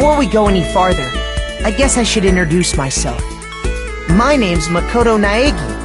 Before we go any farther, I guess I should introduce myself. My name's Makoto Naegi.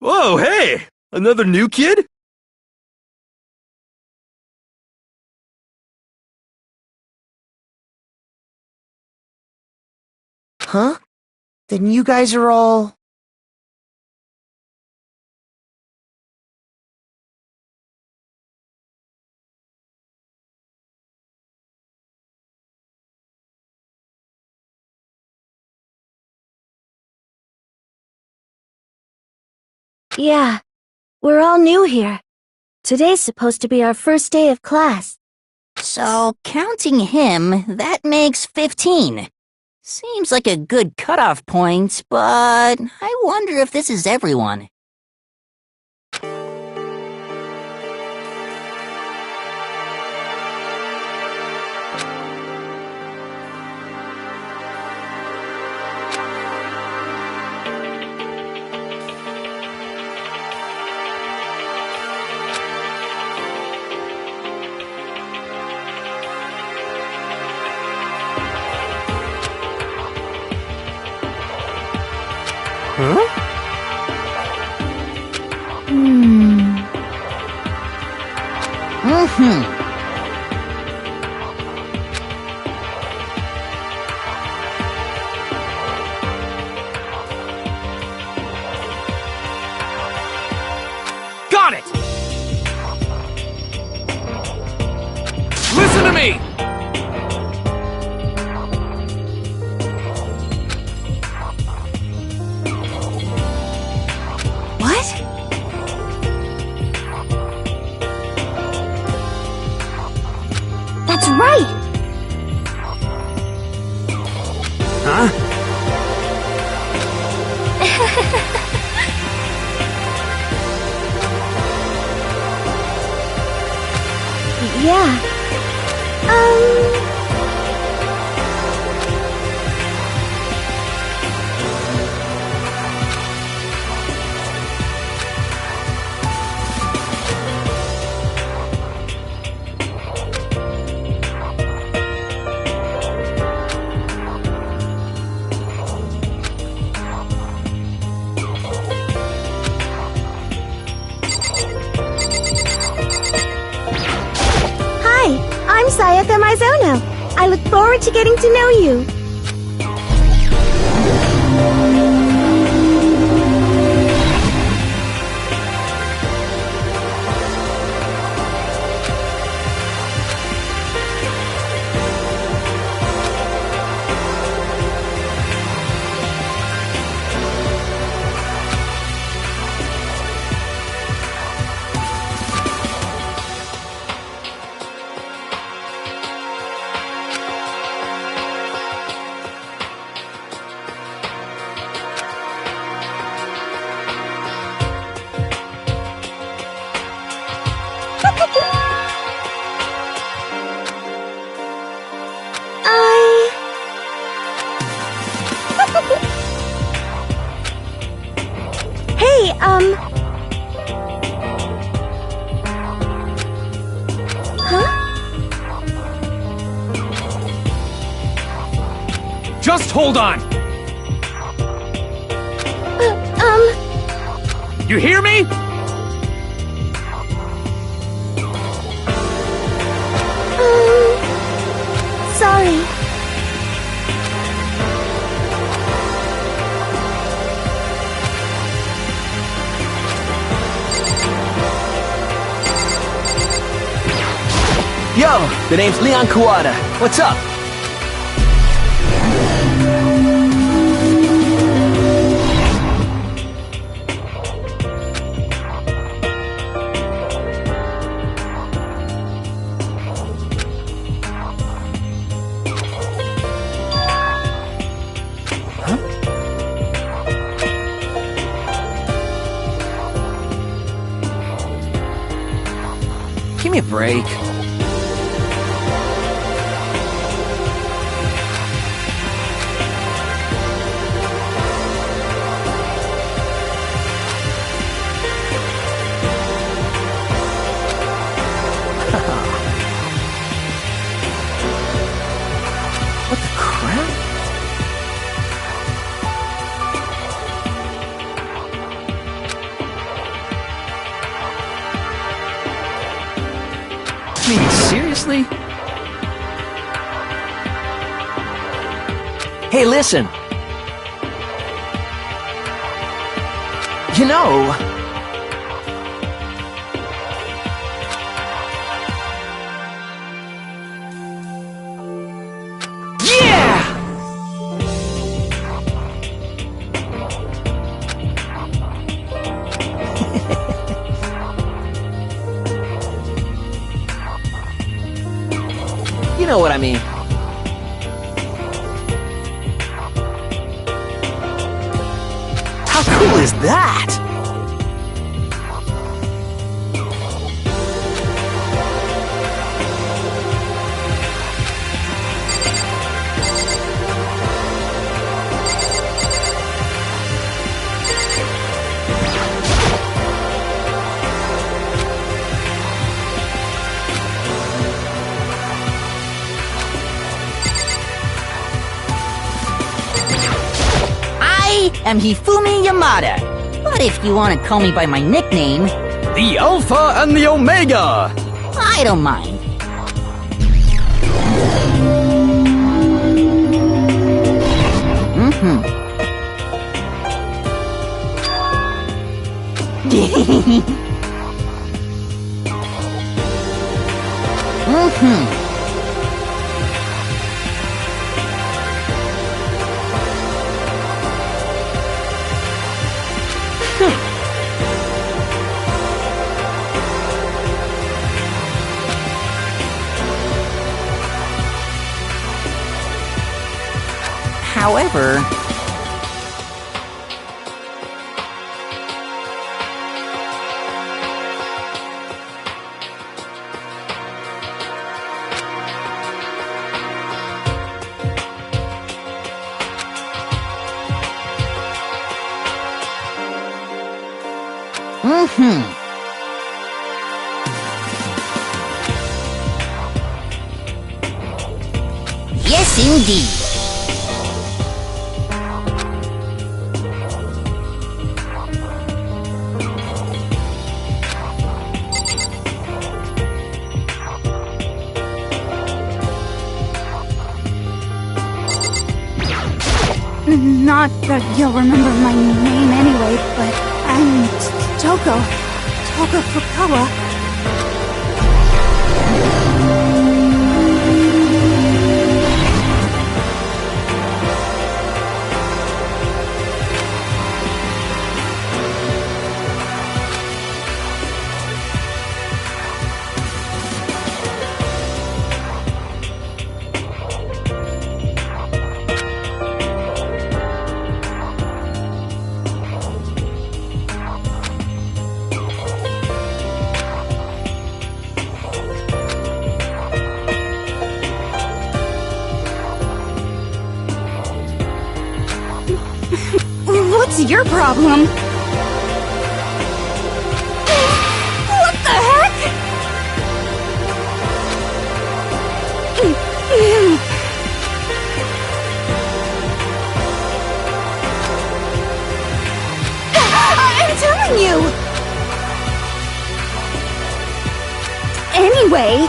Whoa, hey! Another new kid? Huh? Then you guys are all... Yeah, we're all new here. Today's supposed to be our first day of class. So, counting him, that makes 15. Seems like a good cutoff point, but I wonder if this is everyone. Huh? Got it! Listen to me! What? That's right! Huh? Yeah. Sayaka Marzono. I look forward to getting to know you. Hey, Huh? Just hold on! You hear me? Sorry. Yo, the name's Leon Kawada. What's up? Give me a break. What the crap? I mean, seriously? Hey, listen. You know... Yeah! You know what I mean. How cool is that? I'm Hifumi Yamada. But if you want to call me by my nickname, The Alpha and the Omega! I don't mind. However... Yes, indeed. Not that you'll remember my name anyway, but I'm Toko. Toko Fukawa. What's your problem? What the heck? I'm telling you! Anyway...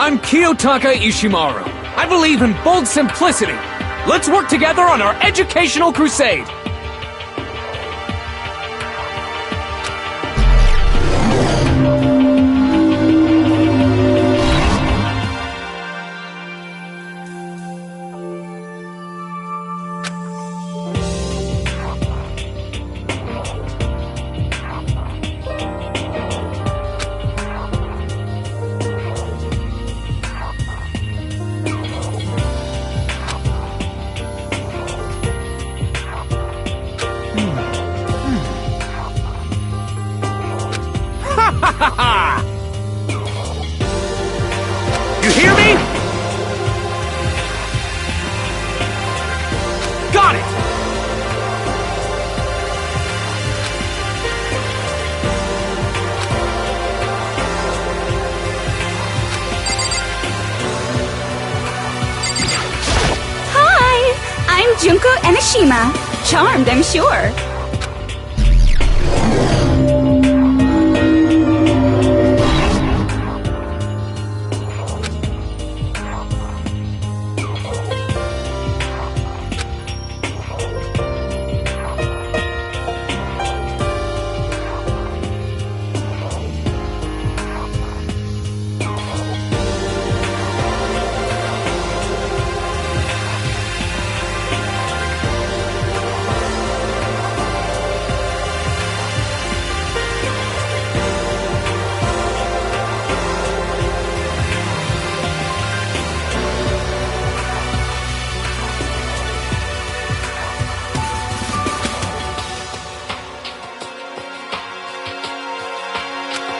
I'm Kiyotaka Ishimaru. I believe in bold simplicity. Let's work together on our educational crusade. You hear me? Got it! Hi! I'm Junko Enoshima. Charmed, I'm sure.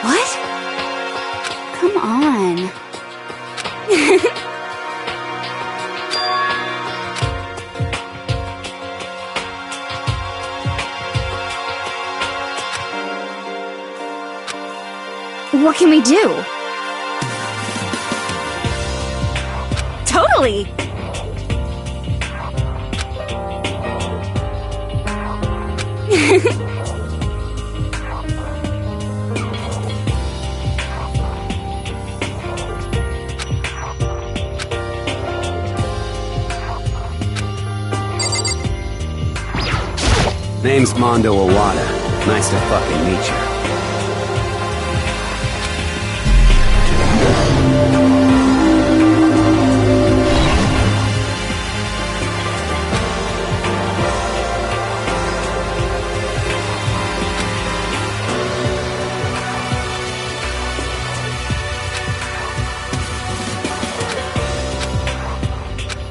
What? Come on. What can we do? Totally! Name's Mondo Owada. Nice to fucking meet you.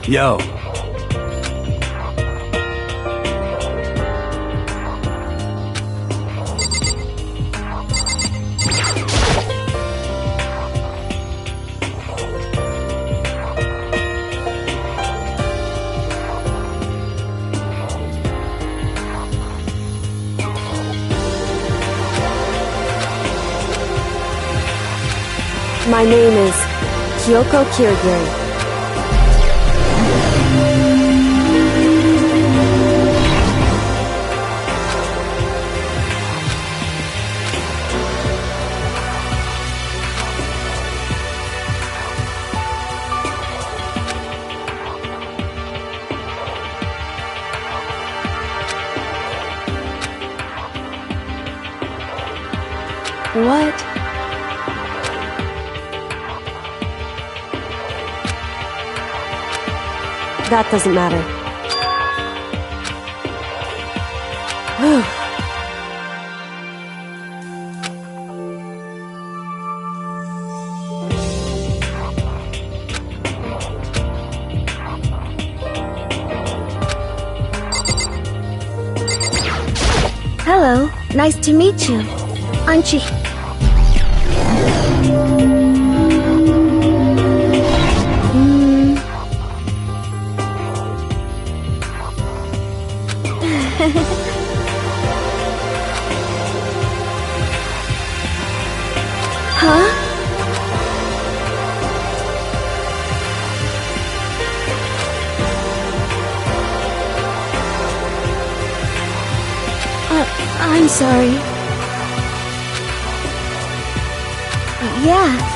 Yo. My name is Kyoko Kirigiri. What? That doesn't matter. Hello, nice to meet you. Aren't you? Huh? I'm sorry. Yeah.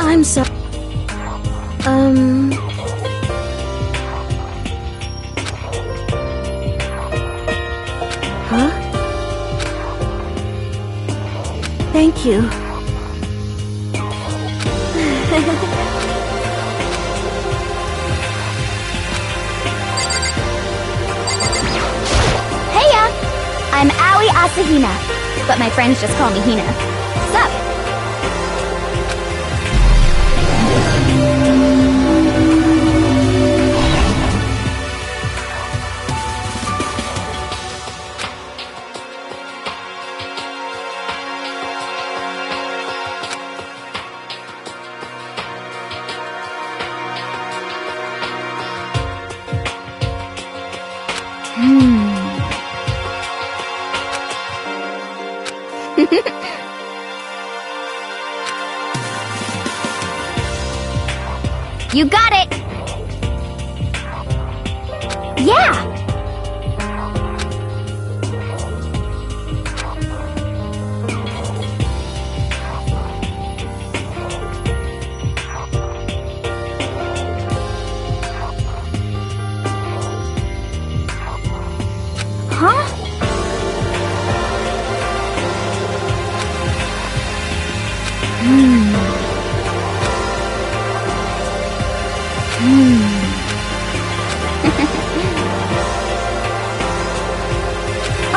I'm sorry. Huh? Thank you. Heya! I'm Aoi Asahina, but my friends just call me Hina. Sup? You got it! Yeah! Huh?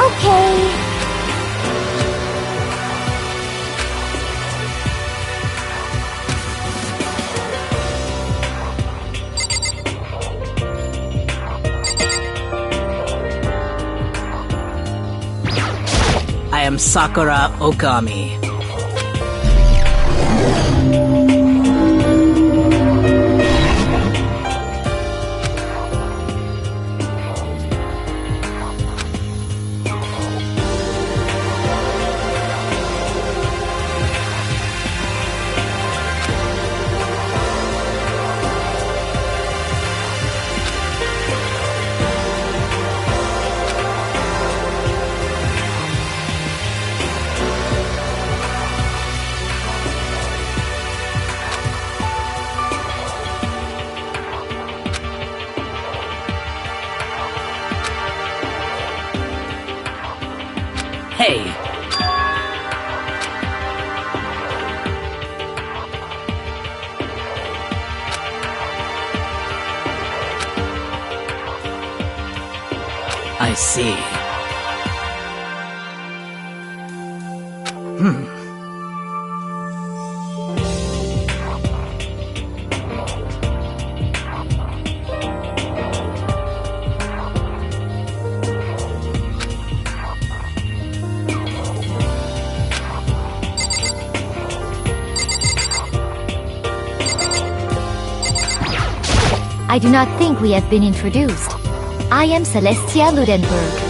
Okay. I am Sakura Okami. Hey! I see. I do not think we have been introduced. I am Celestia Ludenberg.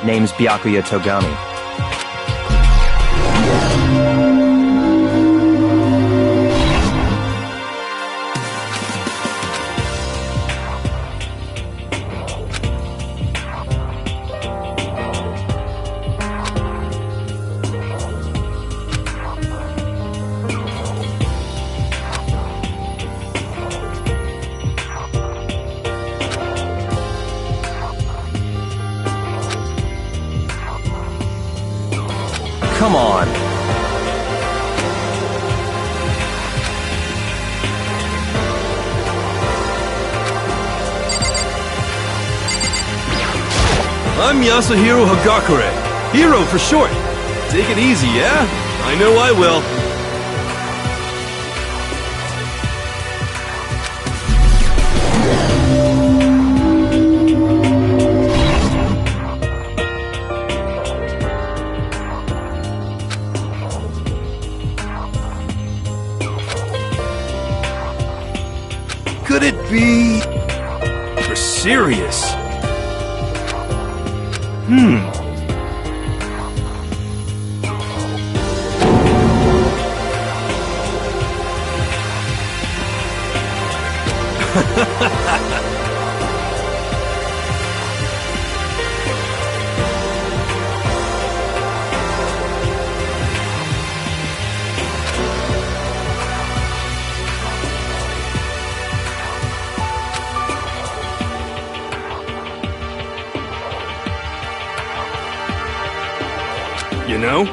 Name's Byakuya Togami. Come on. I'm Yasuhiro Hagakure. Hero for short. Take it easy, yeah? I know I will. Could it be... for serious? You know?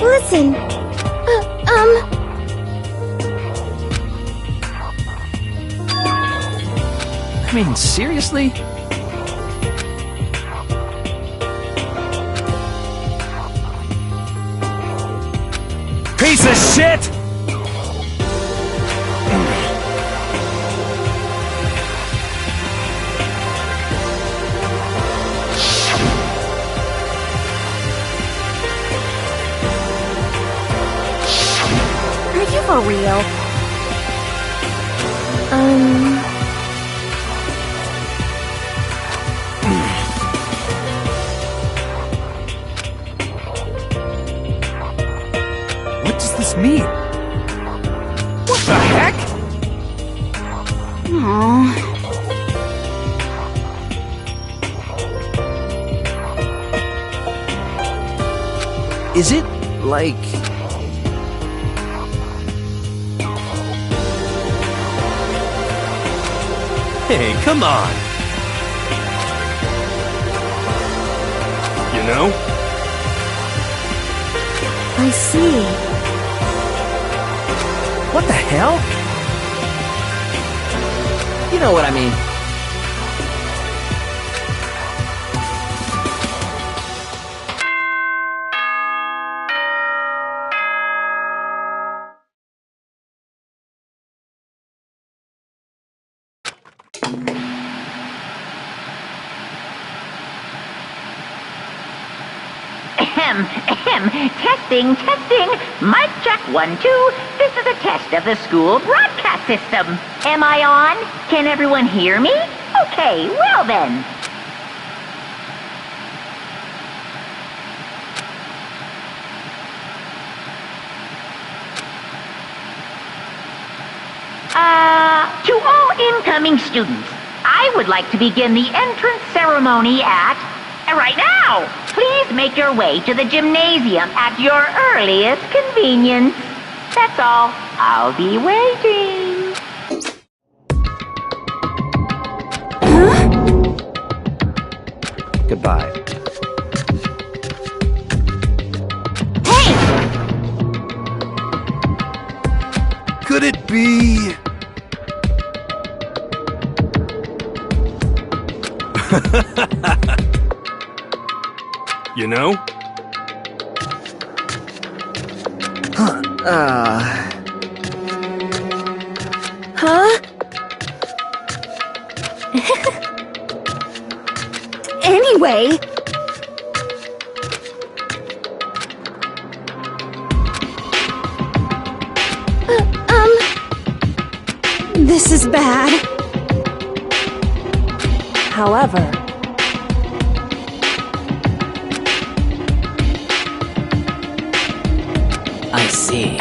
Listen. I mean, seriously? Piece of shit! Are you for real? What does this mean? What the heck? Aww. Is it, like... Hey, come on! You know? I see. What the hell? You know what I mean. Testing, testing. Mic check 1, 2. This is a test of the school broadcast system. Am I on? Can everyone hear me? Okay, well then. To all incoming students, I would like to begin the entrance ceremony at... right now! Please make your way to the gymnasium at your earliest convenience. That's all. I'll be waiting. Goodbye. Hey! Could it be... You know? Huh? Anyway... This is bad. However, I see.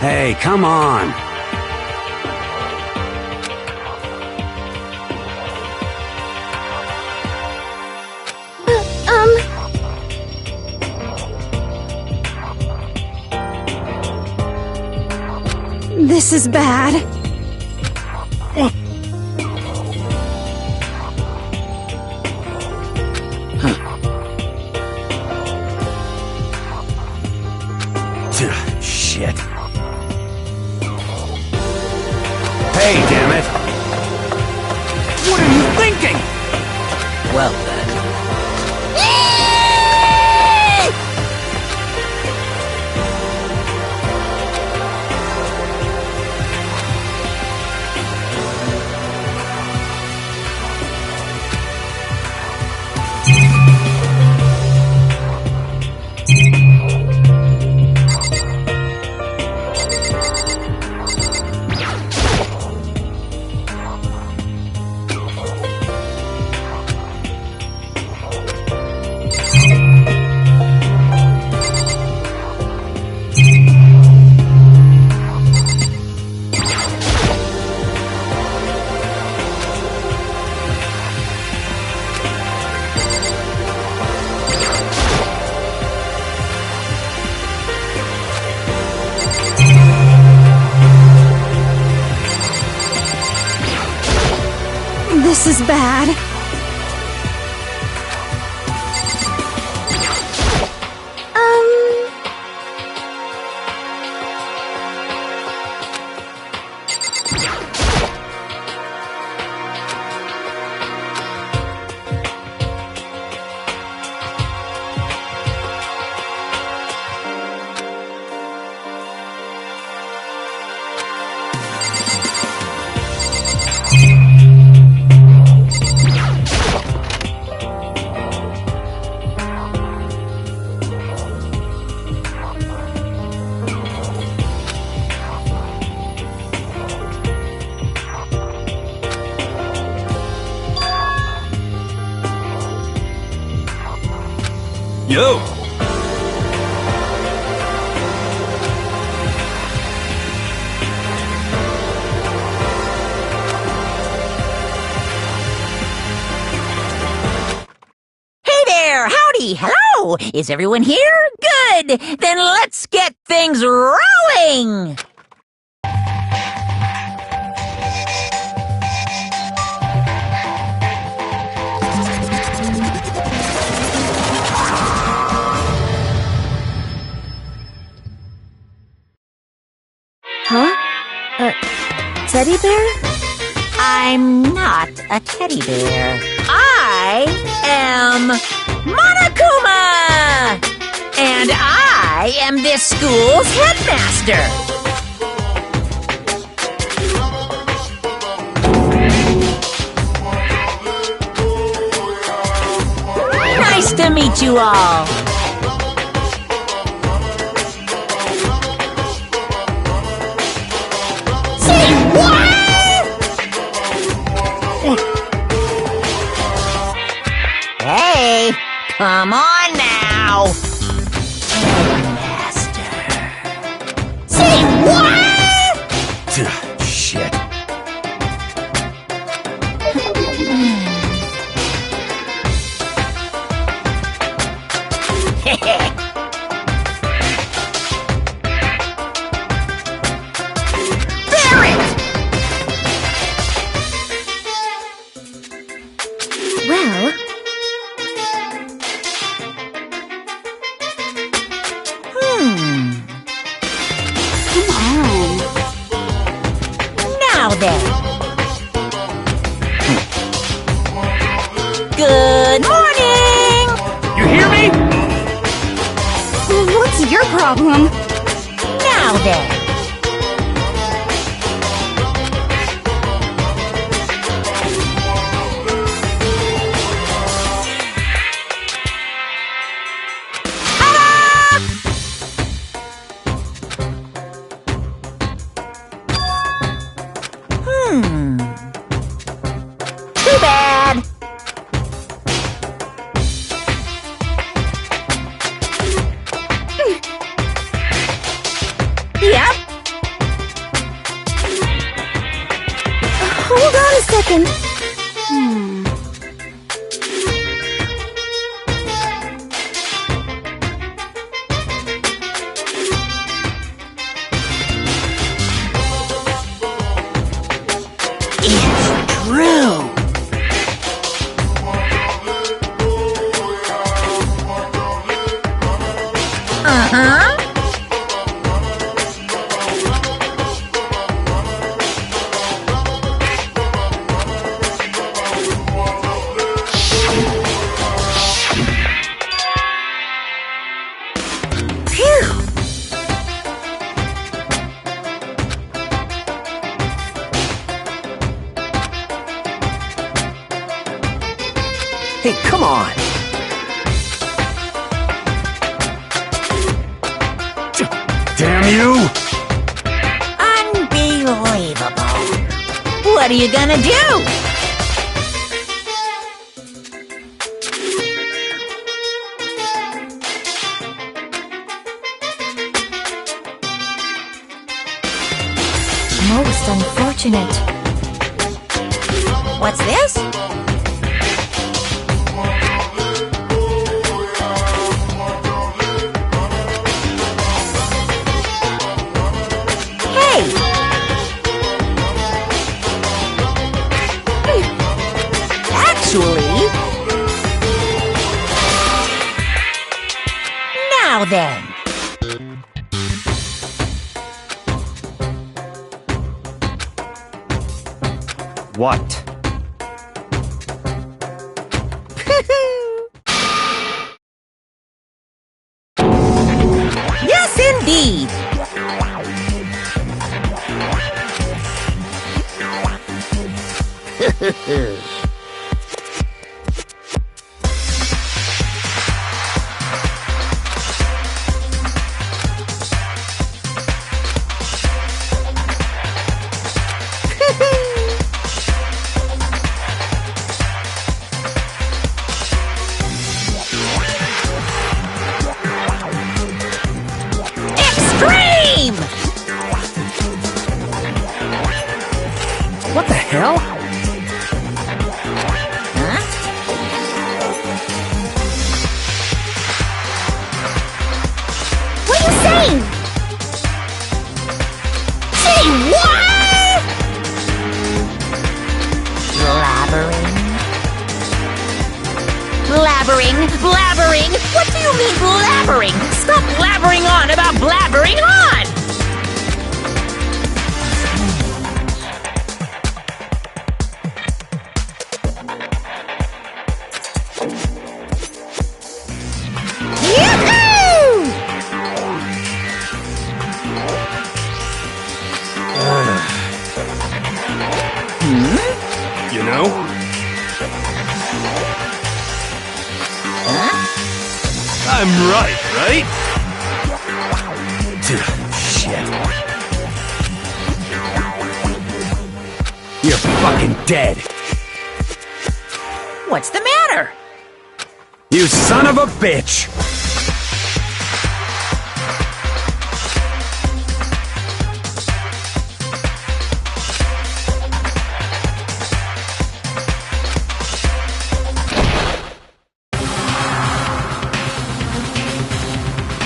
Hey, come on! This is bad. Shit. Hey, damn it! What are you thinking? Well then. This is bad. Yo! Hey there! Howdy! Hello! Is everyone here? Good! Then let's get things rolling! Huh? Teddy bear? I'm not a teddy bear. I am Monokuma! And I am this school's headmaster. meet you all. Say what? Hey, come on now. Master. Say what? Shit. Well, Come on. now then. Good morning! You hear me? What's your problem? Now then. Too bad. Yep. hold on a second. It's true. Uh-huh. Phew. Hey, come on. Damn you! Unbelievable. What are you gonna do? Most unfortunate. What's this? Hey! Actually... Now then. What? Yes, indeed. Extreme! What the hell? Huh? What are you saying? Say what? Blabbering? Blabbering? Blabbering? What do you mean blabbering? Stop blabbering on about blabbering on! Yahoo! You know? Huh? I'm right? Shit. You're fucking dead. What's the matter? You son of a bitch!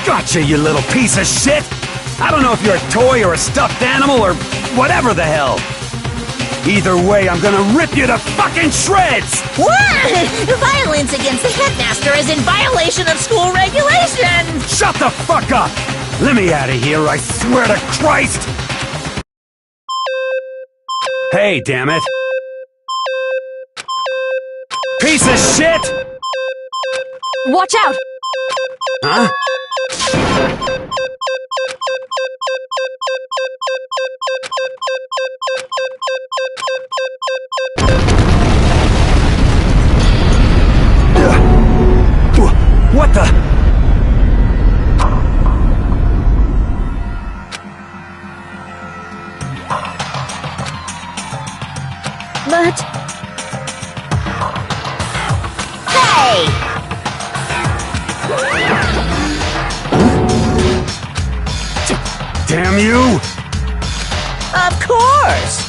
Gotcha, you little piece of shit! I don't know if you're a toy or a stuffed animal or whatever the hell. Either way, I'm gonna rip you to fucking shreds! What? Violence against the headmaster is in violation of school regulations! Shut the fuck up! Let me out of here, I swear to Christ! Hey, damn it! Piece of shit! Watch out! Huh? What the? But... Hey! Damn you! Of course!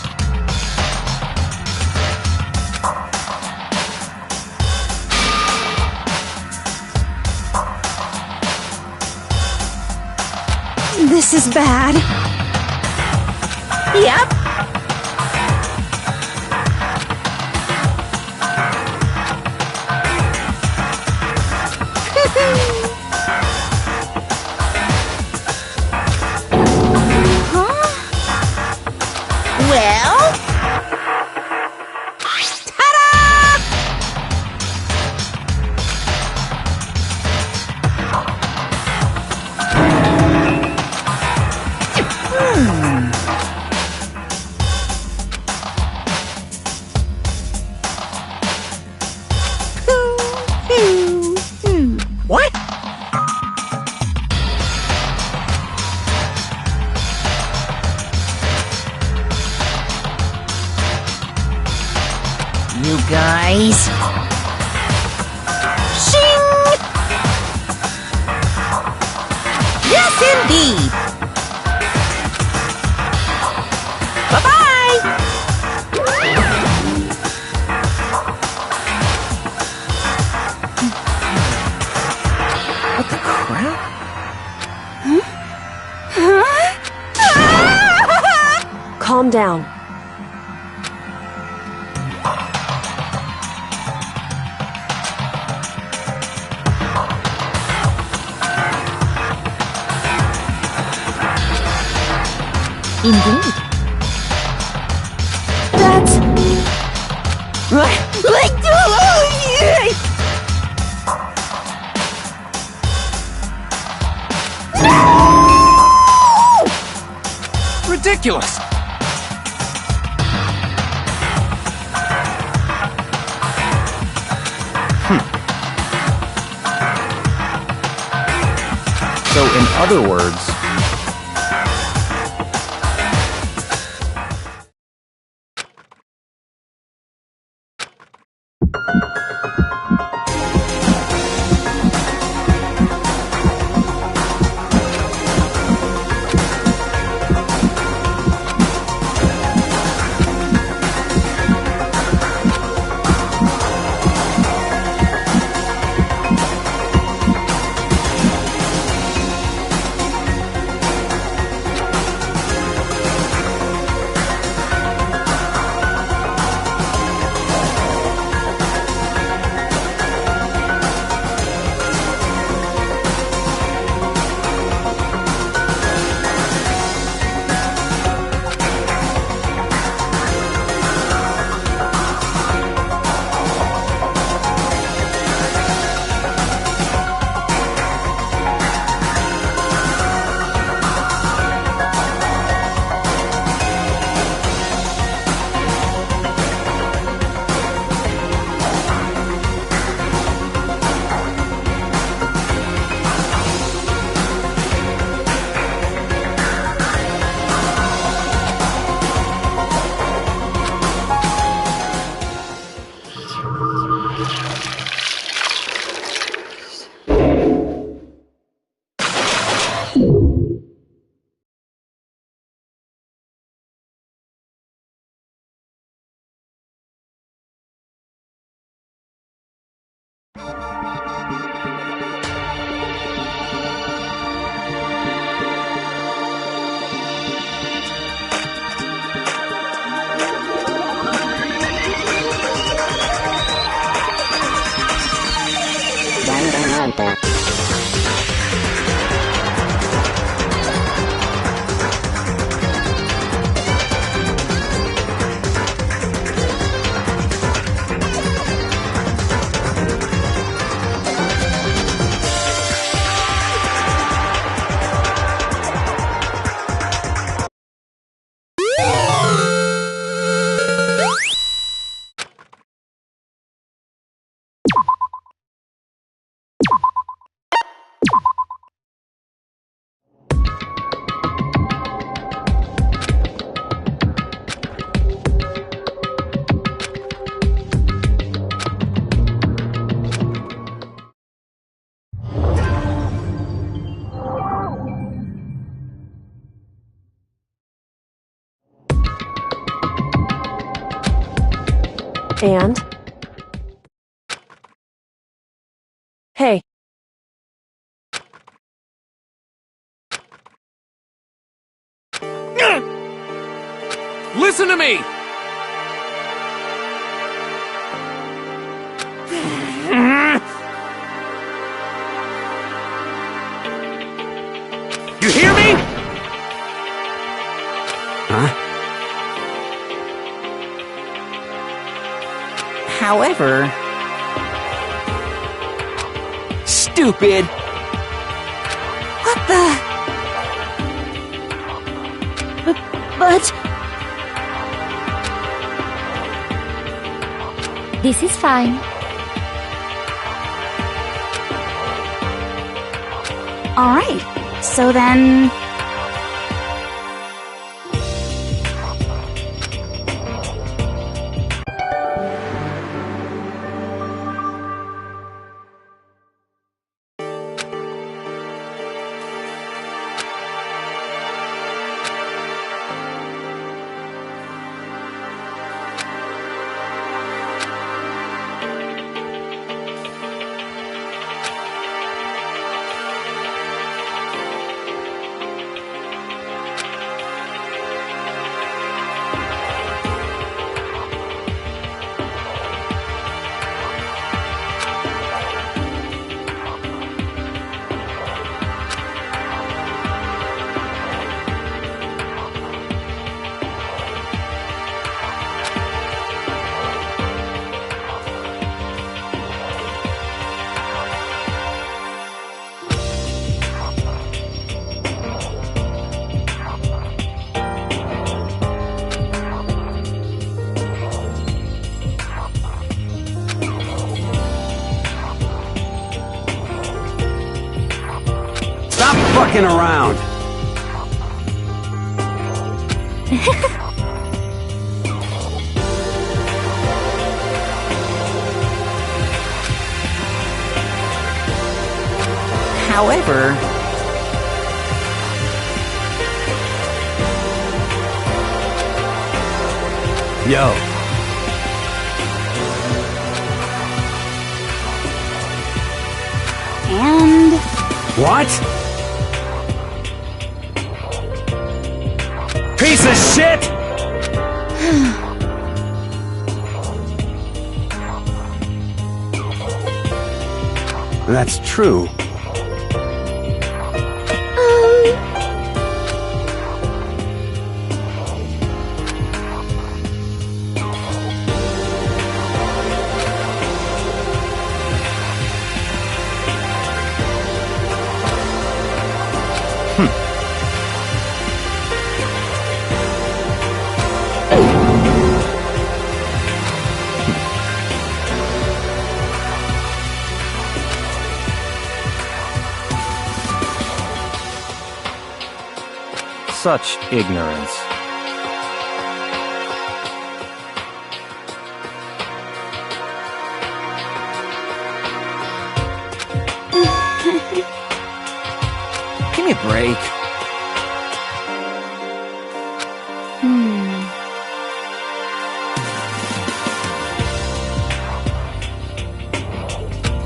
This is bad. Yep. Well? Ta-da! What? You guys. Shing! Yes, indeed. Bye-bye. What the crap? Calm down. Indeed. That's... Ridiculous! So, in other words... And? Hey. Listen to me! You hear me? Huh? However... Stupid! What the? But... This is fine. Alright, so then... Stop fucking around! However... Yo. And... What? Piece of shit! That's true. Such ignorance. Give me a break.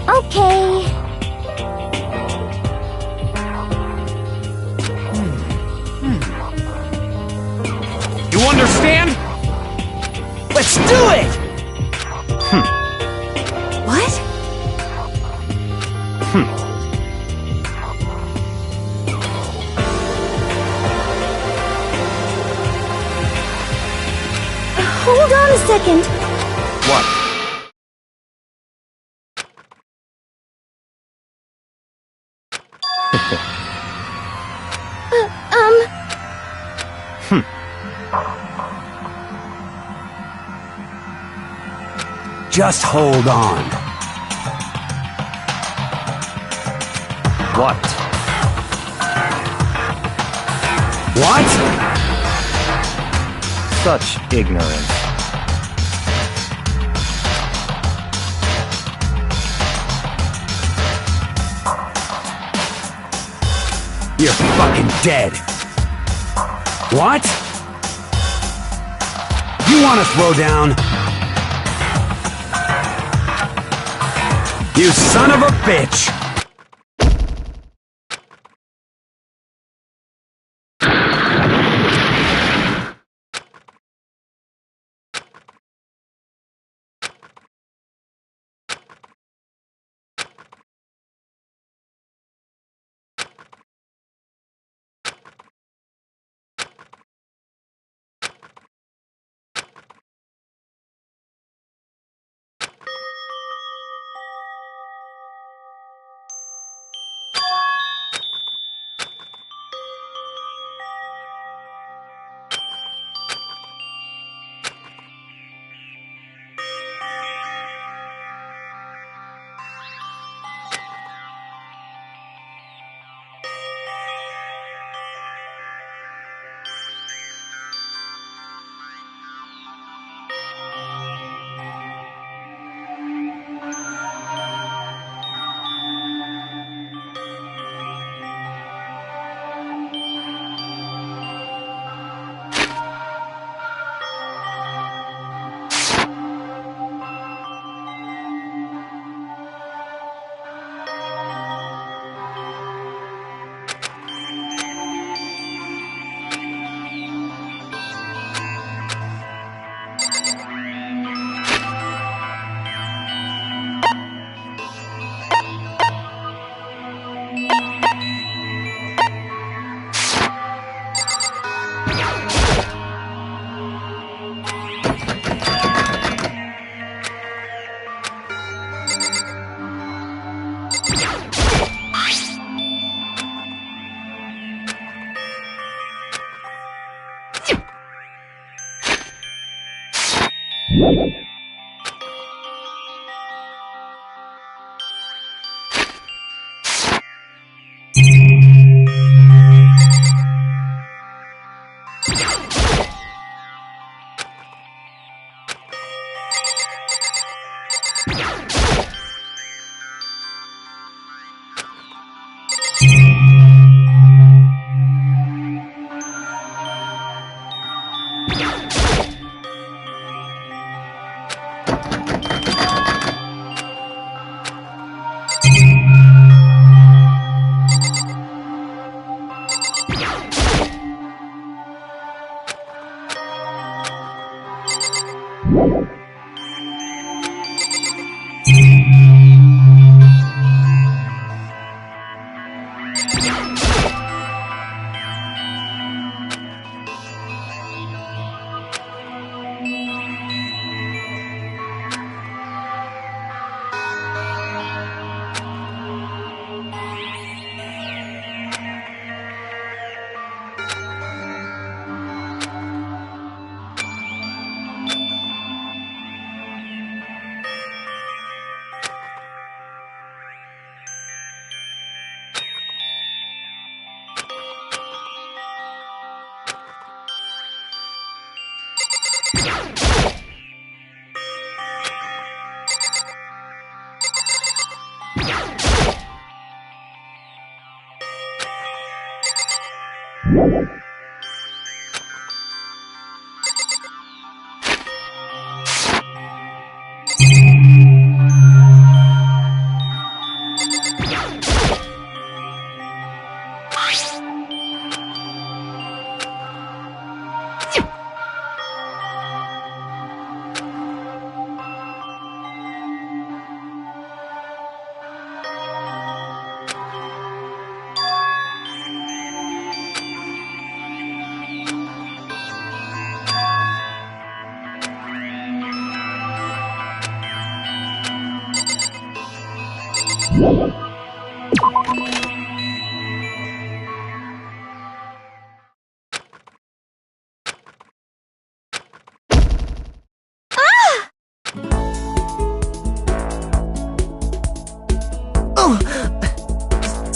Okay. You understand? Let's do it! What? Hold on a second. What? Just hold on. What? What? Such ignorance. You're fucking dead. What? You want to throw down? You son of a bitch!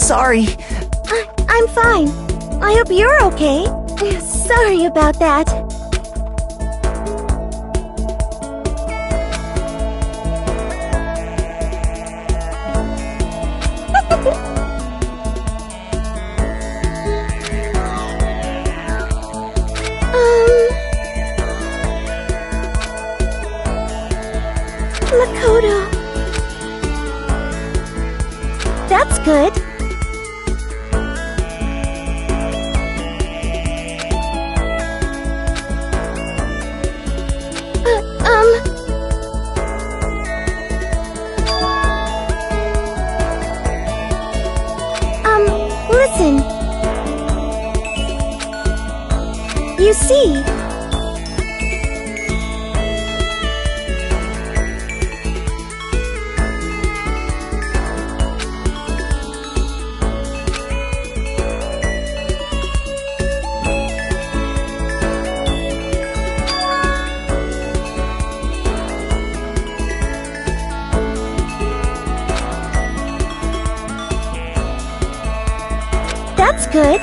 Sorry. I'm fine. I hope you're okay. Sorry about that. Makoto. That's good. Listen. You see... That's good.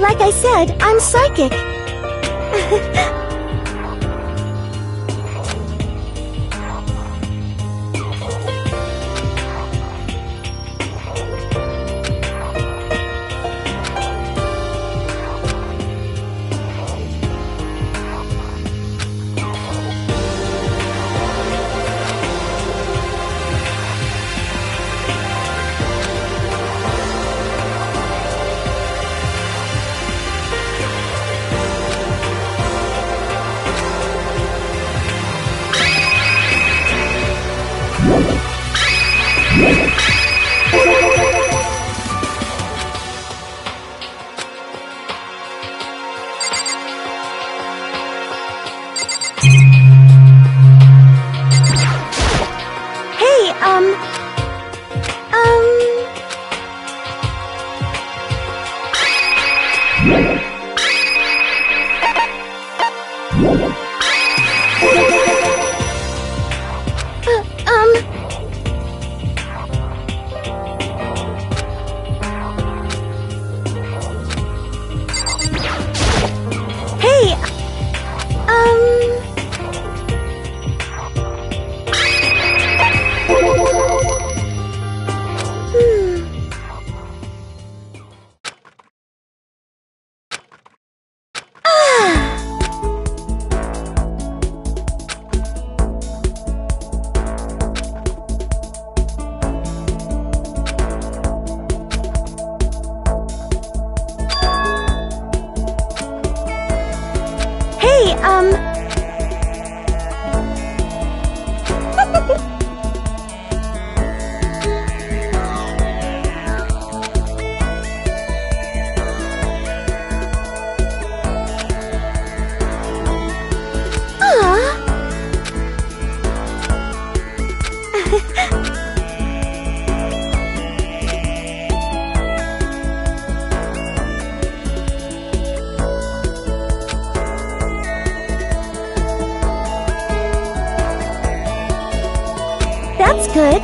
Like I said, I'm psychic. That's good.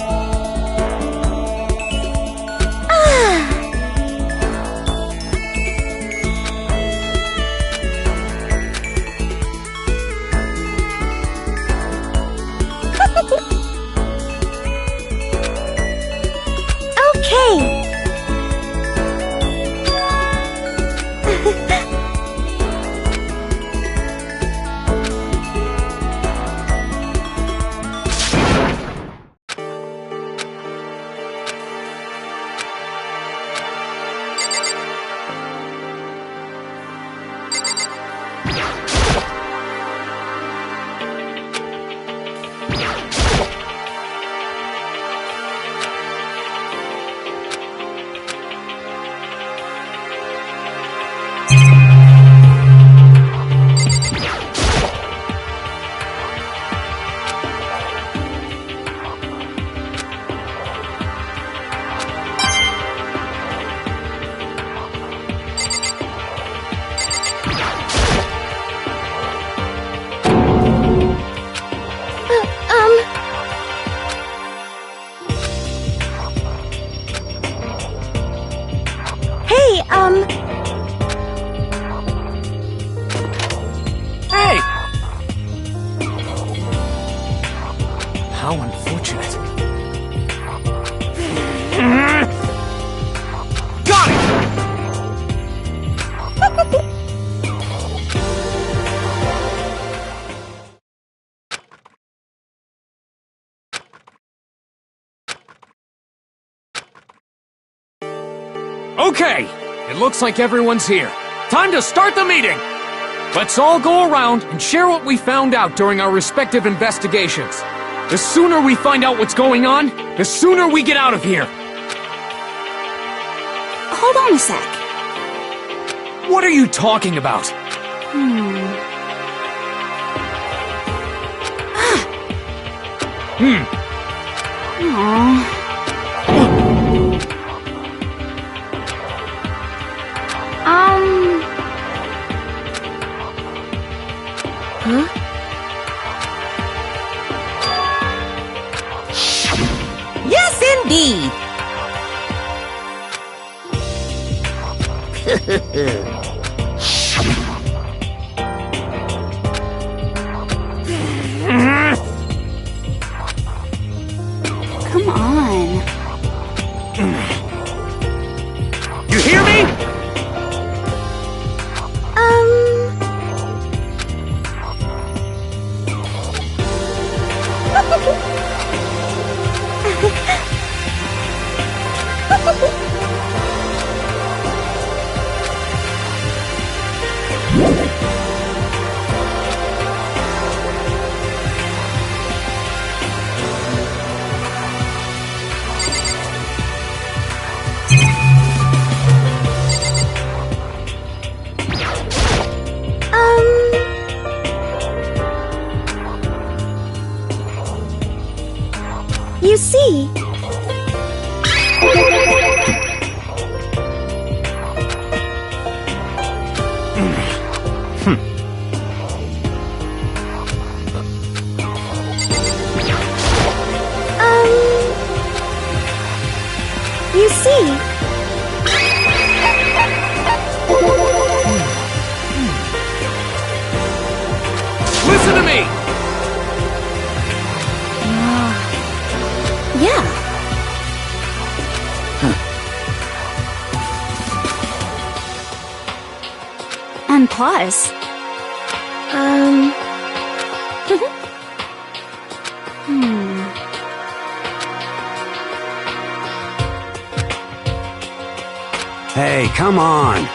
unfortunate. Got it! Okay, it looks like everyone's here. Time to start the meeting! Let's all go around and share what we found out during our respective investigations. The sooner we find out what's going on, the sooner we get out of here. Hold on a sec. What are you talking about? Aww. Huh? Yes, indeed! Come on. You hear me? You see... You see... Listen to me! Yeah. And plus... Hey, come on.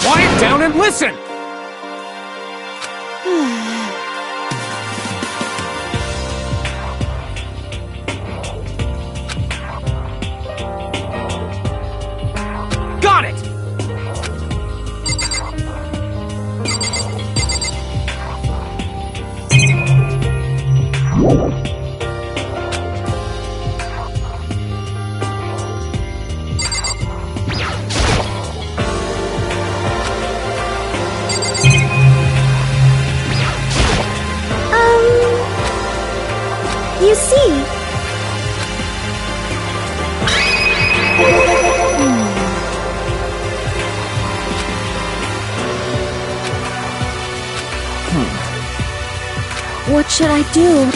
Quiet down and listen! Got it! You see... What should I do?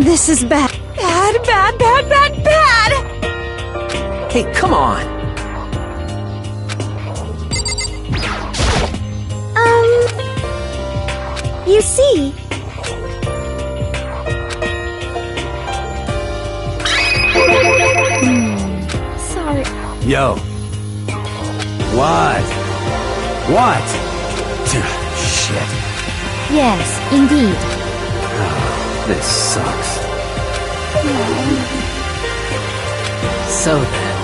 This is bad. Bad, bad, bad, bad, bad! Hey, come on. You see... Sorry. Yo. What? What? Shit. Yes, indeed. This sucks. So then.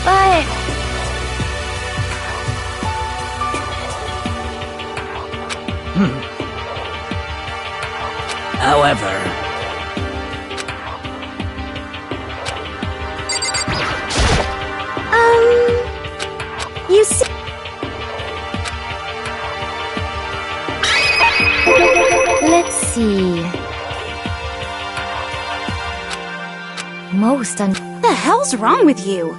But... However... You see... Let's see. What the hell's wrong with you?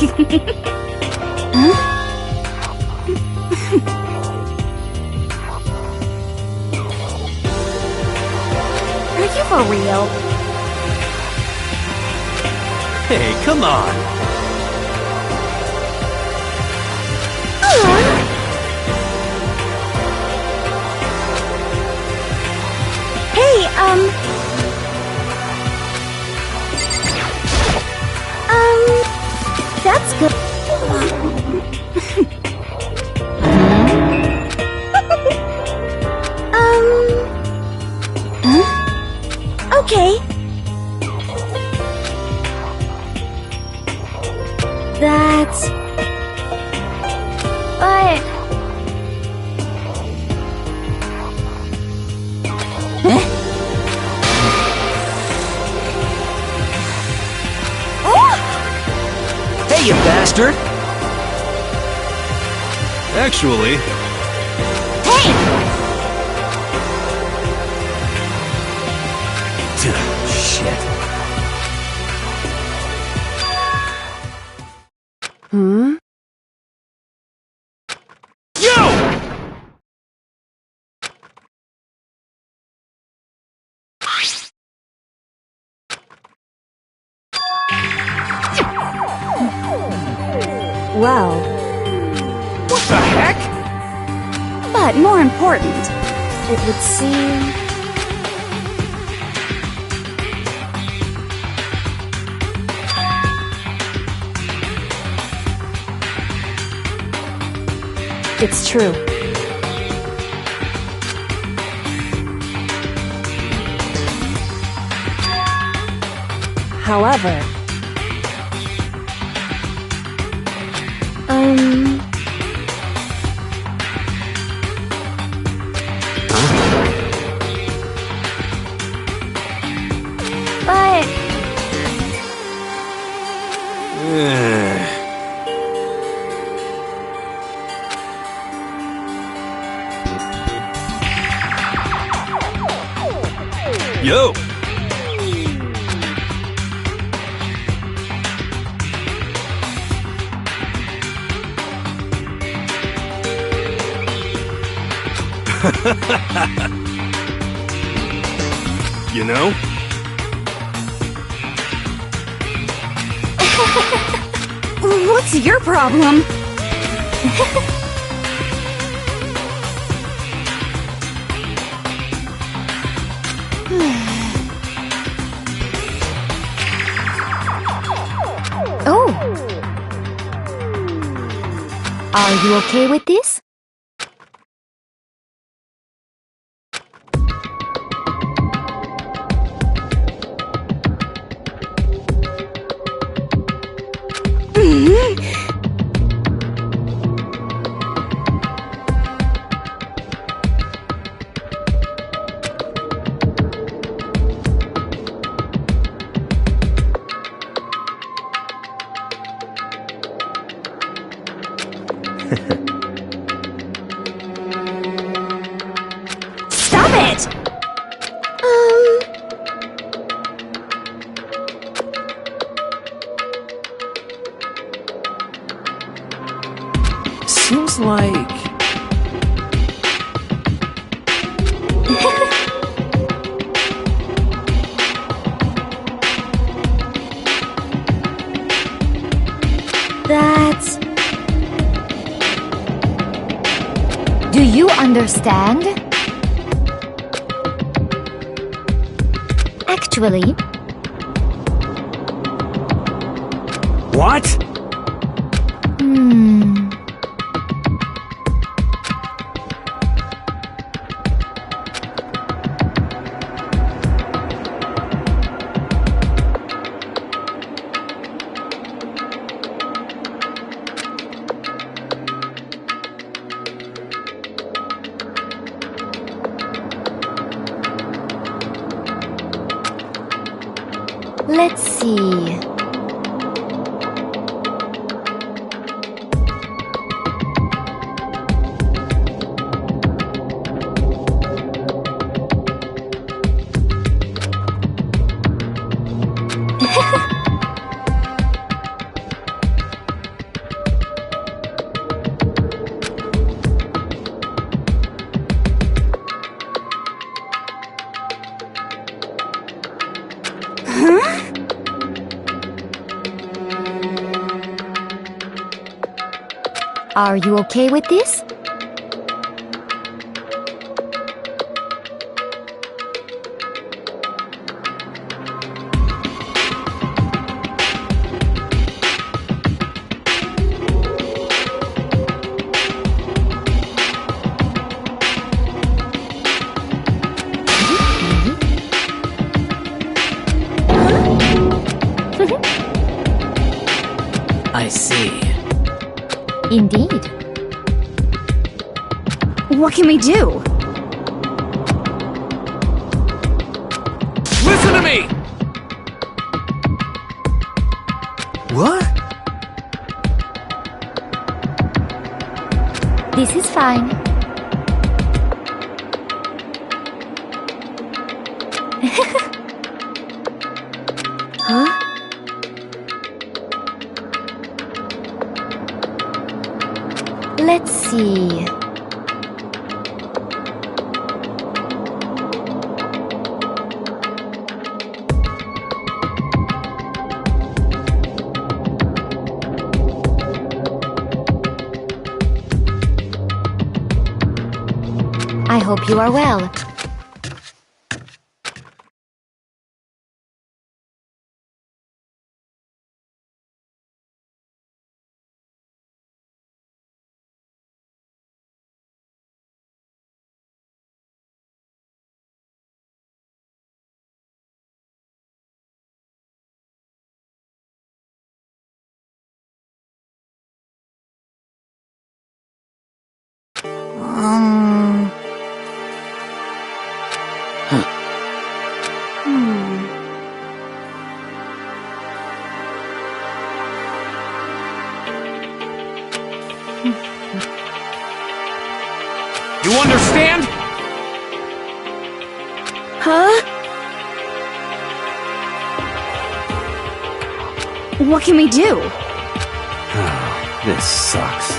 Are you for real? Hey, come on. Hey, that's good. Okay. That's... But... Hey, you bastard! Actually, Shit. Well... What the heck? But more important, it would seem... It's true. However... But... yo! You know? What's your problem? Oh! Are you okay with this? Stop it! Seems like... That's... Do you understand? Actually... What? Let's see... Are you okay with this? I see. Indeed. What can we do? Listen to me! What? This is fine. Huh? Let's see. I hope you are well. You understand? Huh? What can we do? This sucks.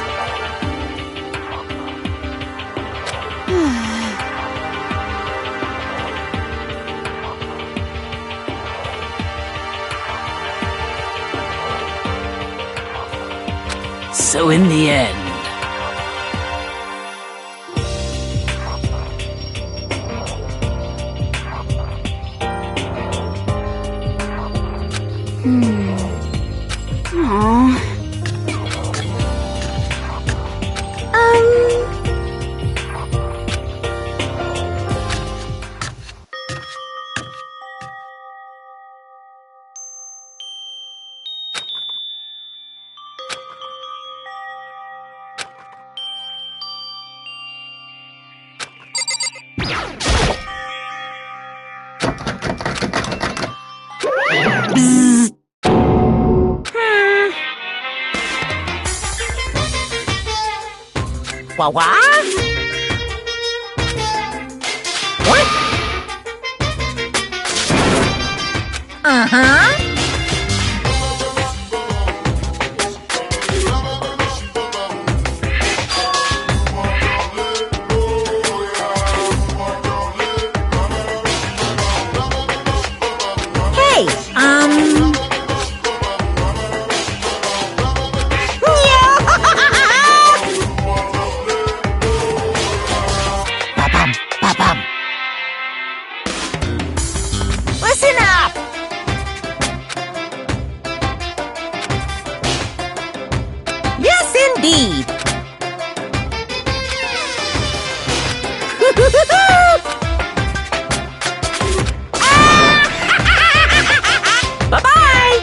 So in the end... Aww. What? What? Uh-huh. Hey, Listen up! Yes, indeed! Bye-bye!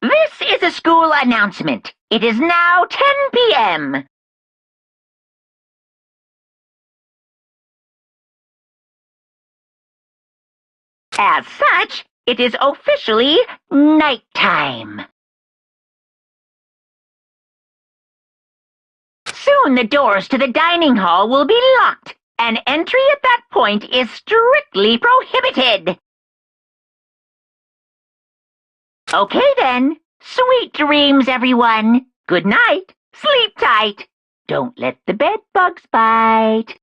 This is a school announcement. It is now 10 p.m. As such, it is officially nighttime. Soon the doors to the dining hall will be locked, and entry at that point is strictly prohibited. Okay then. Sweet dreams, everyone. Good night. Sleep tight. Don't let the bed bugs bite.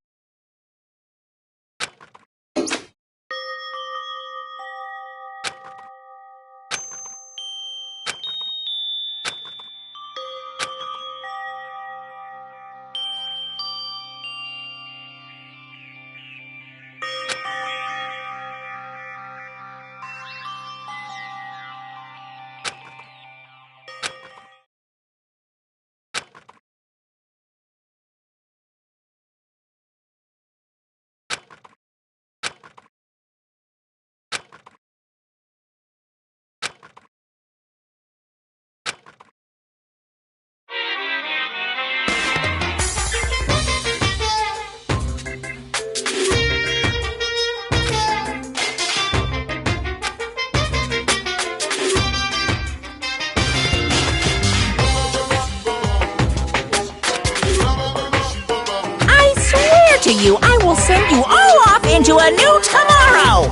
You, I will send you all off into a new tomorrow!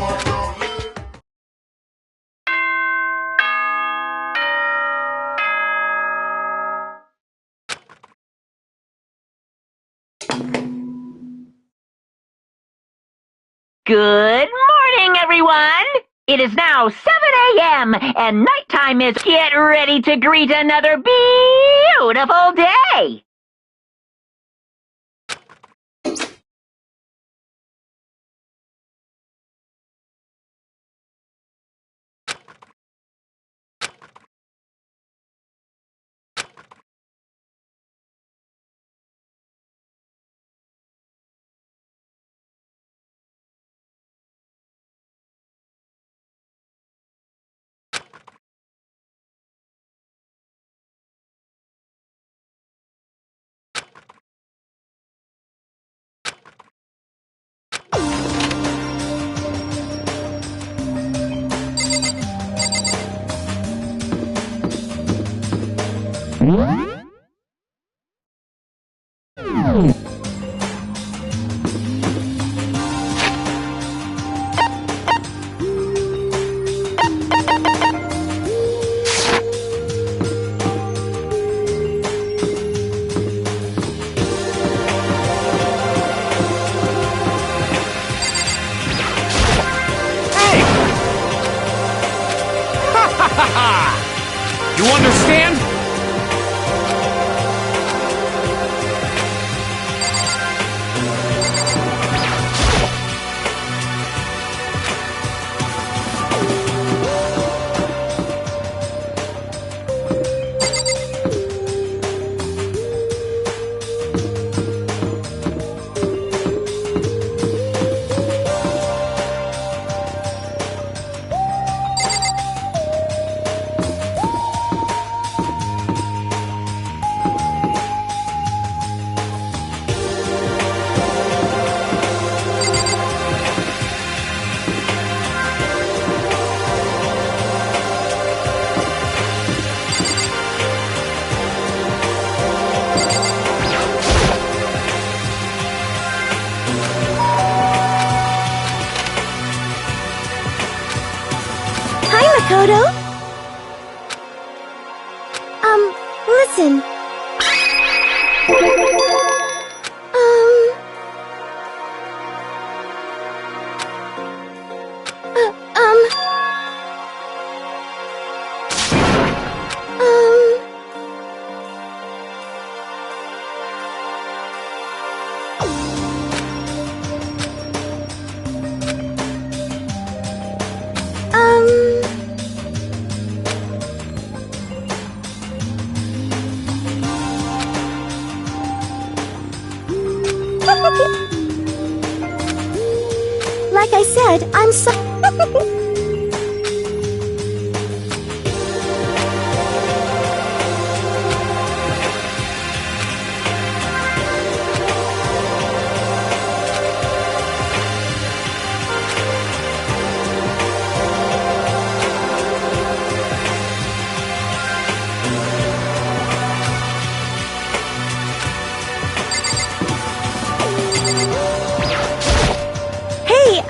Good morning, everyone! It is now 7 a.m. and nighttime is... Get ready to greet another beautiful day! You understand? Makoto? Listen. Like I said, I'm so... Hey,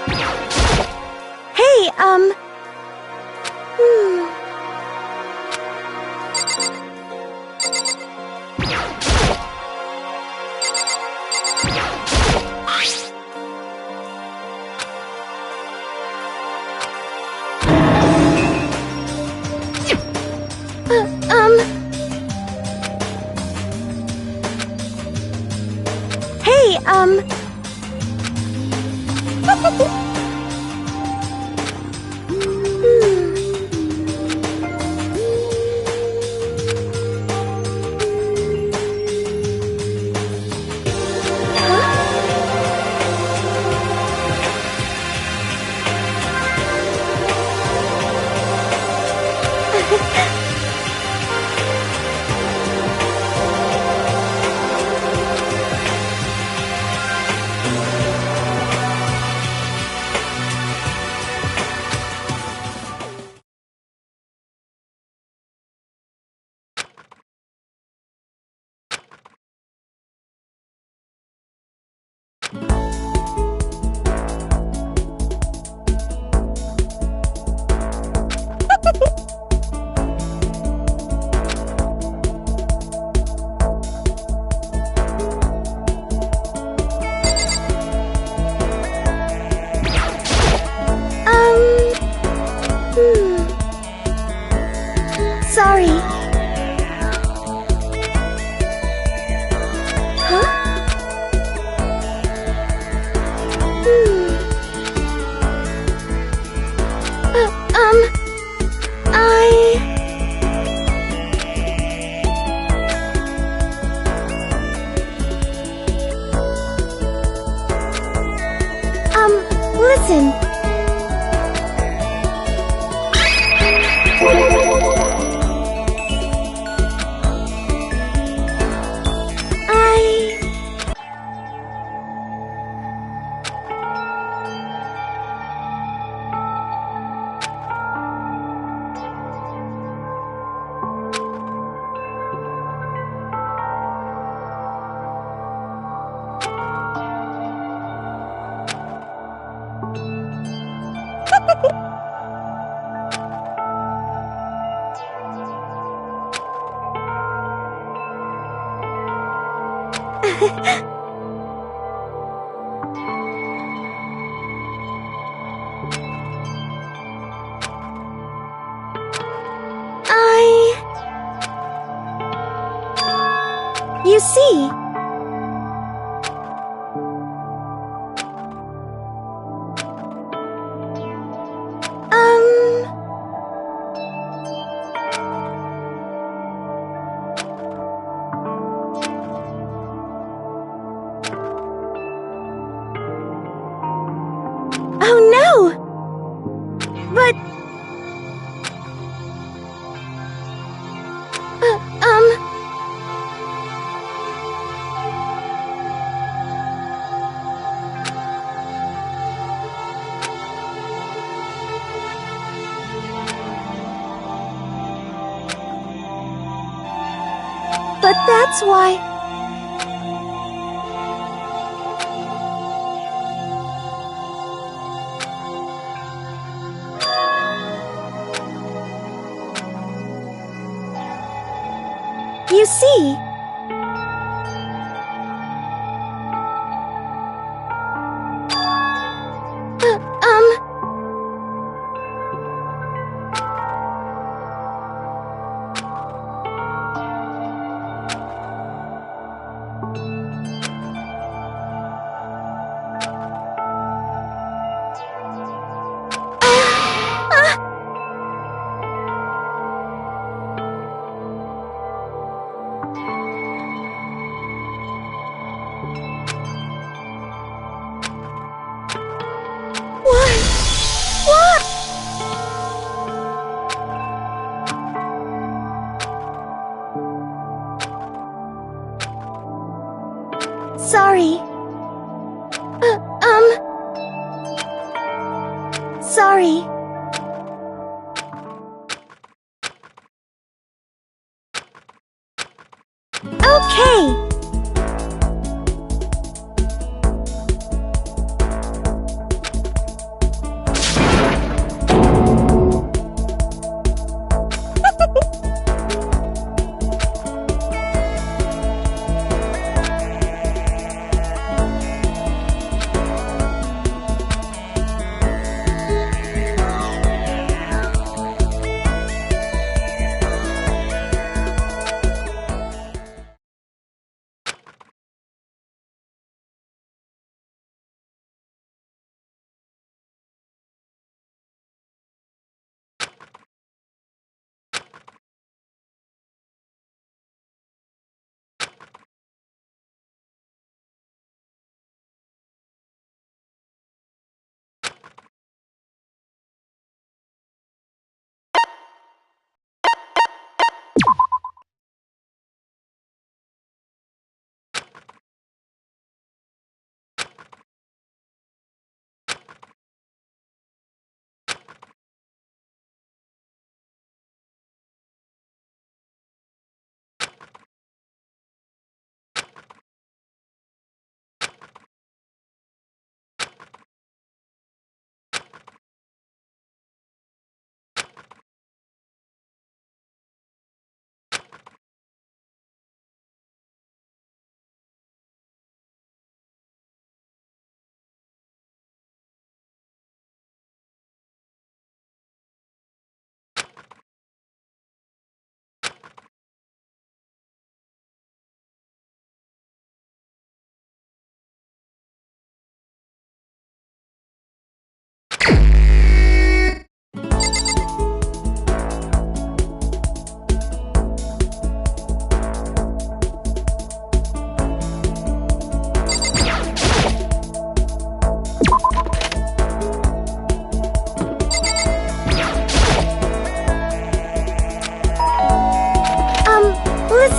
Hey, Hey, sorry. Huh? Listen. You see, oh no! But... But that's why... You see... Sorry. Sorry. Okay.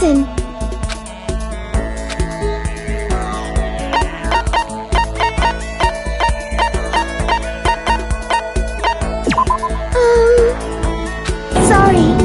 listen. Sorry.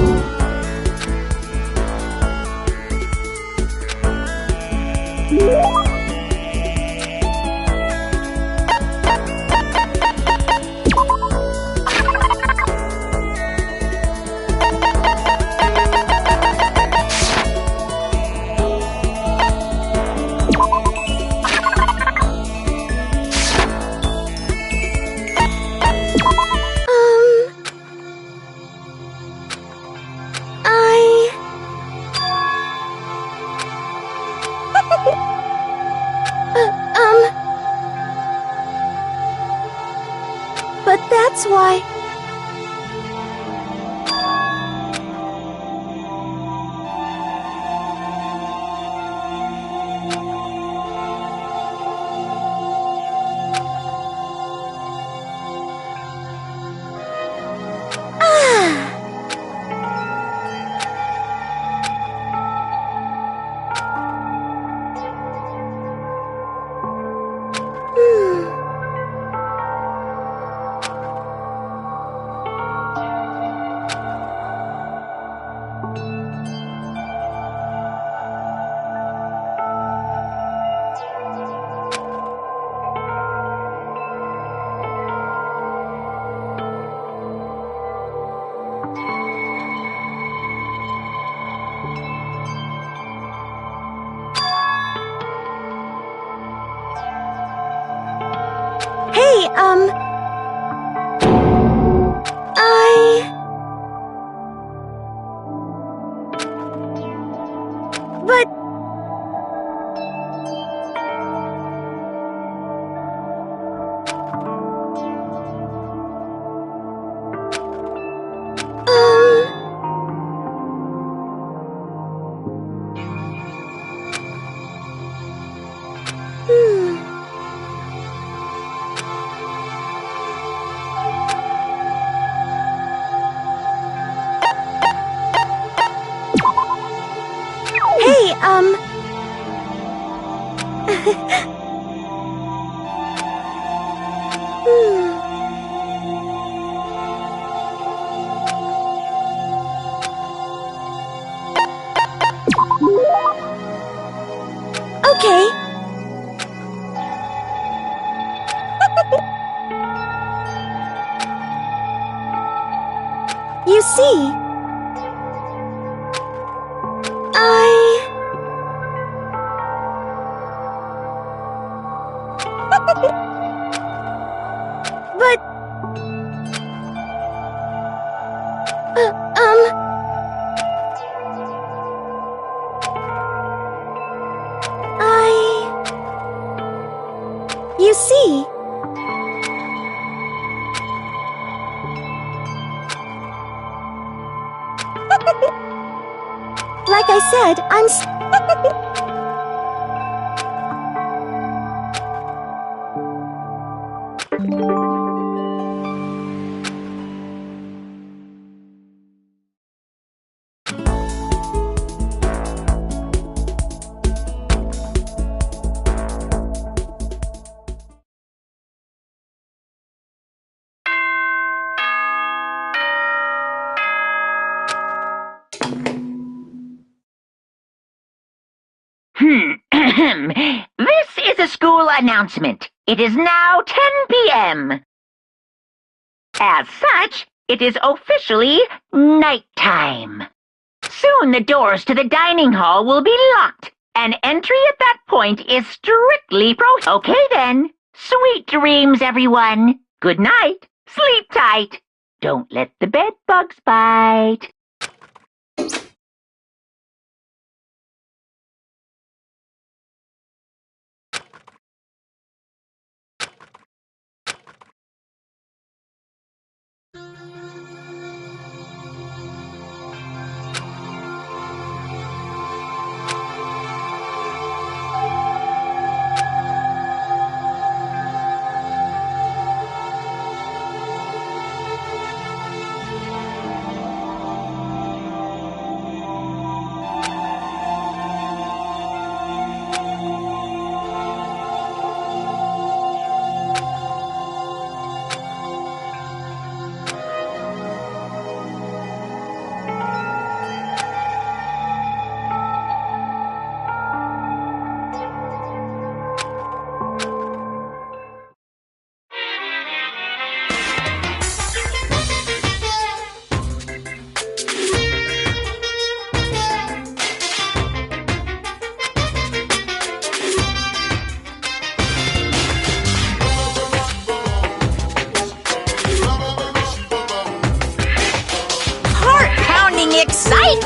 But that's why... Hey, But... Hey, Okay. You see, But... You see... Like I said, This is a school announcement. It is now 10 p.m. As such, it is officially nighttime. Soon the doors to the dining hall will be locked, and entry at that point is strictly Okay then. Sweet dreams, everyone. Good night. Sleep tight. Don't let the bed bugs bite.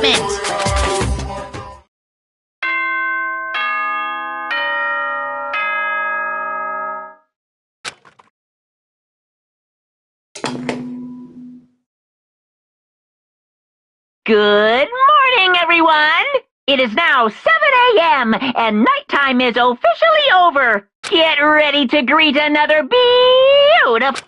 equipment! Good morning, everyone! It is now 7 a.m. and nighttime is officially over. Get ready to greet another beautiful...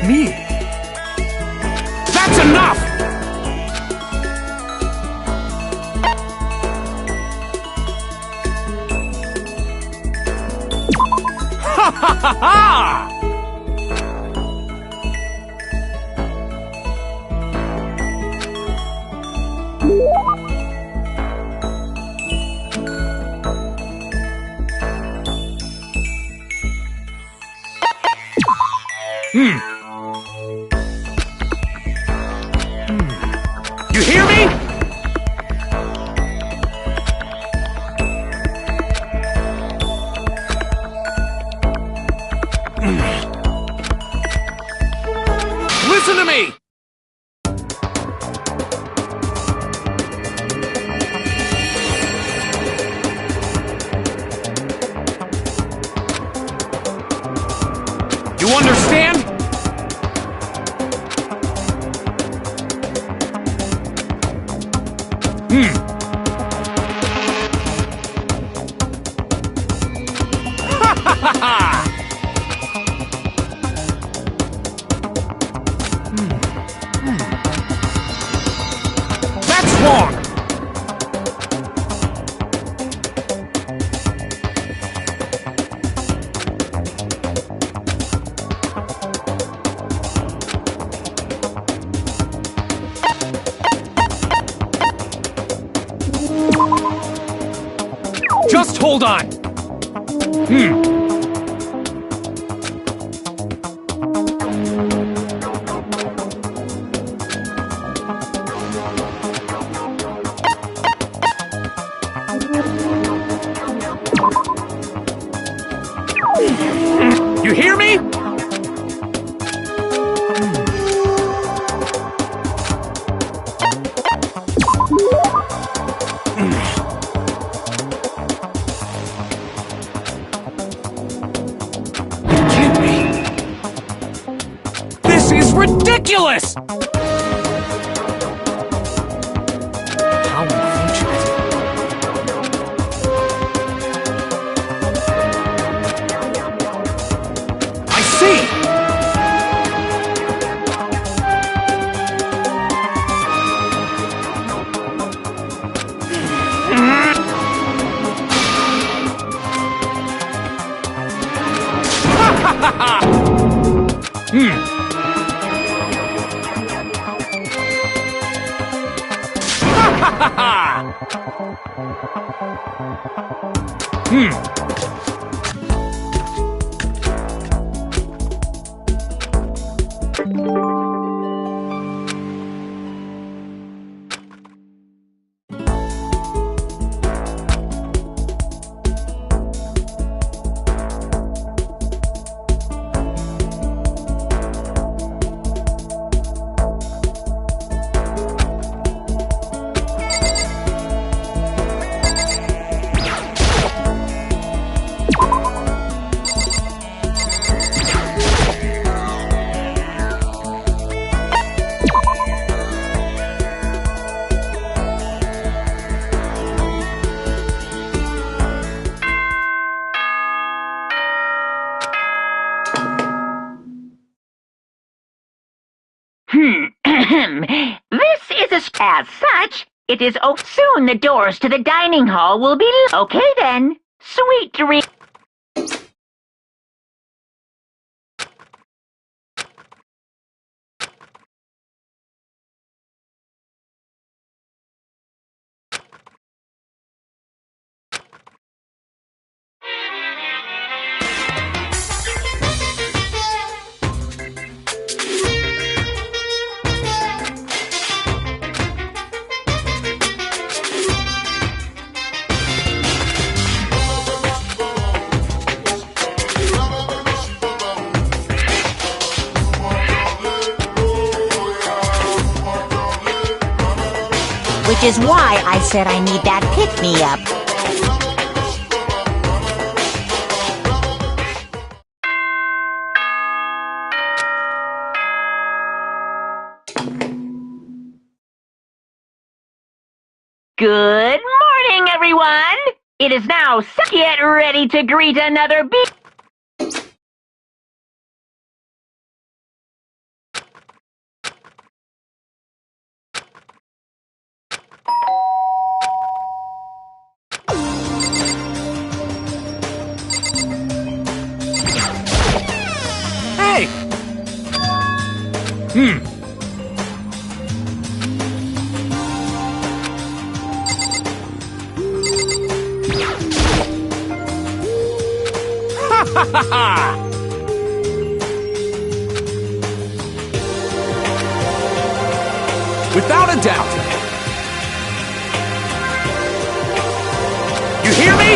Me? That's enough! Ha ha ha ha! You hear me? Listen to me! You understand? That's wrong! Just hold on! You hear me? This is ridiculous! How unfortunate. I see! As such, it is soon the doors to the dining hall will be okay then. Sweet dreams. Which is why I said I need that pick-me-up. Good morning, everyone! It is now get ready to greet another Hey! Ha ha ha! Without a doubt. You hear me?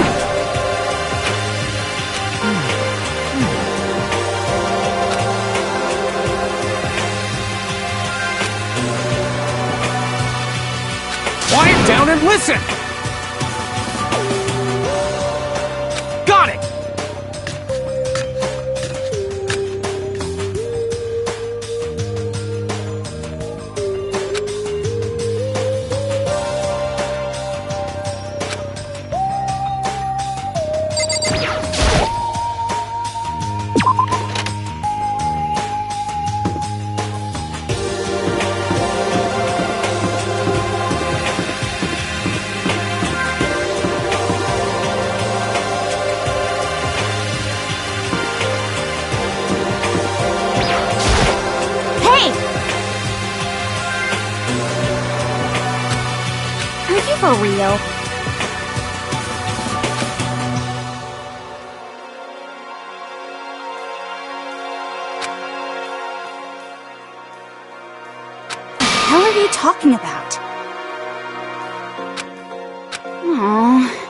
Quiet down and listen! Got it! For real. What the hell are you talking about? Aww.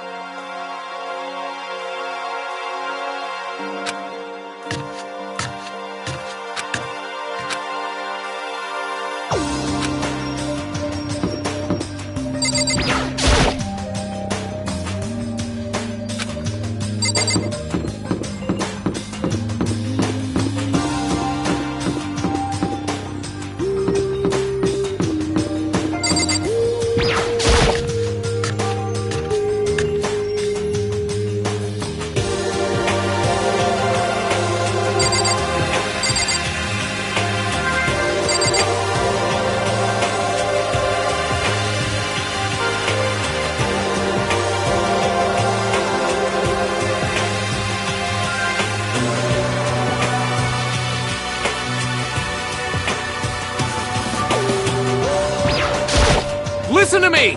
Listen to me!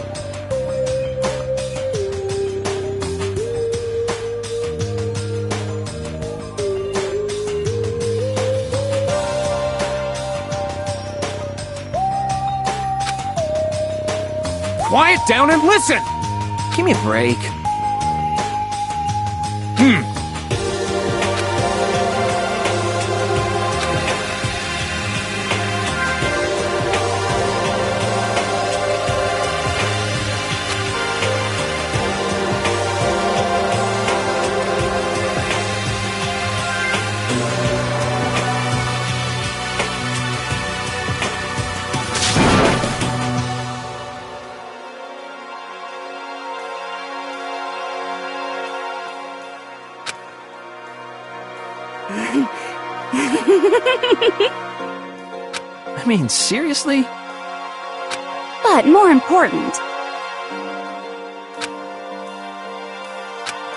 Quiet down and listen! Give me a break. I mean, seriously? But but more important.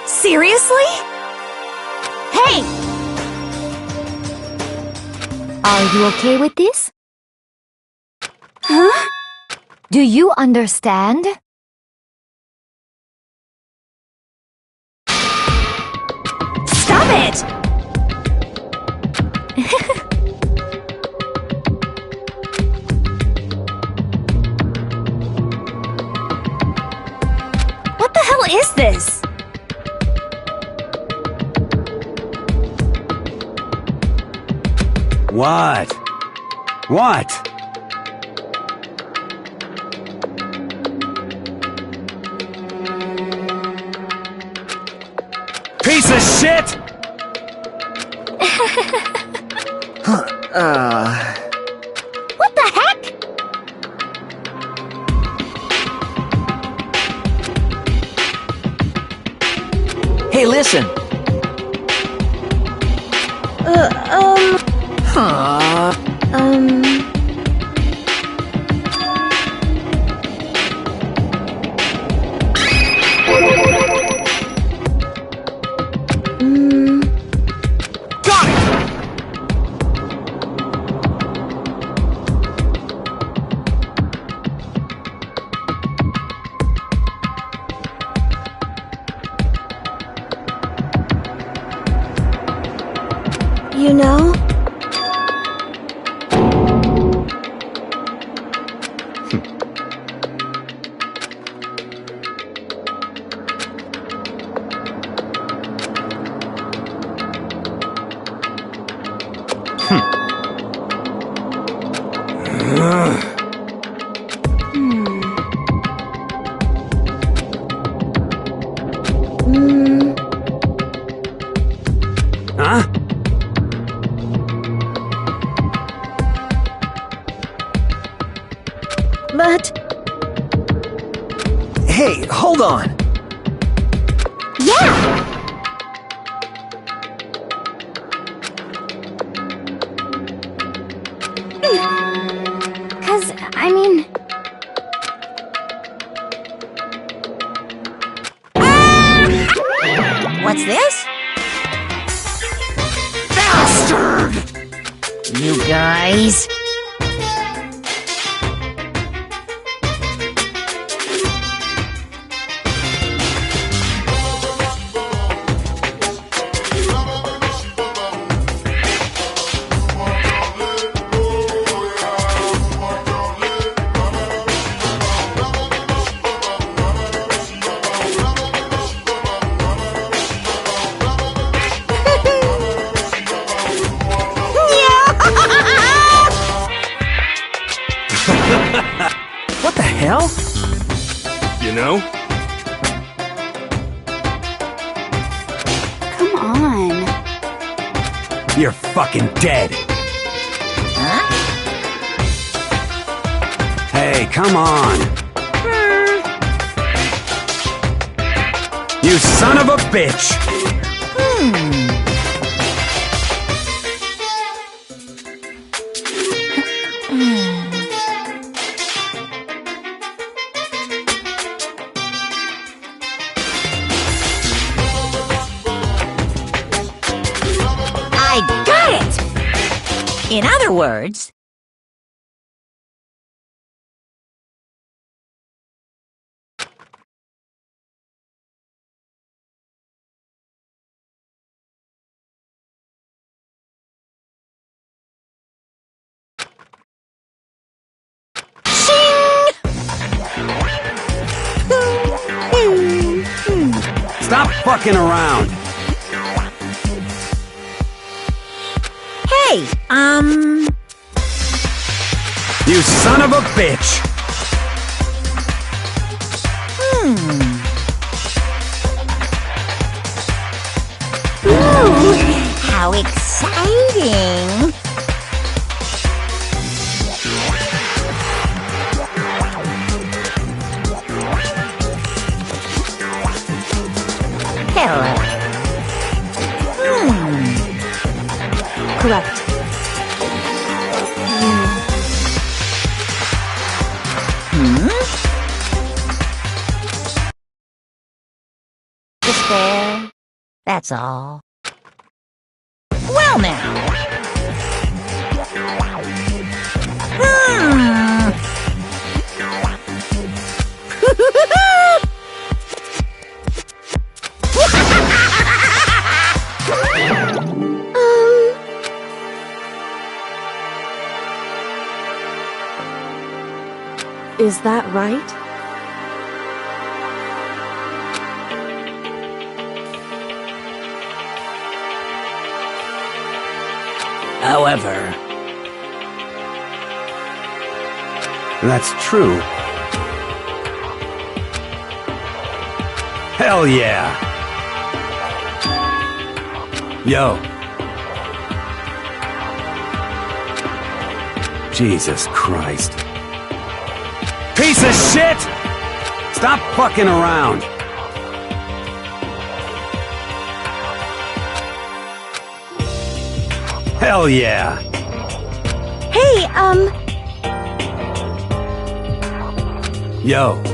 Seriously? Hey! Are you okay with this? Huh? Do you understand? Stop it! What the hell is this? What? What? Piece of shit! What the heck? Hey, listen. Huh? Got it! You know? Huh? But... Hey, hold on. Yeah! Cause, I mean... What's this? Bastard! You guys. What the hell? You know? Come on. You're fucking dead. Huh? Hey, come on. You son of a bitch! I got it! In other words... Stop fucking around! Hey, You son of a bitch! Ooh, how exciting! Hello. Correct. Hmm? fair. That's all. Well now. Is that right? However, That's true. Hell yeah! Yo. Jesus Christ. Piece of shit! Stop fucking around! Hell yeah! Hey, Yo.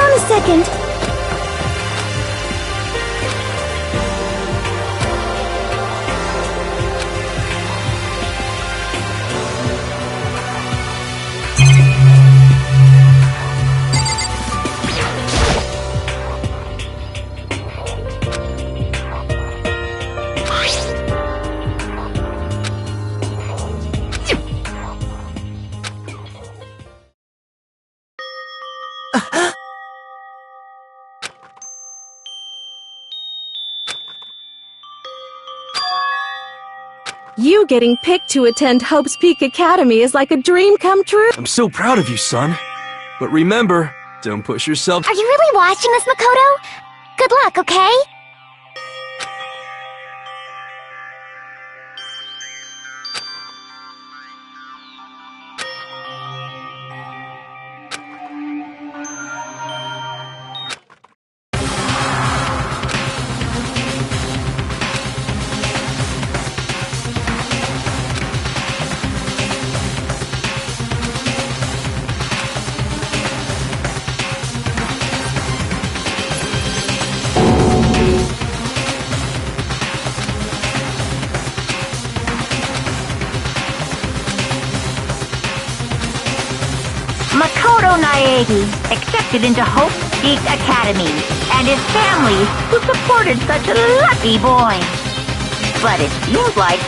on a second. You getting picked to attend Hope's Peak Academy is like a dream come true. I'm so proud of you, son. But remember, don't push yourself. Are you really watching us, Makoto? Good luck, okay? Makoto Naegi accepted into Hope Peak Academy, and his family, who supported such a lucky boy. But it seems like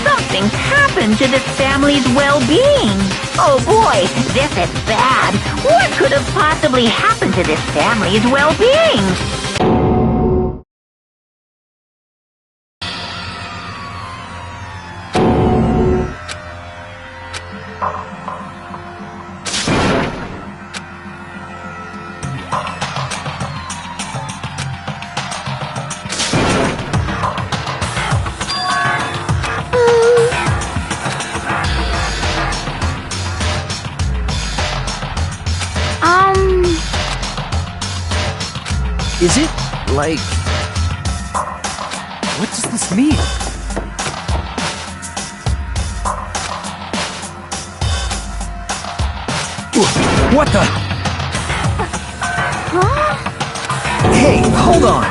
something's happened to this family's well-being. Oh boy, this is bad. What could have possibly happened to this family's well-being? Is it, like... What does this mean? What the? Huh? Hey, hold on!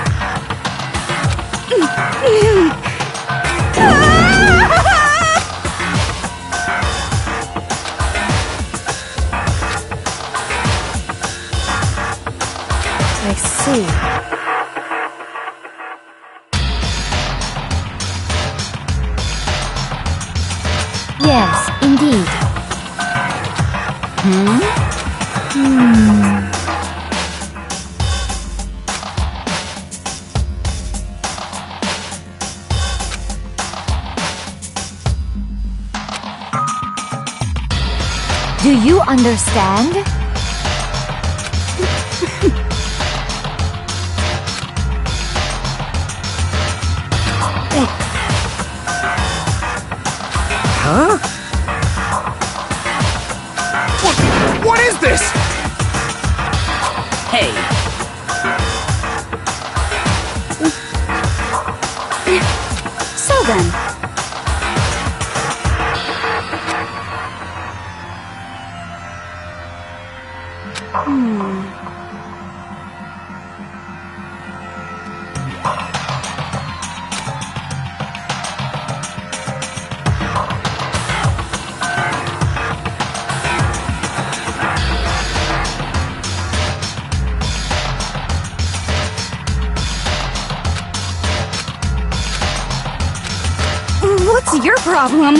I see. Yes, indeed. Do you understand? Huh? What is this? Hey, So then, what's your problem?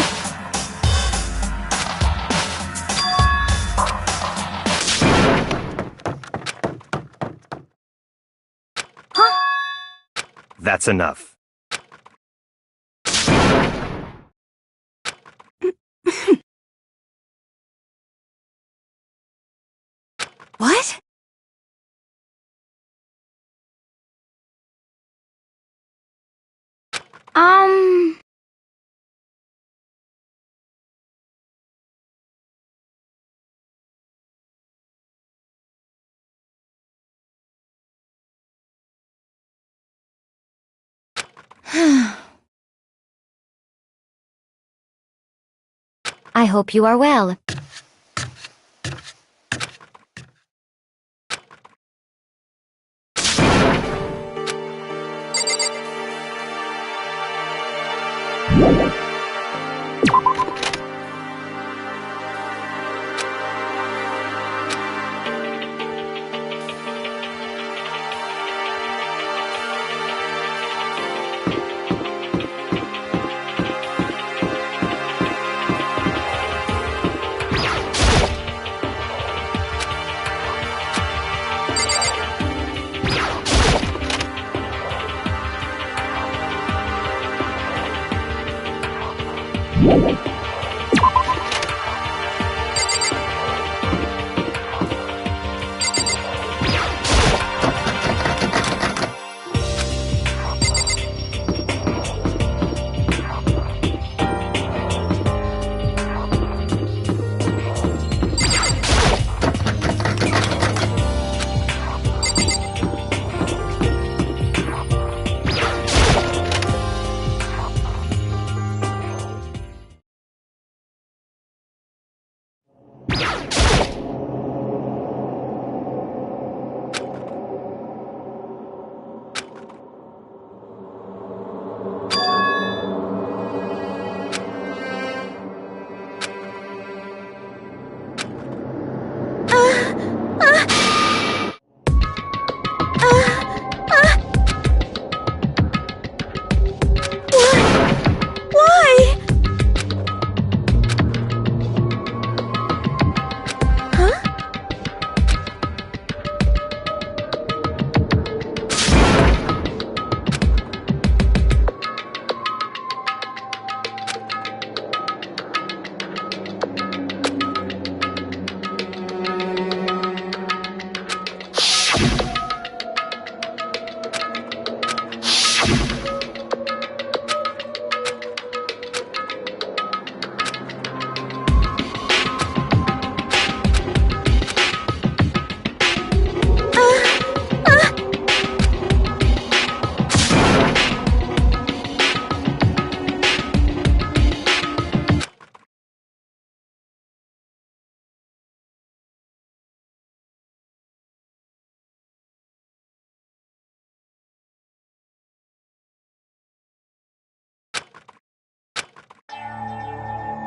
That's enough. What? I hope you are well.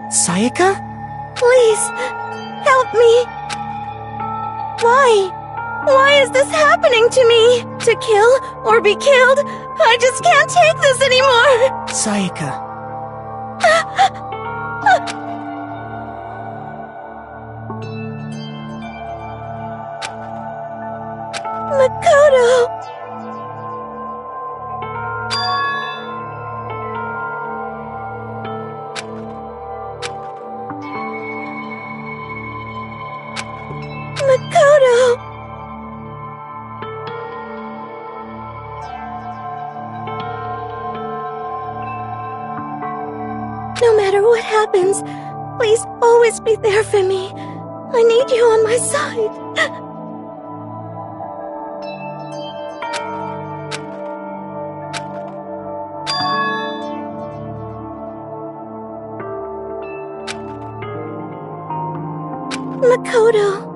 Sayaka? Please, help me. Why? Why is this happening to me? To kill or be killed? I just can't take this anymore. Sayaka. Makoto! Makoto! No matter what happens, please always be there for me. I need you on my side. Makoto.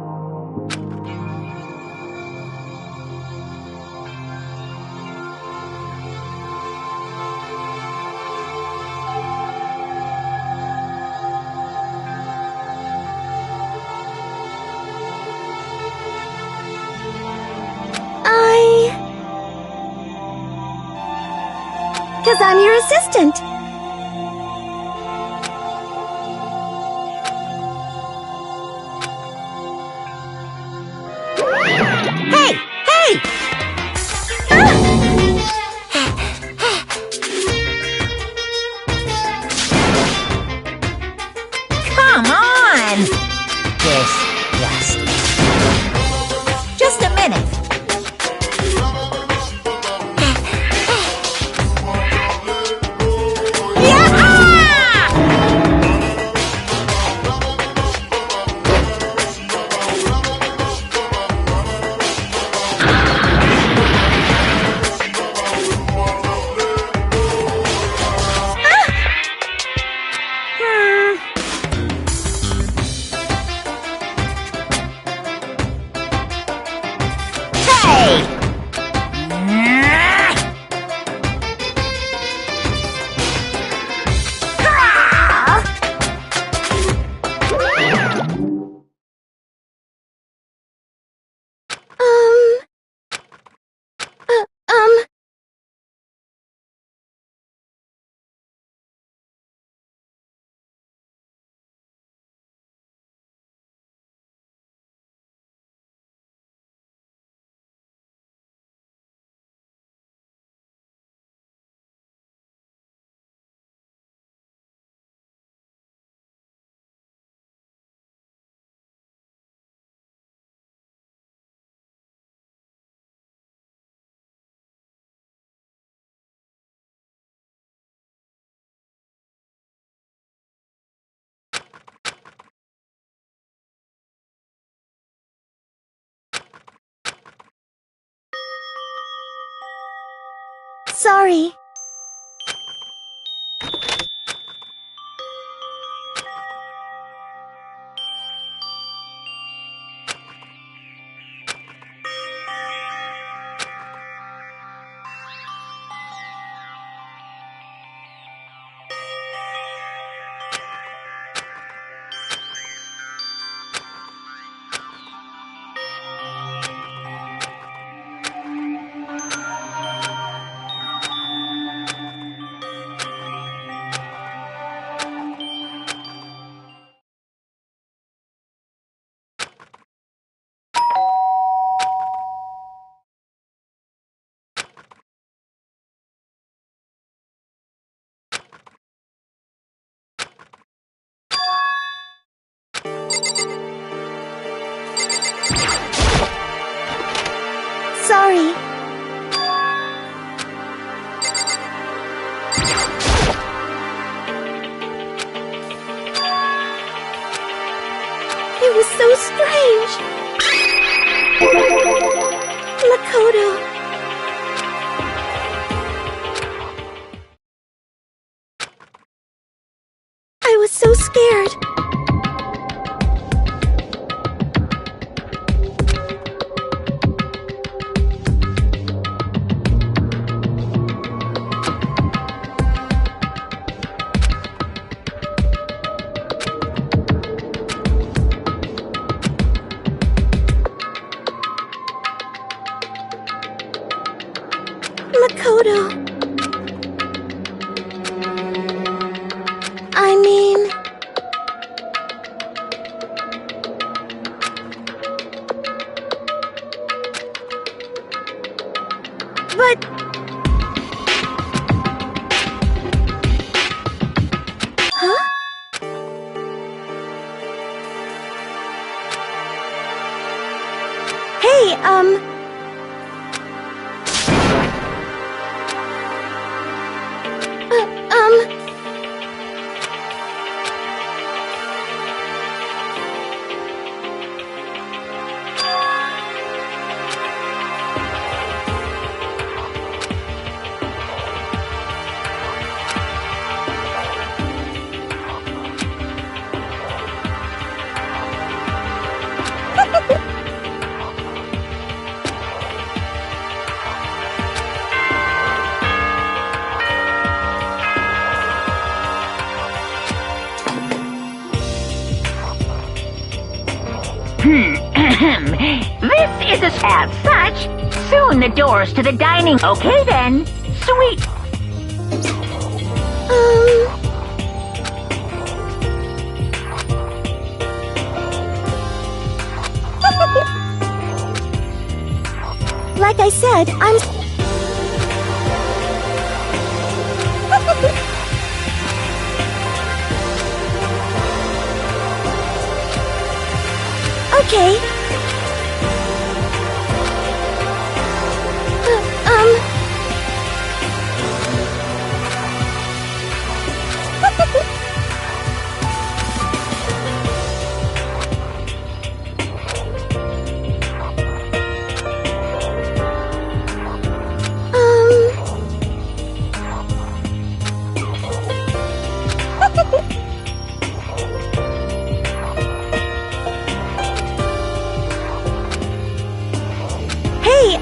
Because I'm your assistant. Hey! Hey! Come on! Disgusting. Just a minute. Sorry. Sorry. It was so strange. Makoto. I was so scared. Makoto. I mean... But... Huh? Hey, This is as such. Soon the doors to the dining... Okay then. Sweet. Like I said, I'm... Okay. Hey,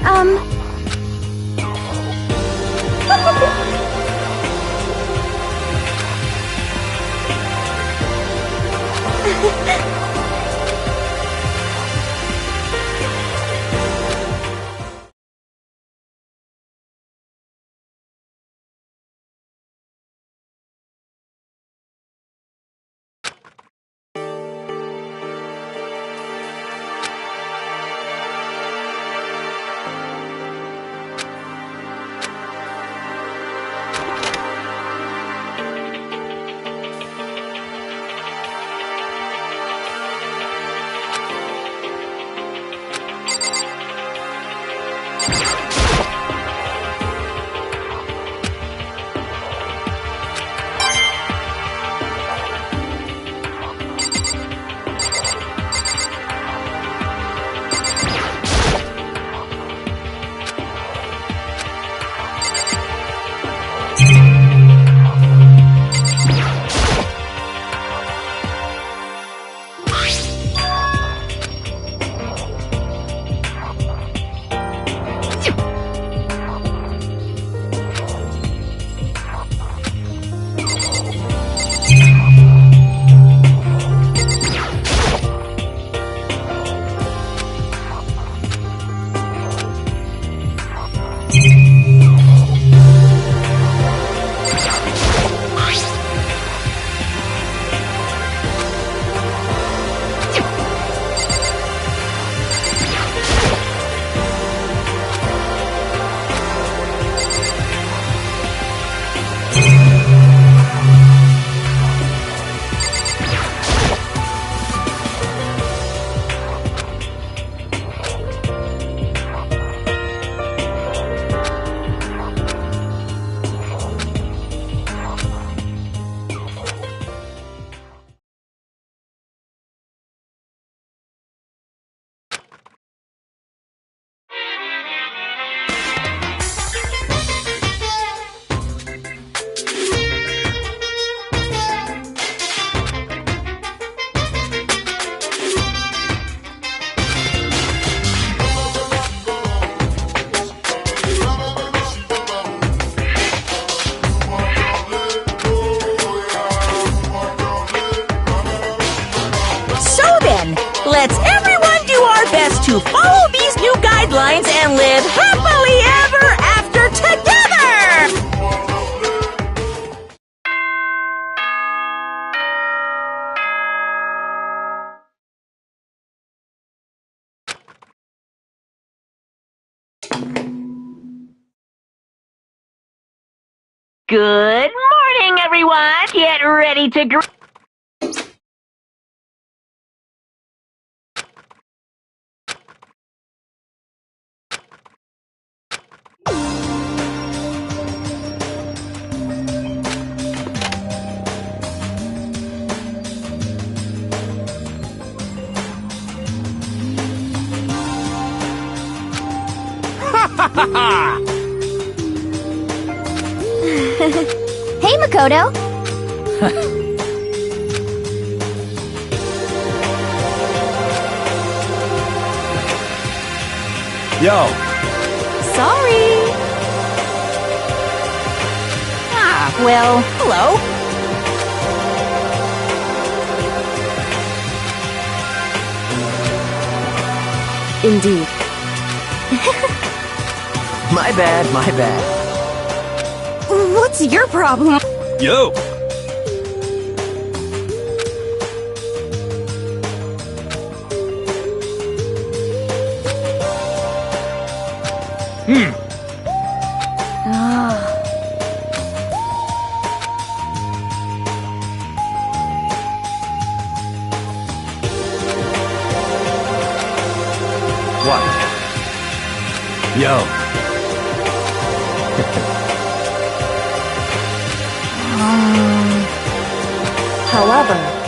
and live happily ever after together! Good morning, everyone. Get ready to Hey, Makoto! Yo, Sorry. Well, hello. Indeed. My bad, my bad. What's your problem? Yo! what? Yo. However,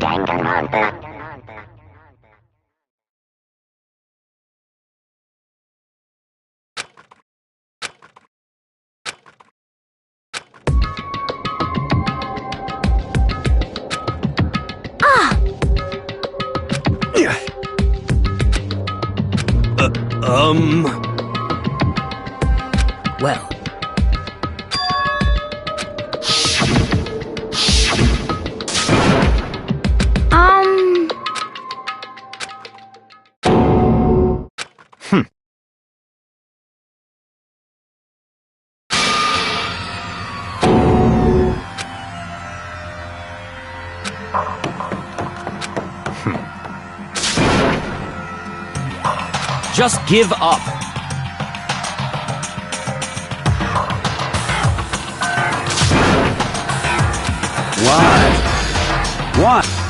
Danganronpa. Well, Just give up. What?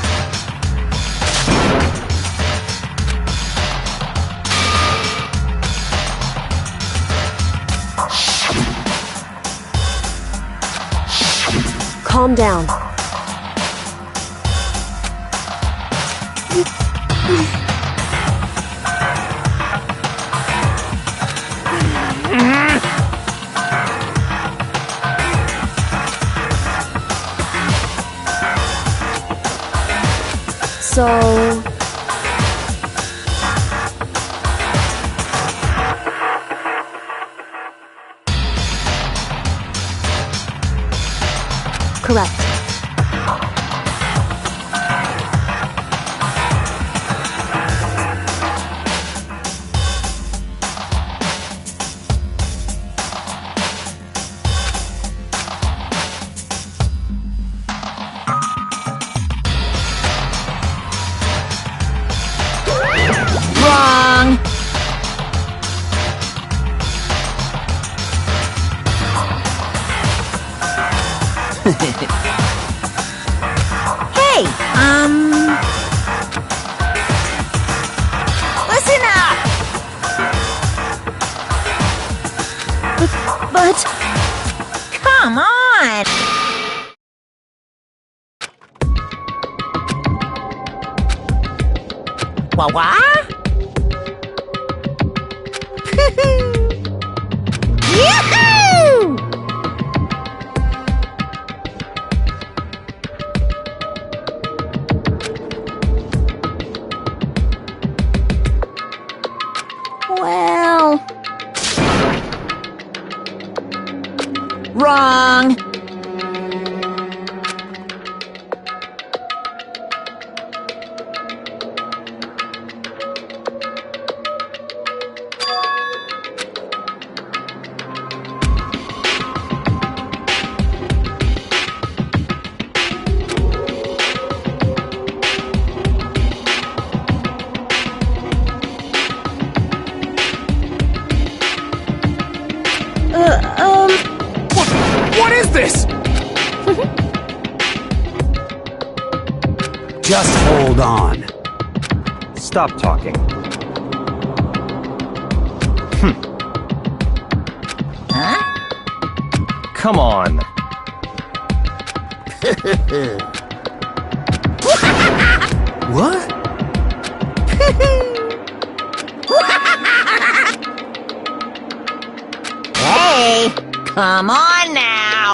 calm down. So... corrupt. Wrong! Hey, listen up! But... Come on! Wah-wah? Yahoo! Well... Wrong! What is this? Just hold on. Stop talking. Huh? Come on. What? Hey, come on now.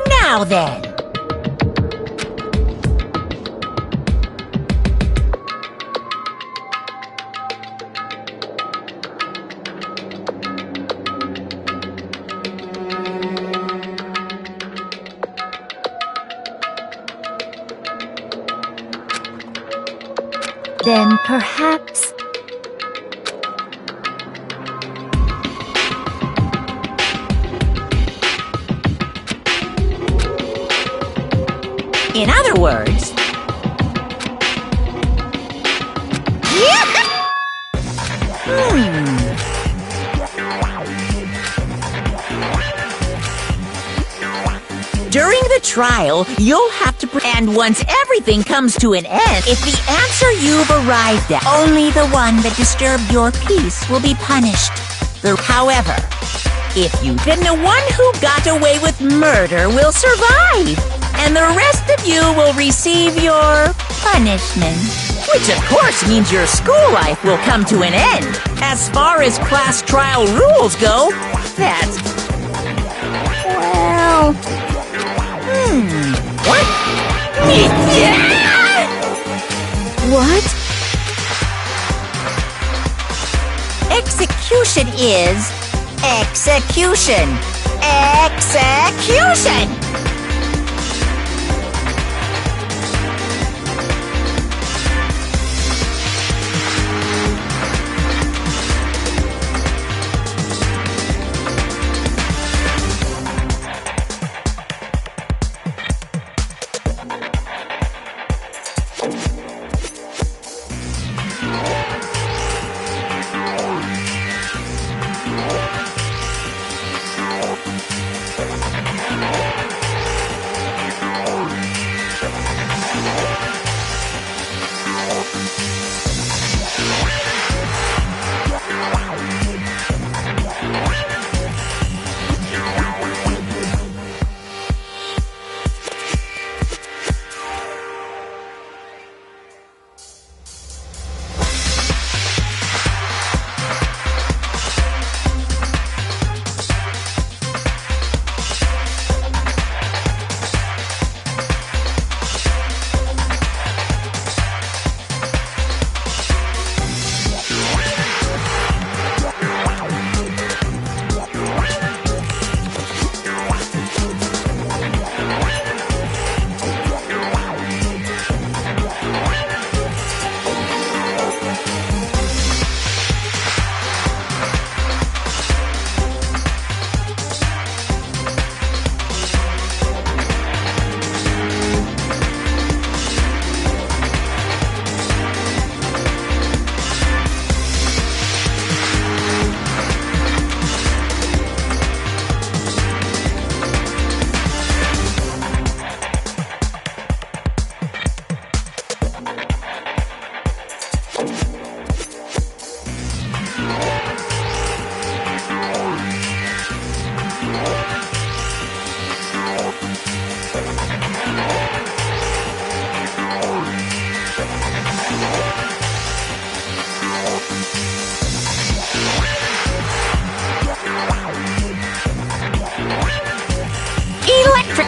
Now then. then perhaps... In other words... During the trial, you'll have to and once everything comes to an end, if the answer you've arrived at, only the one that disturbed your peace will be punished. However, if you then the one who got away with murder will survive, and the rest of you will receive your punishment. Which of course means your school life will come to an end. As far as class trial rules go, that's... well... What? What? Execution is... execution. Execution!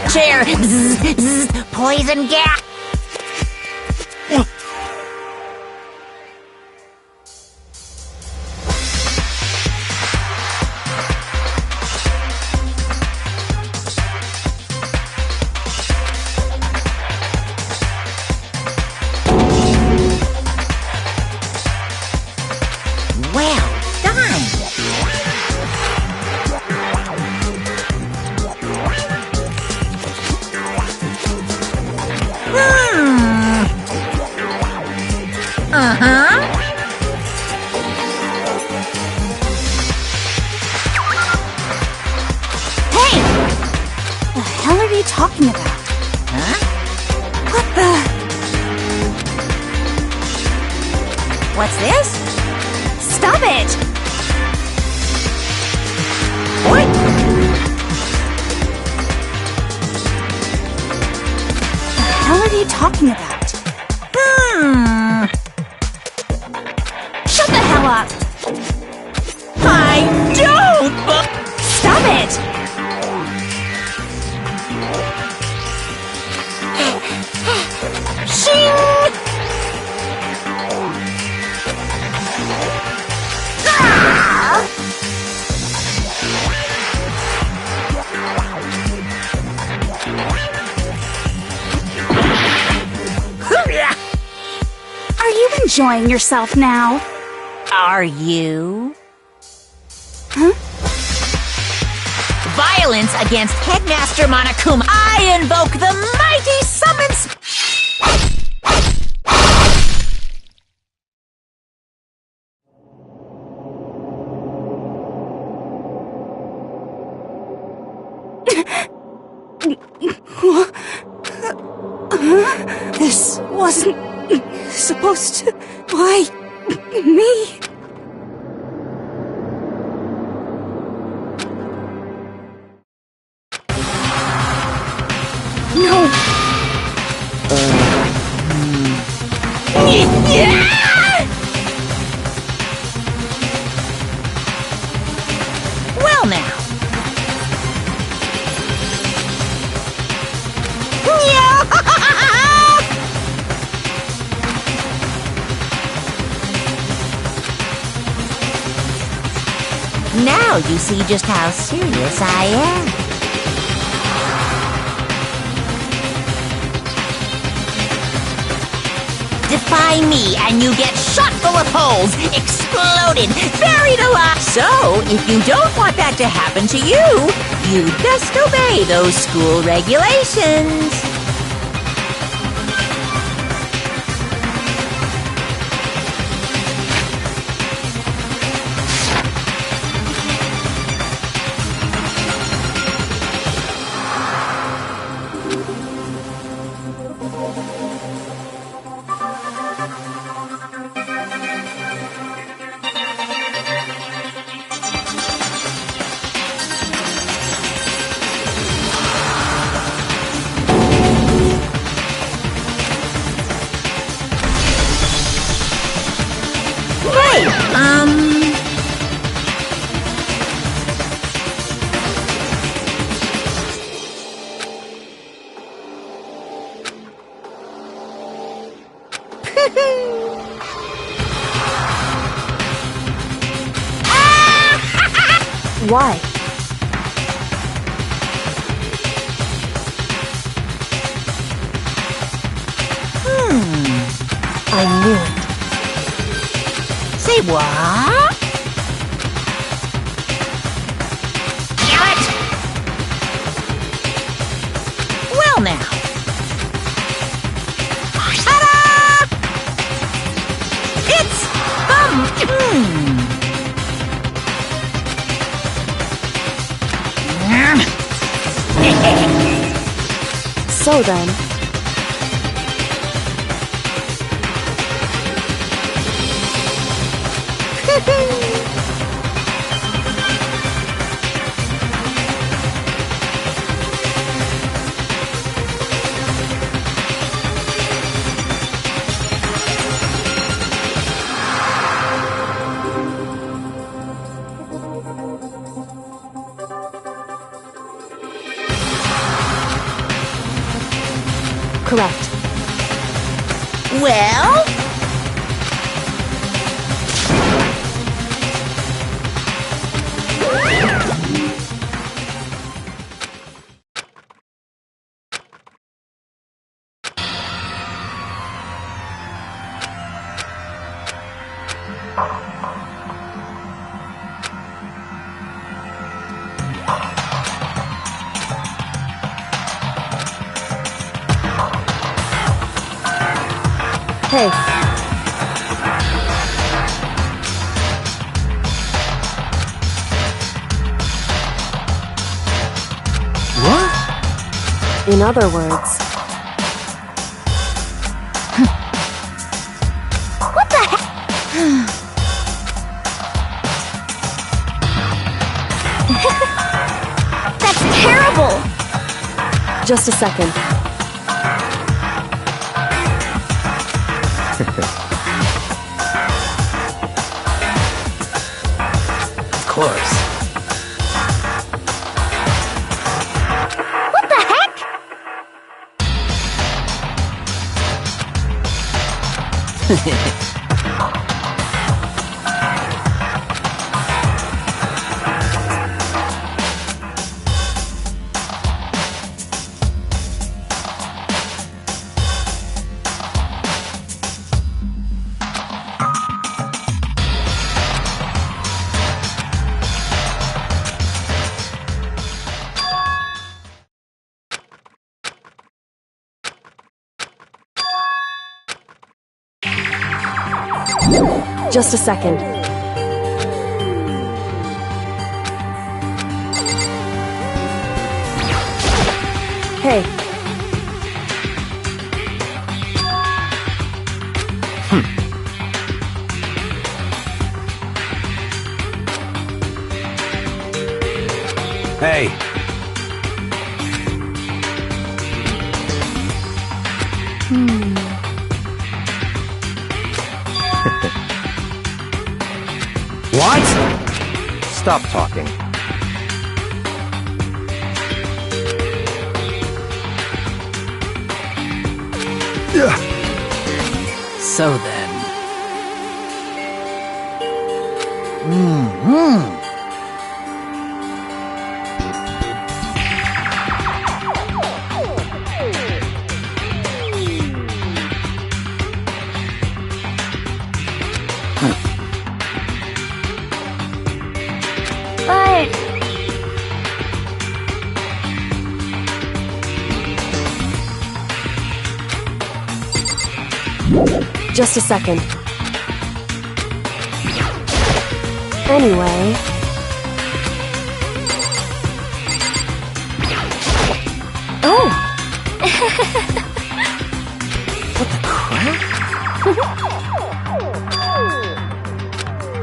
chair. Bzz, bzz, poison gas. Well done. Uh-huh. Hey! The hell are you talking about? Huh? What the? What's this? Stop it! What? The hell are you talking about? Shut the hell up! I don't, but... Stop it! Shing! Are you enjoying yourself now? Are you? Huh? Violence against Headmaster Monokuma. I invoke the mighty summons. This wasn't supposed to... Why? Me? No. Well now. Now you see just how serious I am. Defy me and you get shot full of holes, exploded, buried alive. So, if you don't want that to happen to you, you best obey those school regulations. Why? I knew it. Say what? Damn it! Well now. Ta-da! It's So then, correct. Well? Hey. What? In other words... What the heck? That's terrible! Just a second. Of course. What the heck? Just a second. Hey. Hey. What? Stop talking. So then. But... Just a second. Anyway... Oh! What the crap?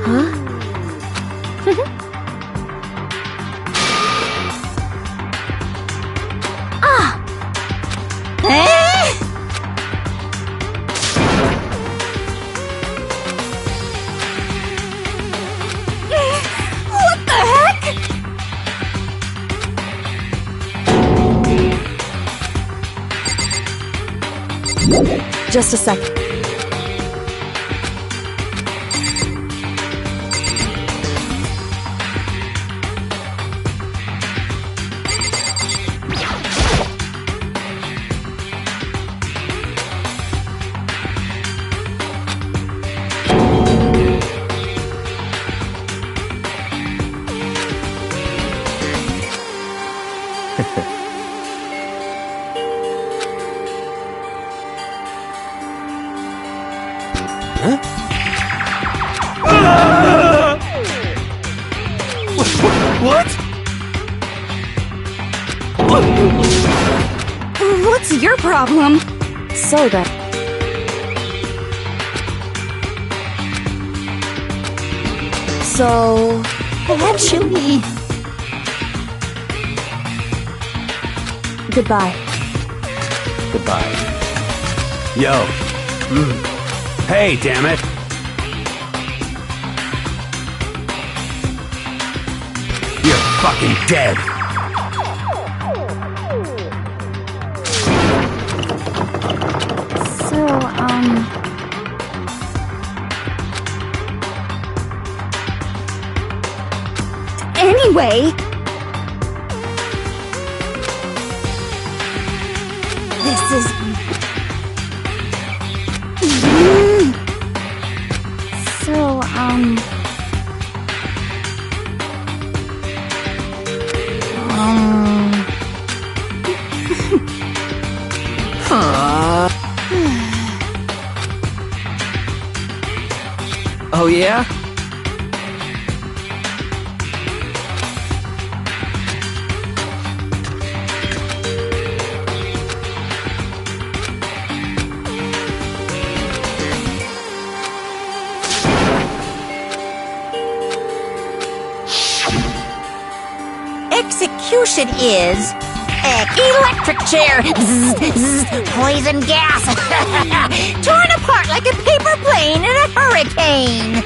Huh? What the heck? Just a second. What? What's your problem? So then... So... Actually... Goodbye. Goodbye. Yo. Hey, damn it. You're fucking dead. Anyway... This is... So, Oh yeah? Execution is electric chair, poison gas, torn apart like a paper plane in a hurricane.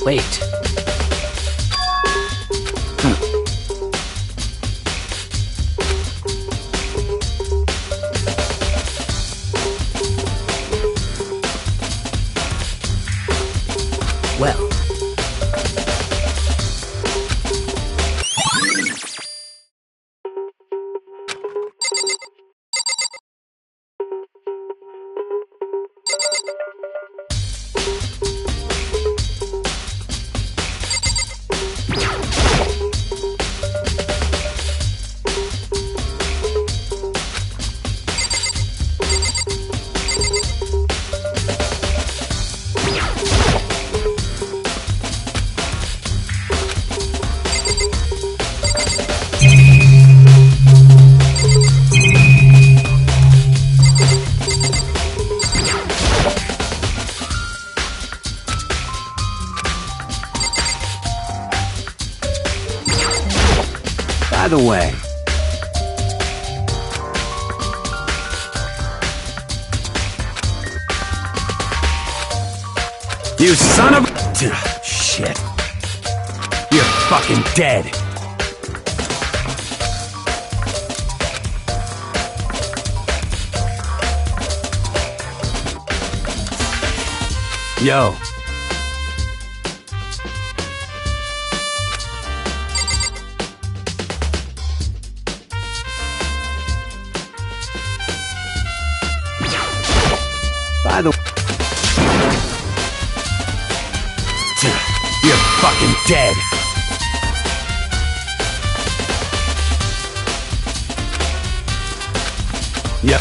Wait. Well. By the way, you son of a... Shit. You're fucking dead. Yo. By the... You're fucking dead. Yep.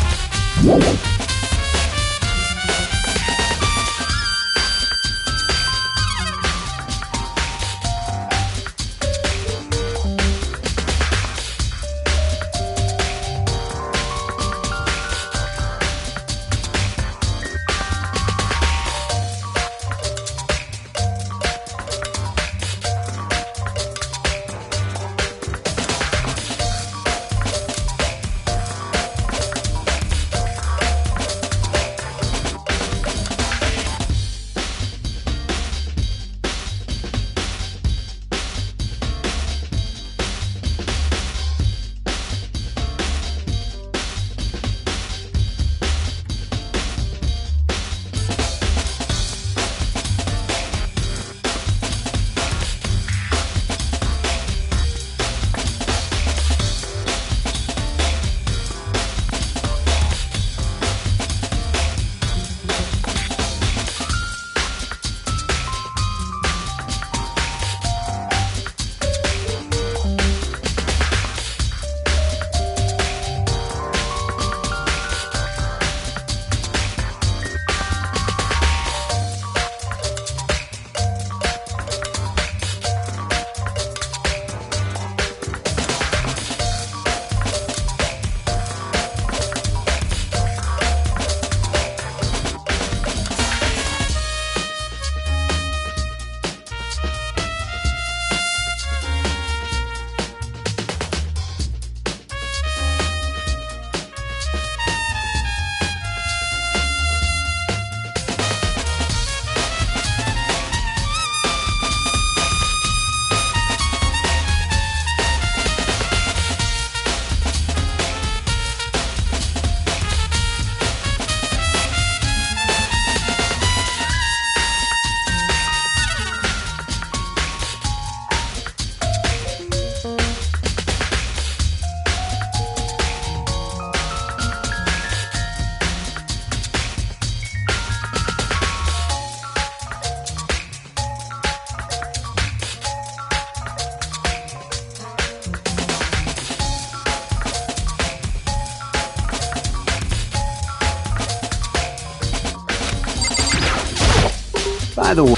By the way,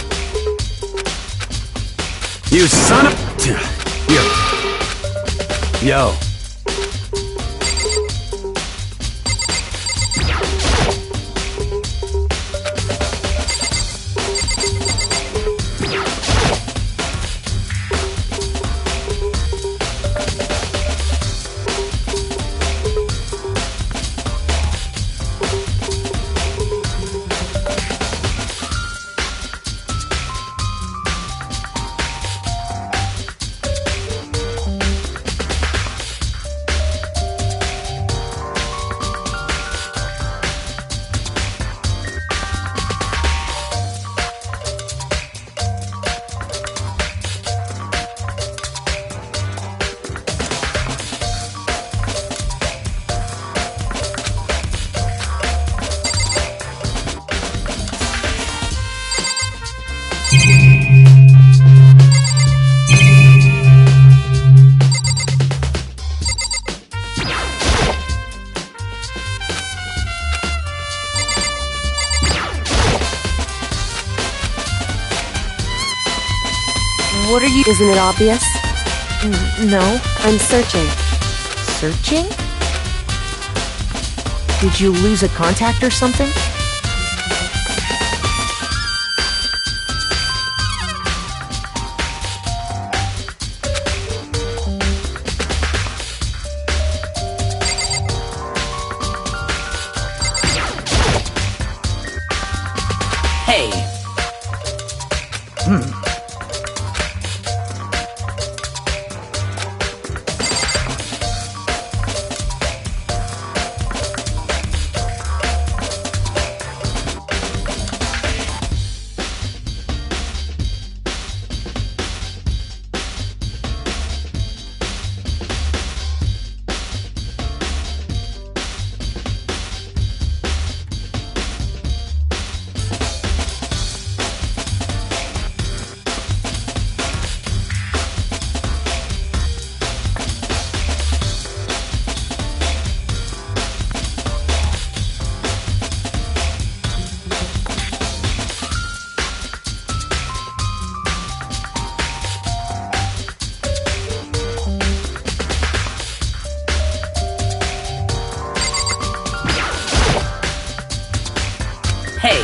you son of... Yo. What are you— Isn't it obvious? No. I'm searching. Searching? Did you lose a contact or something? Hey. Hey.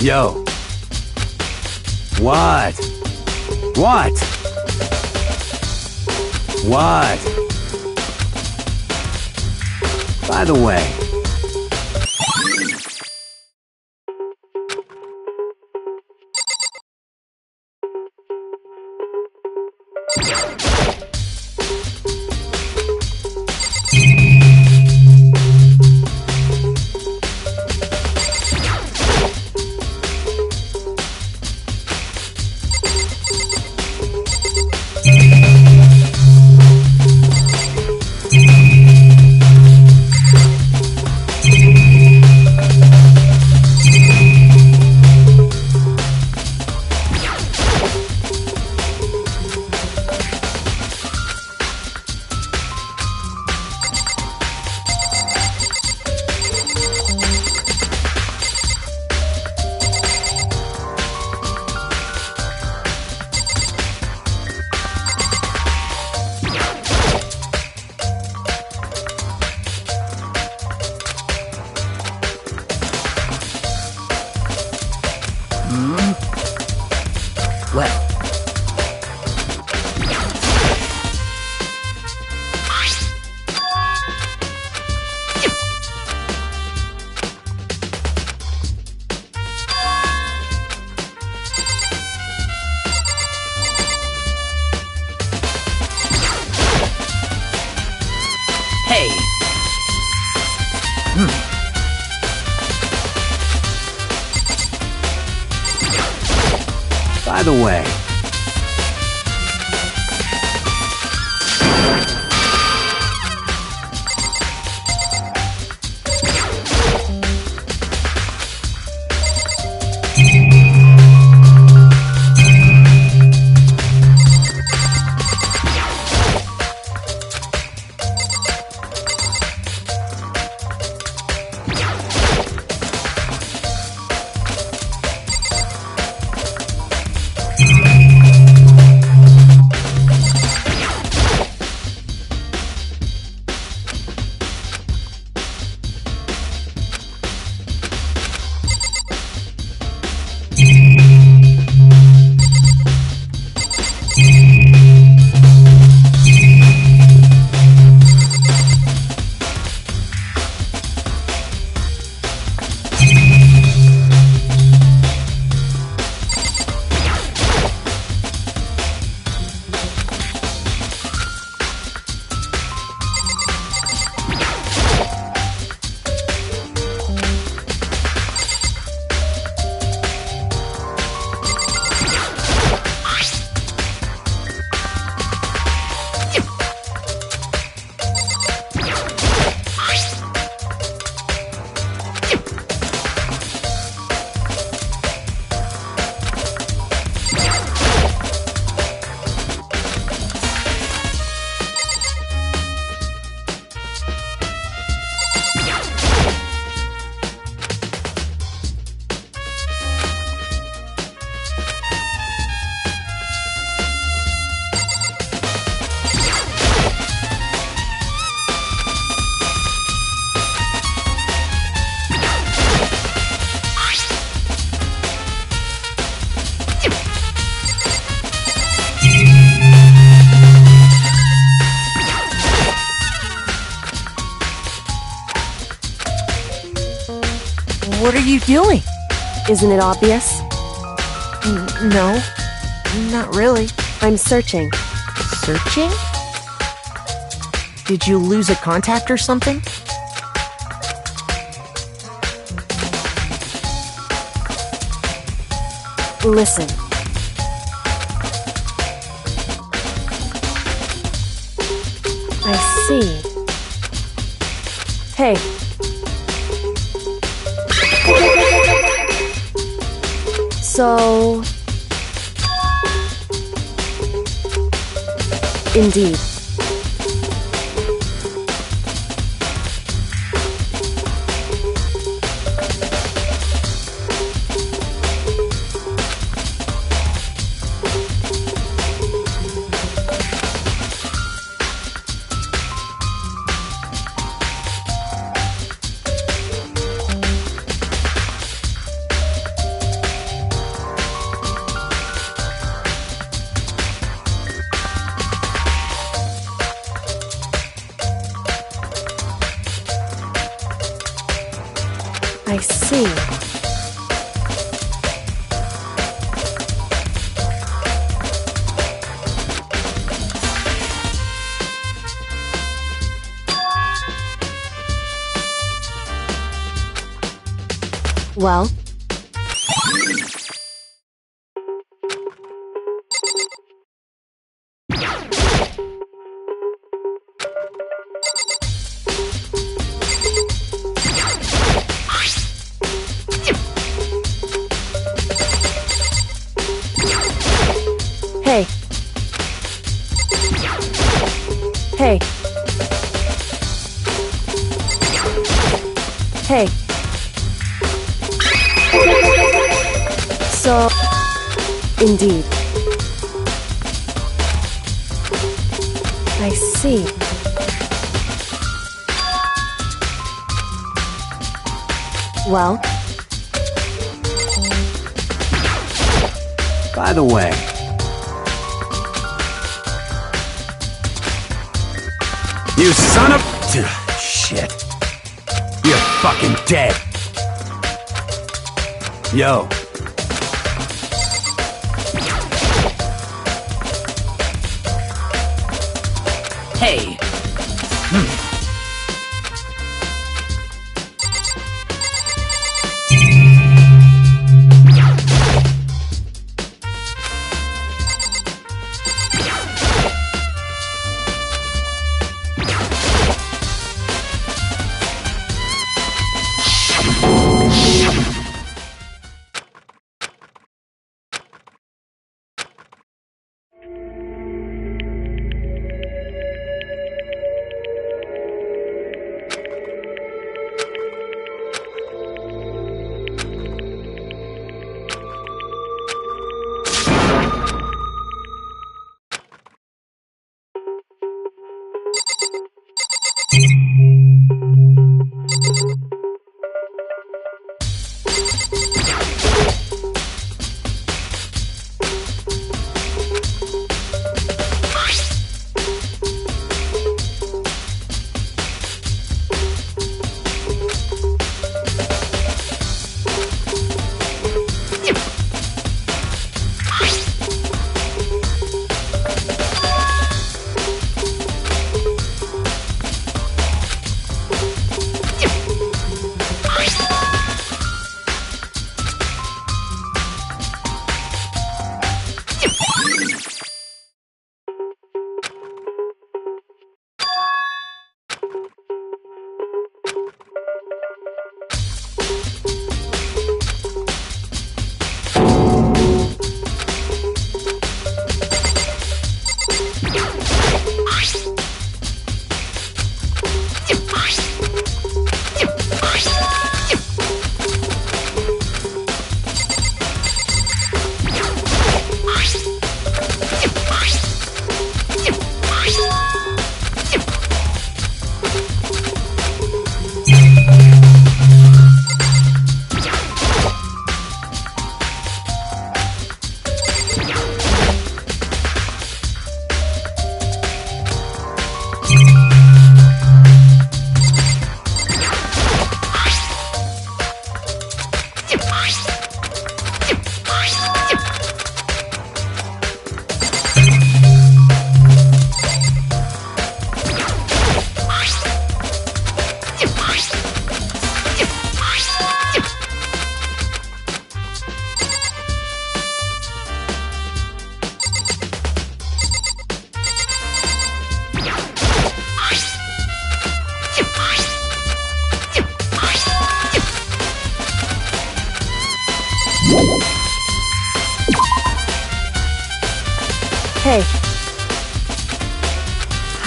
Yo. What? What? What? By the way. Well. Hey. By the way. What are you doing? Isn't it obvious? No, not really. I'm searching. Searching? Did you lose a contact or something? Listen. I see. Hey. So... Indeed. I see. Well? Hey. Hey. Hey. So... Indeed. I see. Well? By the way... You son of... Shit. You're fucking dead. Yo. Hey.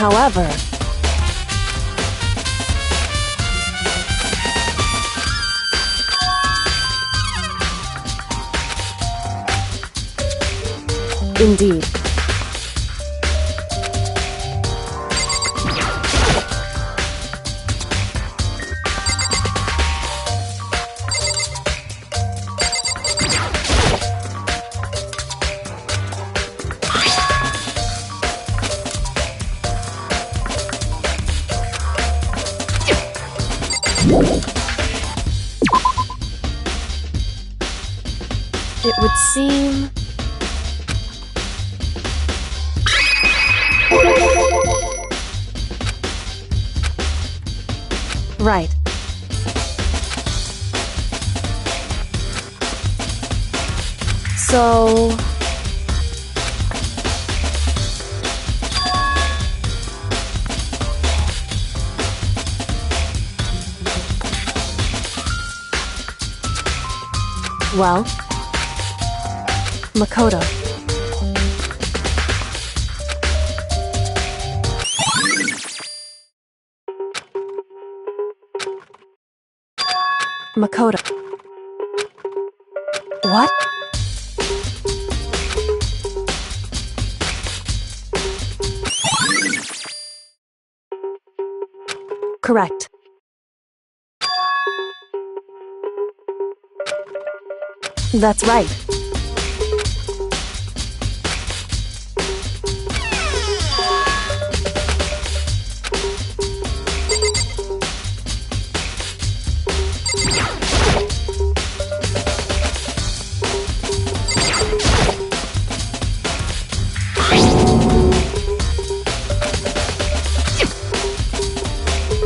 However, indeed. It would seem... Right. So... Well... Makoto. Makoto. What? Correct. That's right.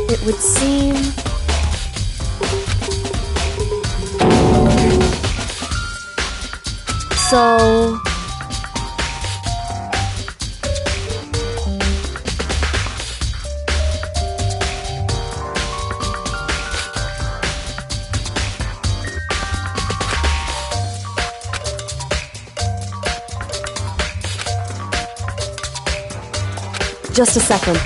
It would seem... So... Just a second.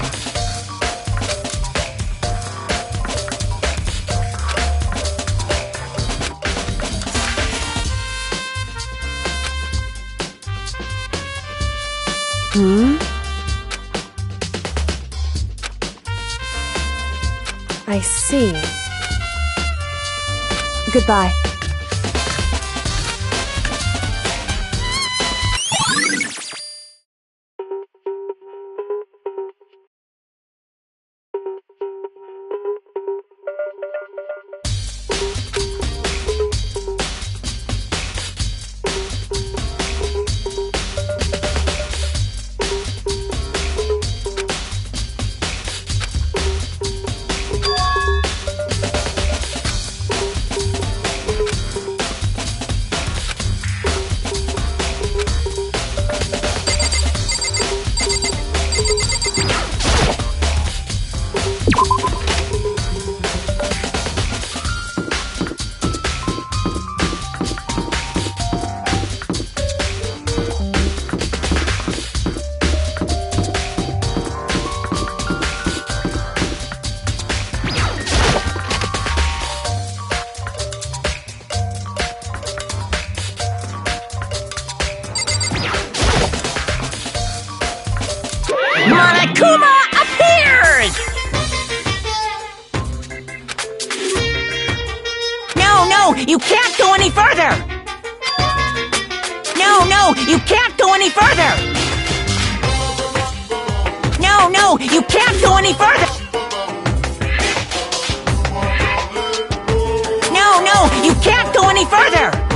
I see. Goodbye. Monokuma appears! No, you can't go any further! No, you can't go any further! No, you can't go any further! No, you can't go any further!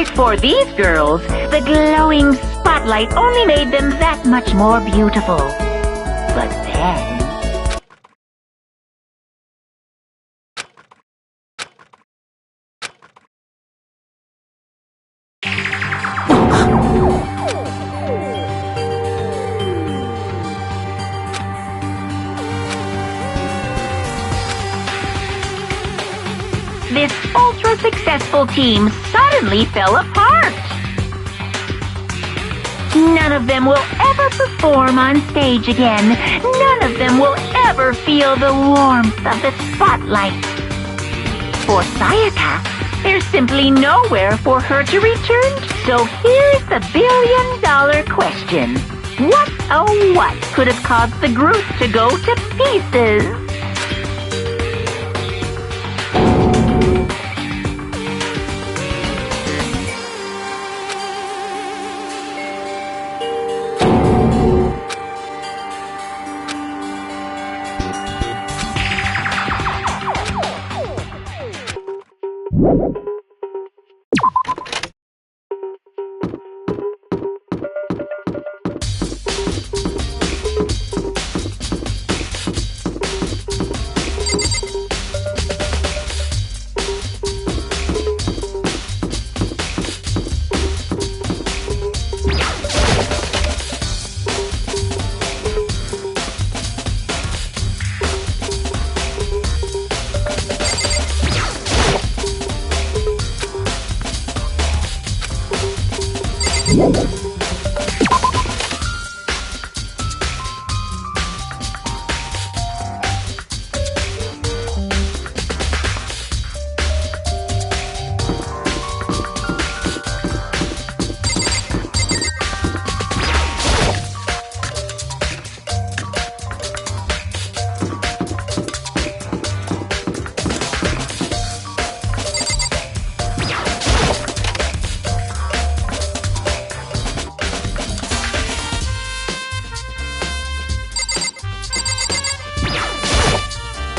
choice for these girls, the glowing spotlight only made them that much more beautiful. But then... this ultra-successful team suddenly fell apart. None of them will ever perform on stage again. None of them will ever feel the warmth of the spotlight. For Sayaka, there's simply nowhere for her to return to. So here's the billion-dollar question. What, oh what, could have caused the group to go to pieces?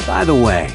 By the way,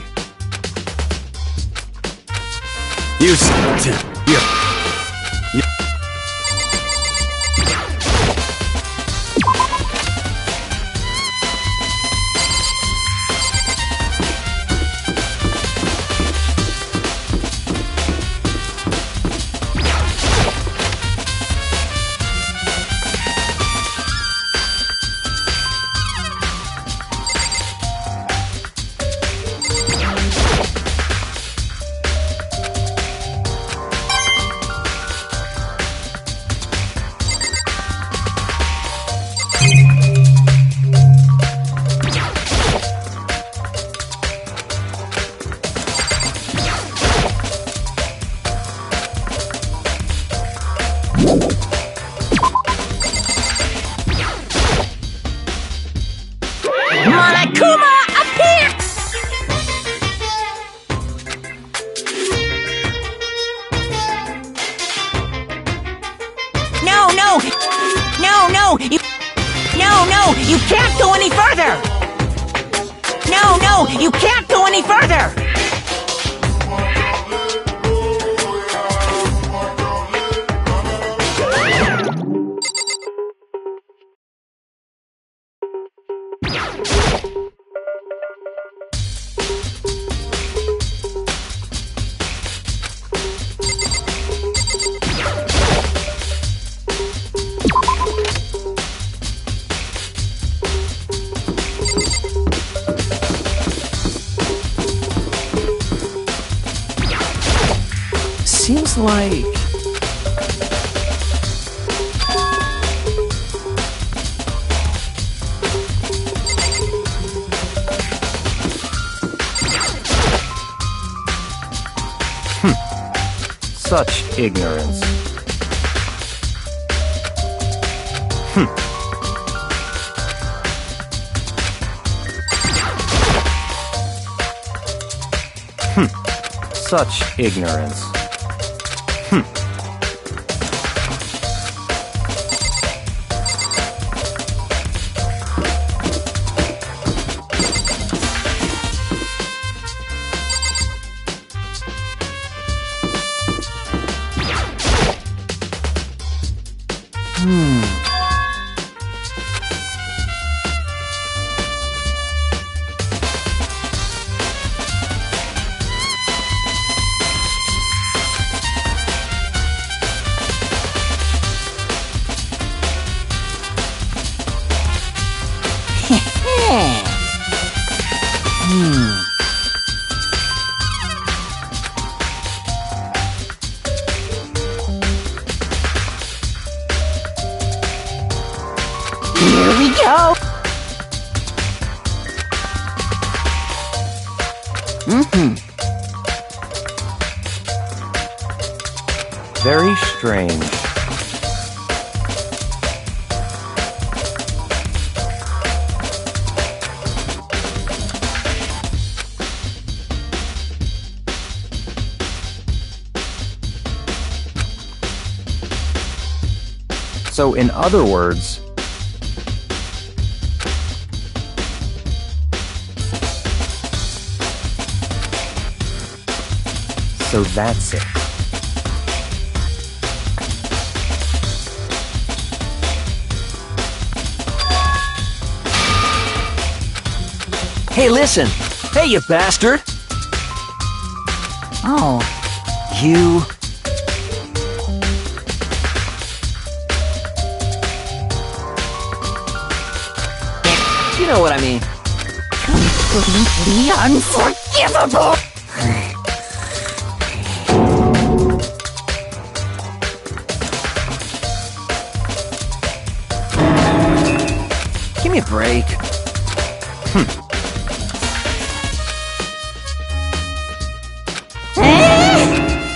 Monokuma appears! No, you can't go any further! No, you can't go any further! Seems like... Such ignorance. Such ignorance. Very strange. So, in other words, so that's it. Hey, listen! Hey, you bastard! Oh. You... You know what I mean. Completely unforgivable! Give me a break.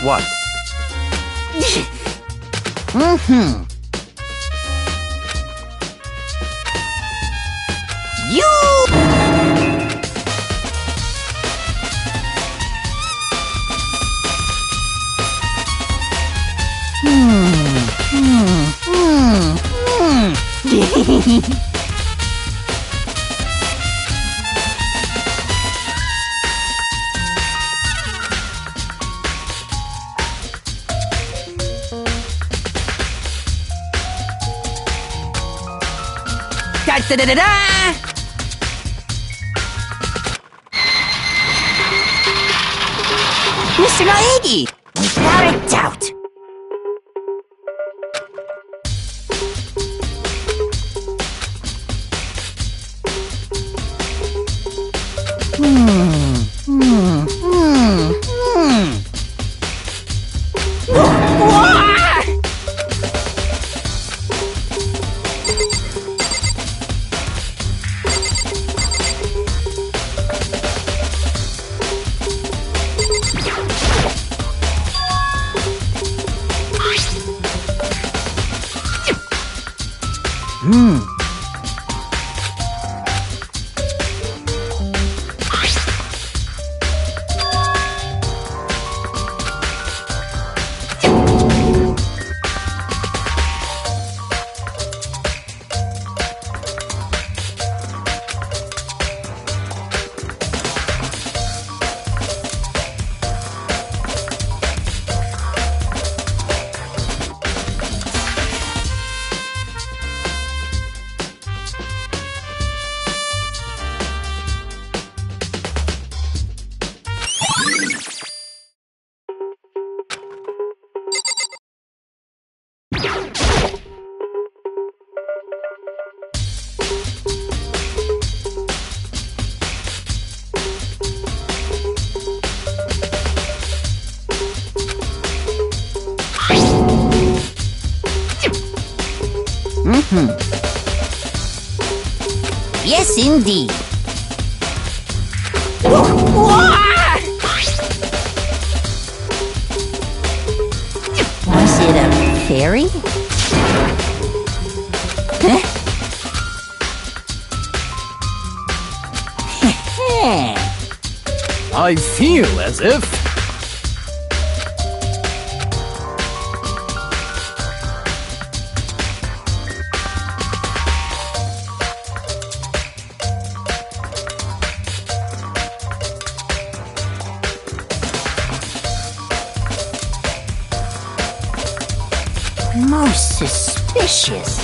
What? Da-da-da-da-da! Mr. Naegi, without a doubt. Yes, indeed. Was it a fairy? Huh? I feel as if... Most suspicious.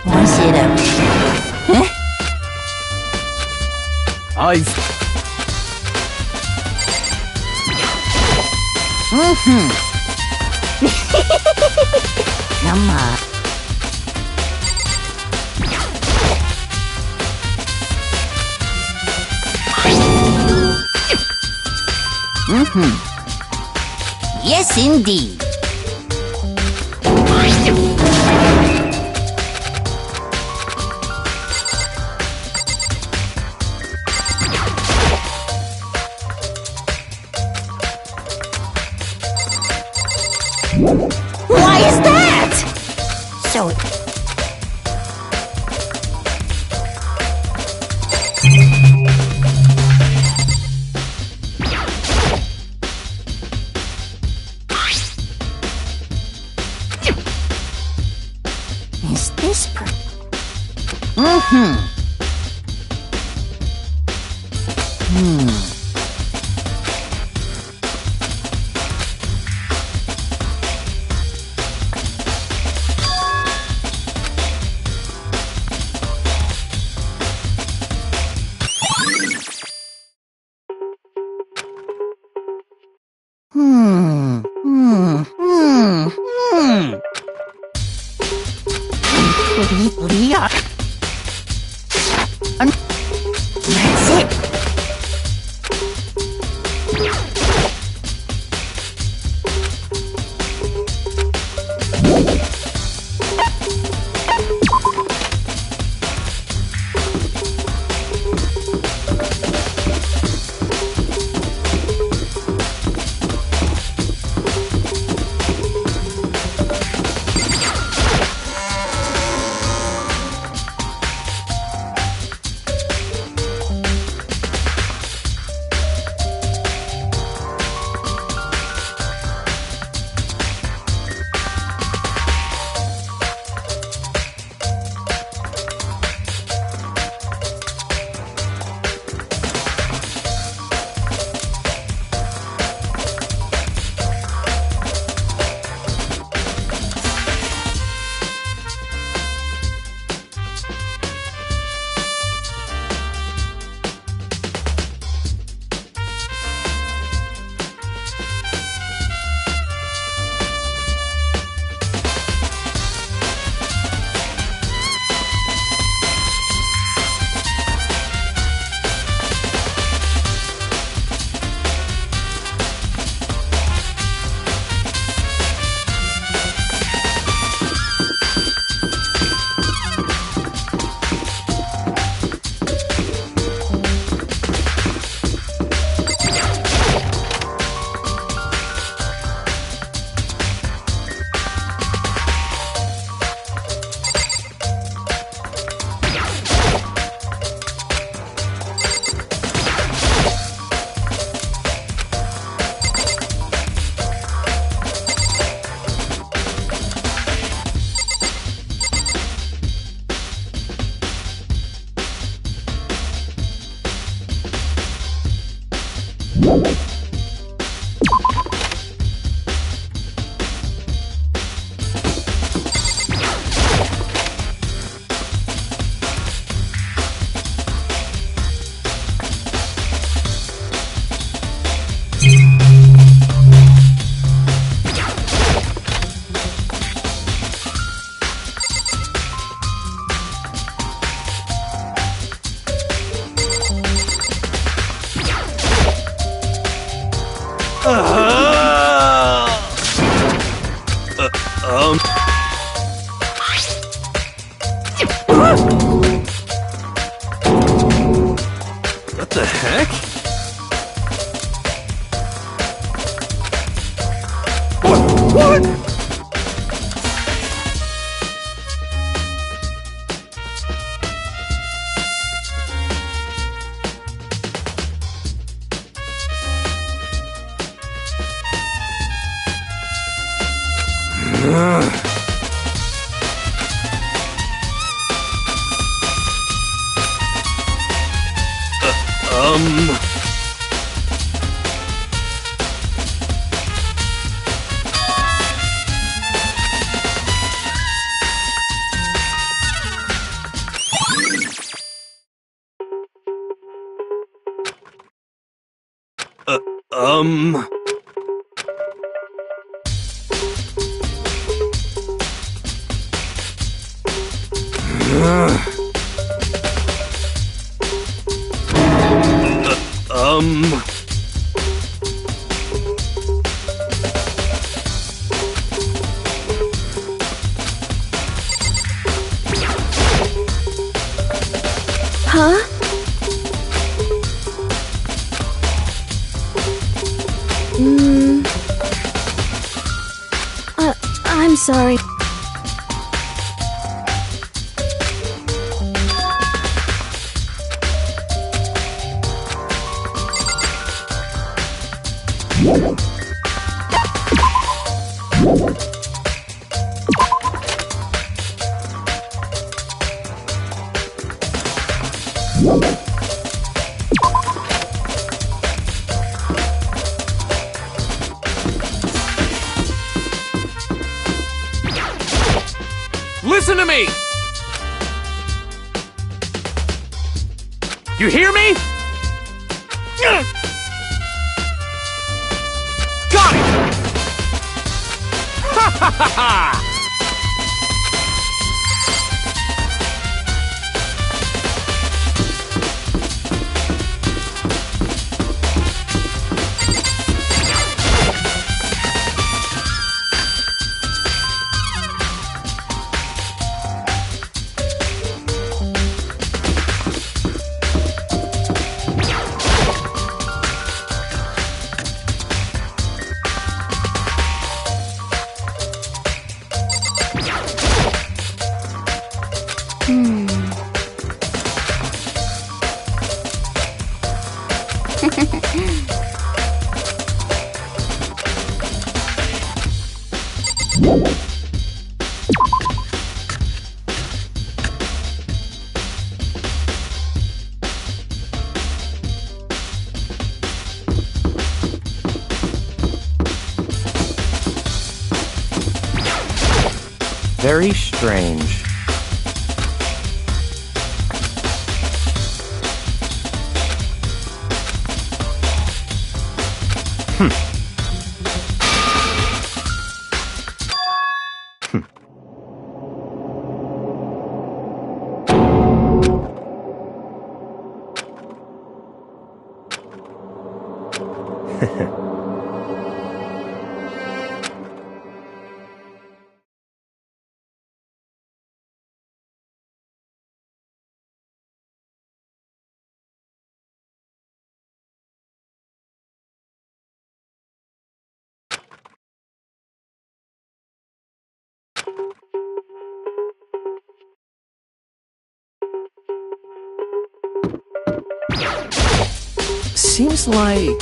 Was it a... Huh? Come on. Yes, indeed. Why is that? So... Is this per... That's it. What the heck? What? Huh? I'm sorry. Listen to me! You hear me? Got it! Ha ha ha ha! Very strange. Seems like...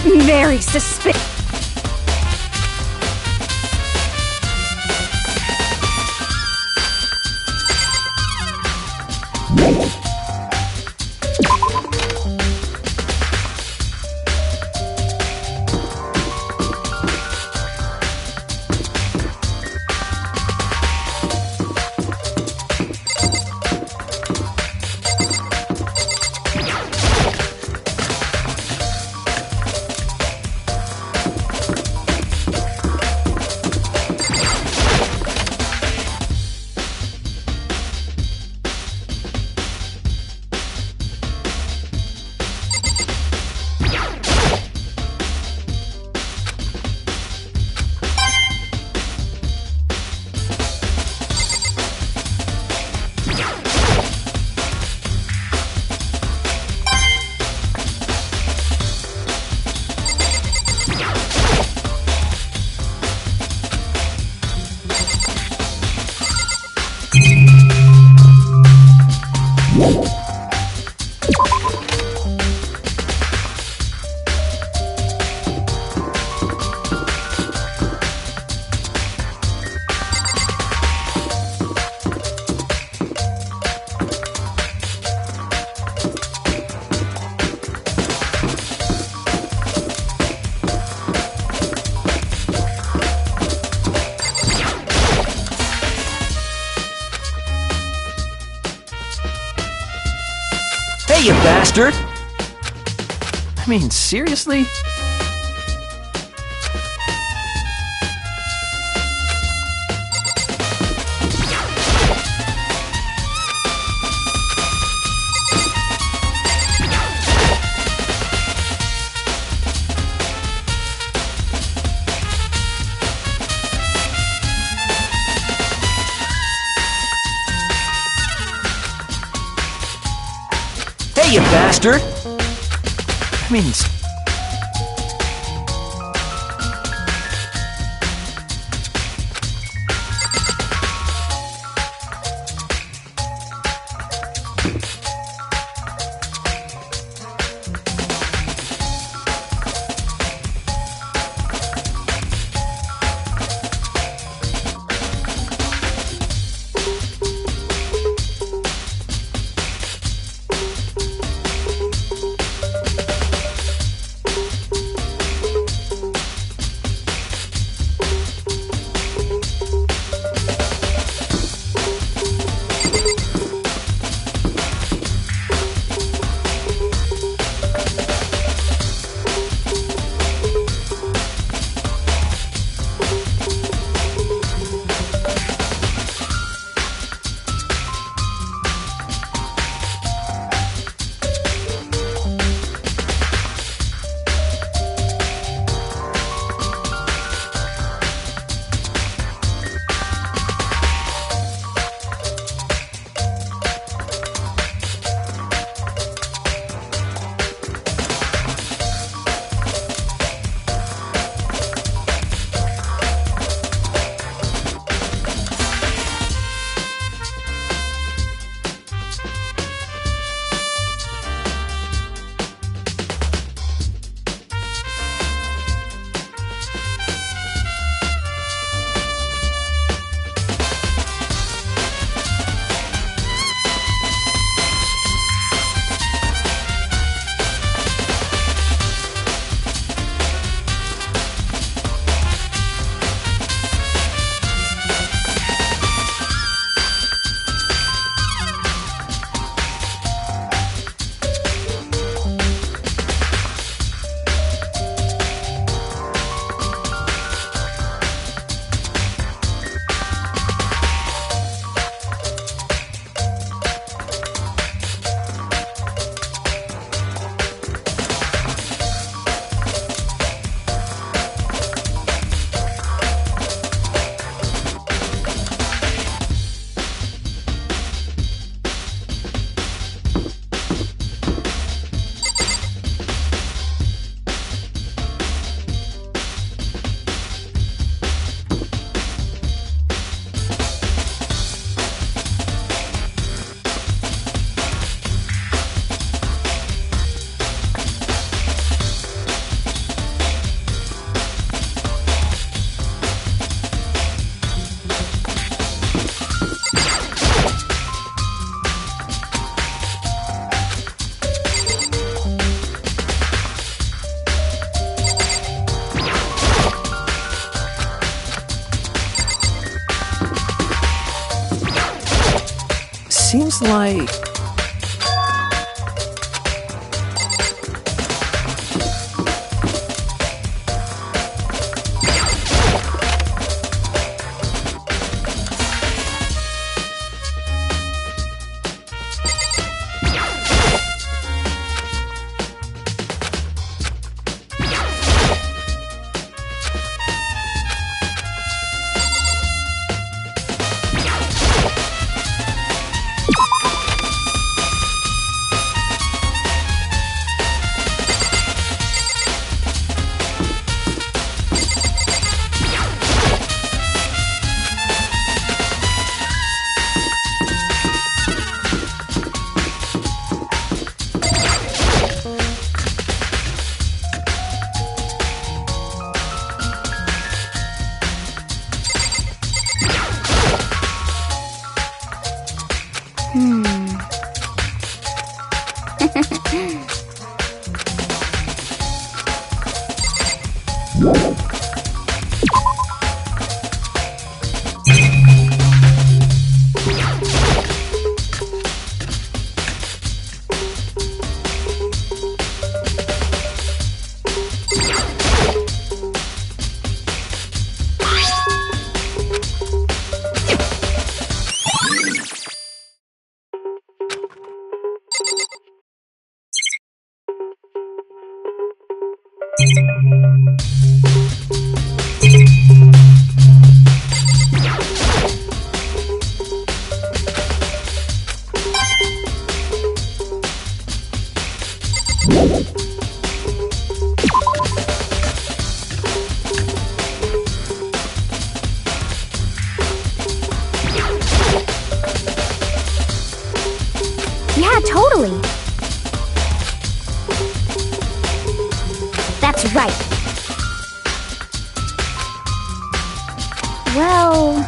very suspicious. Hey, you bastard! I mean, seriously? Hey, you bastard! I mean... seems like... Yeah, totally. That's right. Well...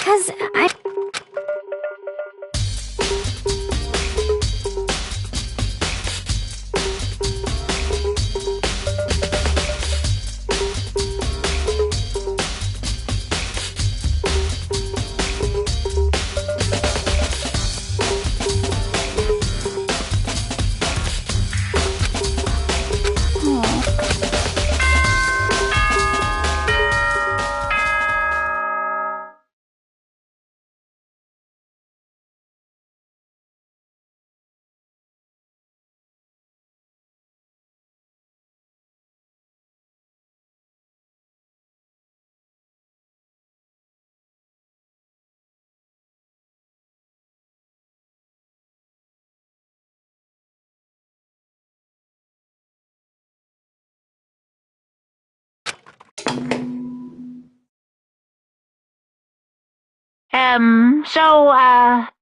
Cause I...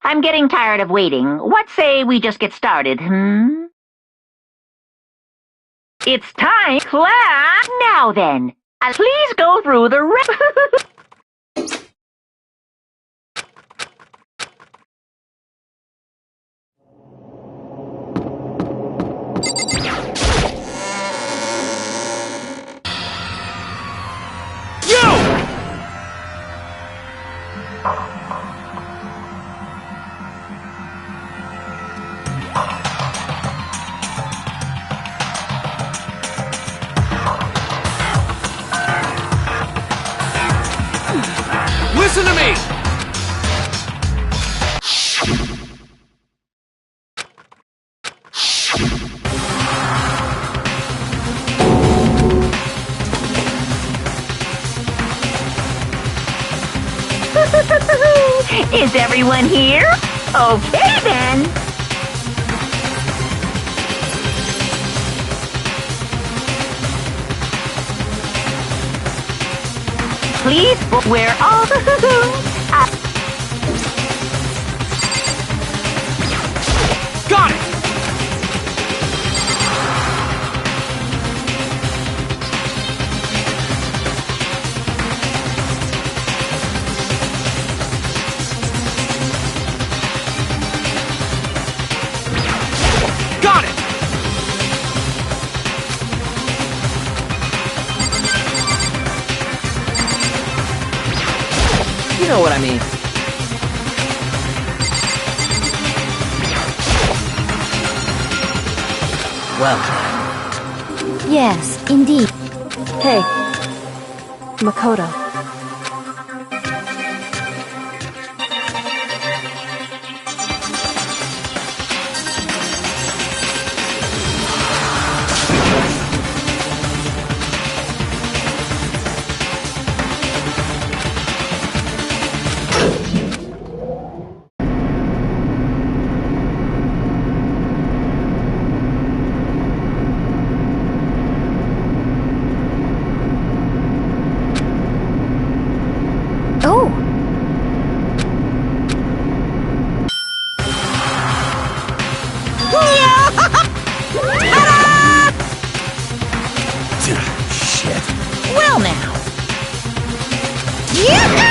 I'm getting tired of waiting. What say we just get started, It's time, class! Now then, please go through the Listen to me! Is everyone here? Okay then. Please wear all Got it! Got it! You know what I mean. Well. Yes, indeed. Hey, Makoto. Well now. Yoo-hoo!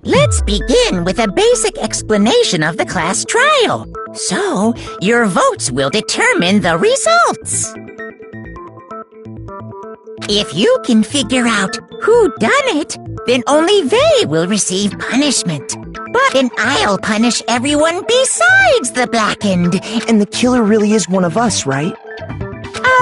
Let's begin with a basic explanation of the class trial. So, your votes will determine the results. If you can figure out who done it, then only they will receive punishment. But then I'll punish everyone besides the blackened. And the killer really is one of us, right?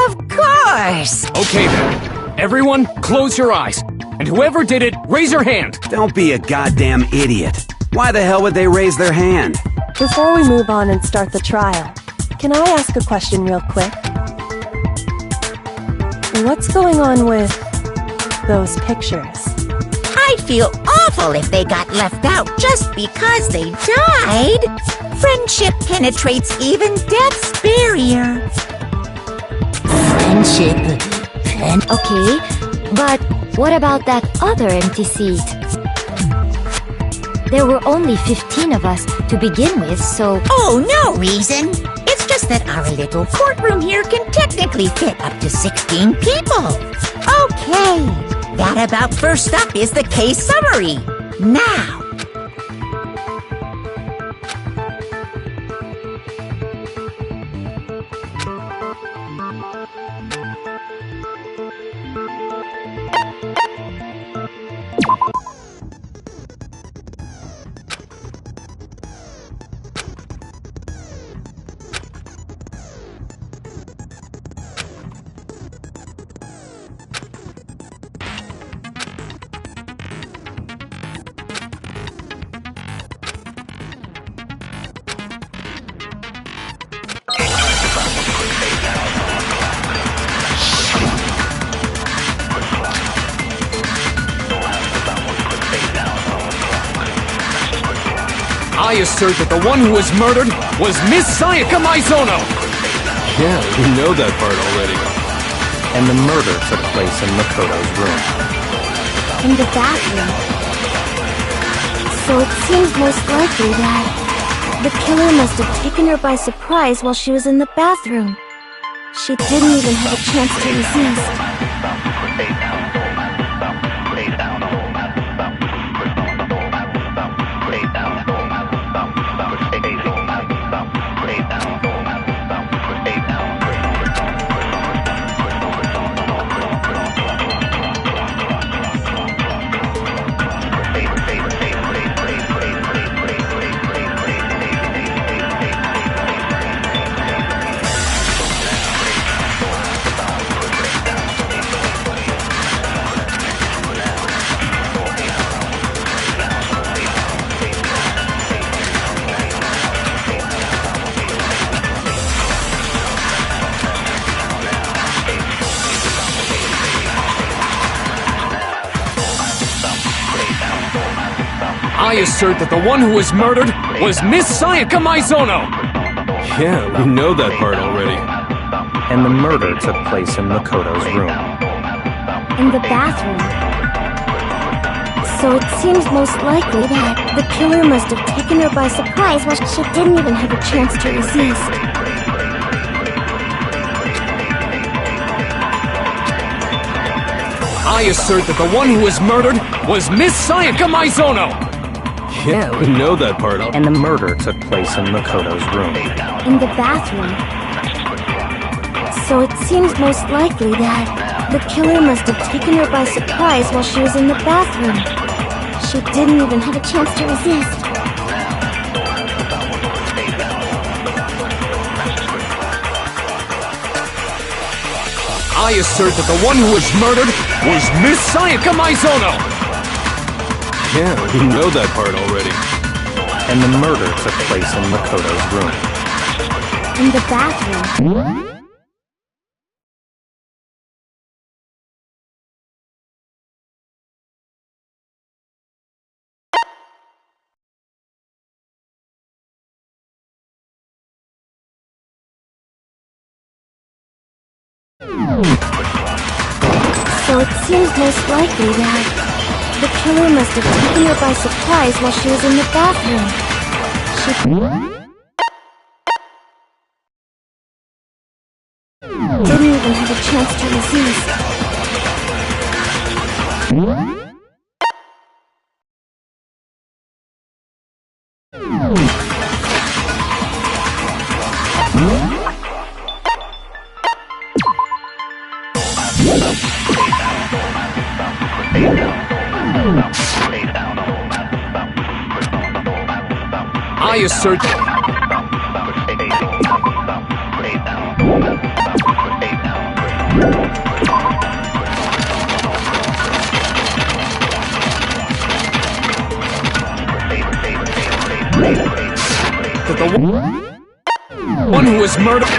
Of course! Okay then. Everyone, close your eyes. And whoever did it, raise your hand. Don't be a goddamn idiot. Why the hell would they raise their hand? Before we move on and start the trial, can I ask a question real quick? What's going on with those pictures? I'd feel awful if they got left out just because they died. Friendship penetrates even death's barrier. Friendship. Okay, but what about that other empty seat? There were only 15 of us to begin with, so... Oh, no reason. It's just that our little courtroom here can technically fit up to 16 people. Okay, that about first up is the case summary. Now, I assert that the one who was murdered was Miss Sayaka Maizono! Yeah, we know that part already. And the murder took place in Makoto's room. In the bathroom. So it seems most likely that the killer must have taken her by surprise while she was in the bathroom. She didn't even have a chance to resist. I assert that the one who was murdered was Miss Sayaka Maizono! Yeah, we know that part already. And the murder took place in Makoto's room. In the bathroom. So it seems most likely that the killer must have taken her by surprise while she didn't even have a chance to resist. I assert that the one who was murdered was Miss Sayaka Maizono! Yeah, we know that part already. And the murder took place in Makoto's room. In the bathroom. So it seems most likely that the killer must have taken her by surprise while she was in the bathroom. She didn't even have a chance to resist. I assert that the one who was murdered was Miss Sayaka Maizono! Yeah, we know that part already. And the murder took place in Makoto's room. In the bathroom. So it seems most likely that the killer must have taken her by surprise while she was in the bathroom. She didn't even have a chance to resist. I assert that the one who was murdered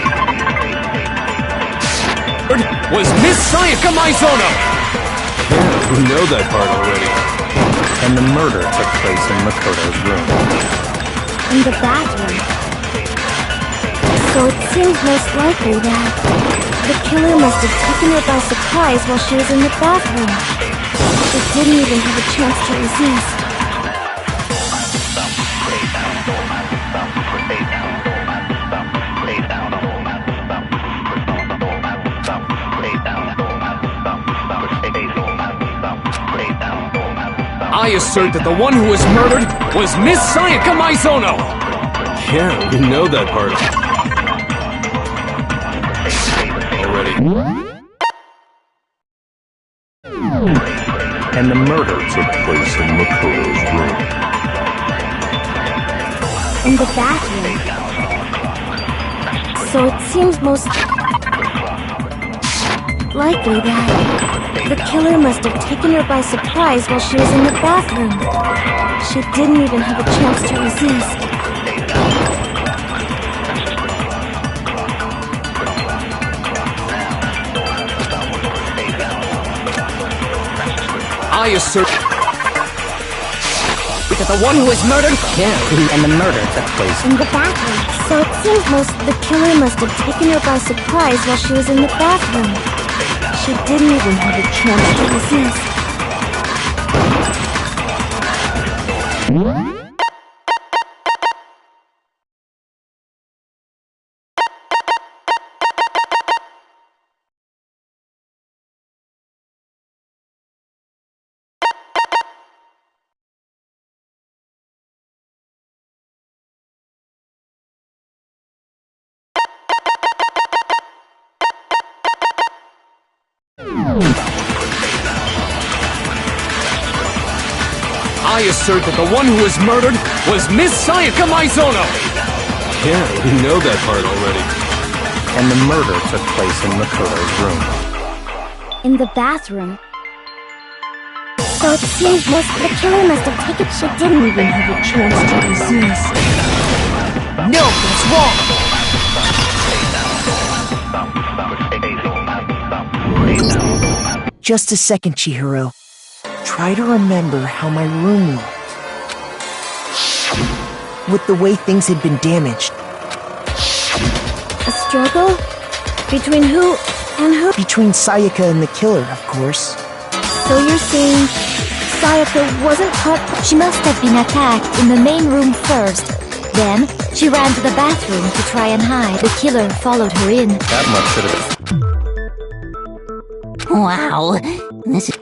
was Miss Sayaka Maizono! Yeah, we know that part already. And the murder took place in Makoto's room. In the bathroom. So it seems most likely that the killer must have taken her by surprise while she was in the bathroom. She didn't even have a chance to resist. I assert that the one who was murdered was Miss Sayaka Maizono! Yeah, we know that part already. And the murder took place in Makoto's room. In the bathroom. So it seems most likely that the killer must have taken her by surprise while she was in the bathroom. She didn't even have a chance to resist. I assert that the one who was murdered... Yeah, and the murder took place in the bathroom. So it seems the killer must have taken her by surprise while she was in the bathroom. She didn't even have a chance to resist. I assert that the one who was murdered was Miss Sayaka Maizono! Yeah, we know that part already. And the murder took place in Makoto's room. In the bathroom. So it seems the killer must have taken... She didn't even have a chance to resist. No, that's wrong! Just a second, Chihiro. Try to remember how my room looked. With the way things had been damaged. A struggle? Between who and who? Between Sayaka and the killer, of course. So you're saying Sayaka wasn't caught? She must have been attacked in the main room first. Then, she ran to the bathroom to try and hide. The killer followed her in. That much should have been... Wow, this is...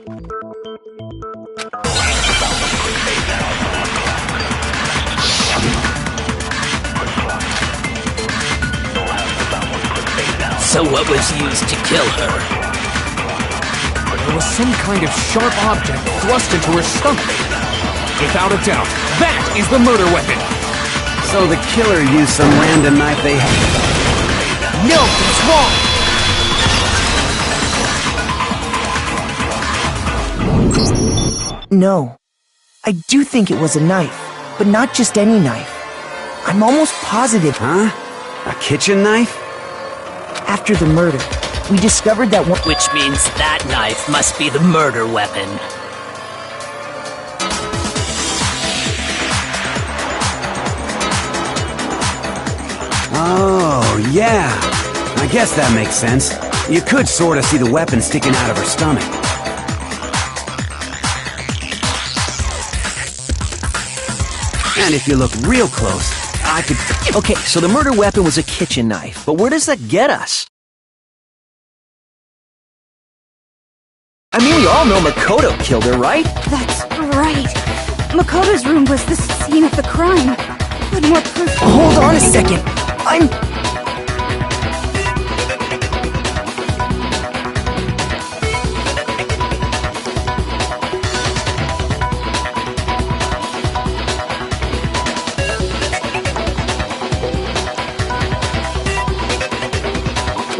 So what was used to kill her? There was some kind of sharp object thrust into her stomach. Without a doubt, that is the murder weapon! So the killer used some random knife they had. No, that's wrong! No. I do think it was a knife, but not just any knife. I'm almost positive. Huh? A kitchen knife? After the murder, we discovered that one— Which means that knife must be the murder weapon. Oh, yeah. I guess that makes sense. You could sort of see the weapon sticking out of her stomach. And if you look real close, I could— Okay, so the murder weapon was a kitchen knife, but where does that get us? I mean, we all know Makoto killed her, right? That's right. Makoto's room was the scene of the crime. What more proof? Hold on a second.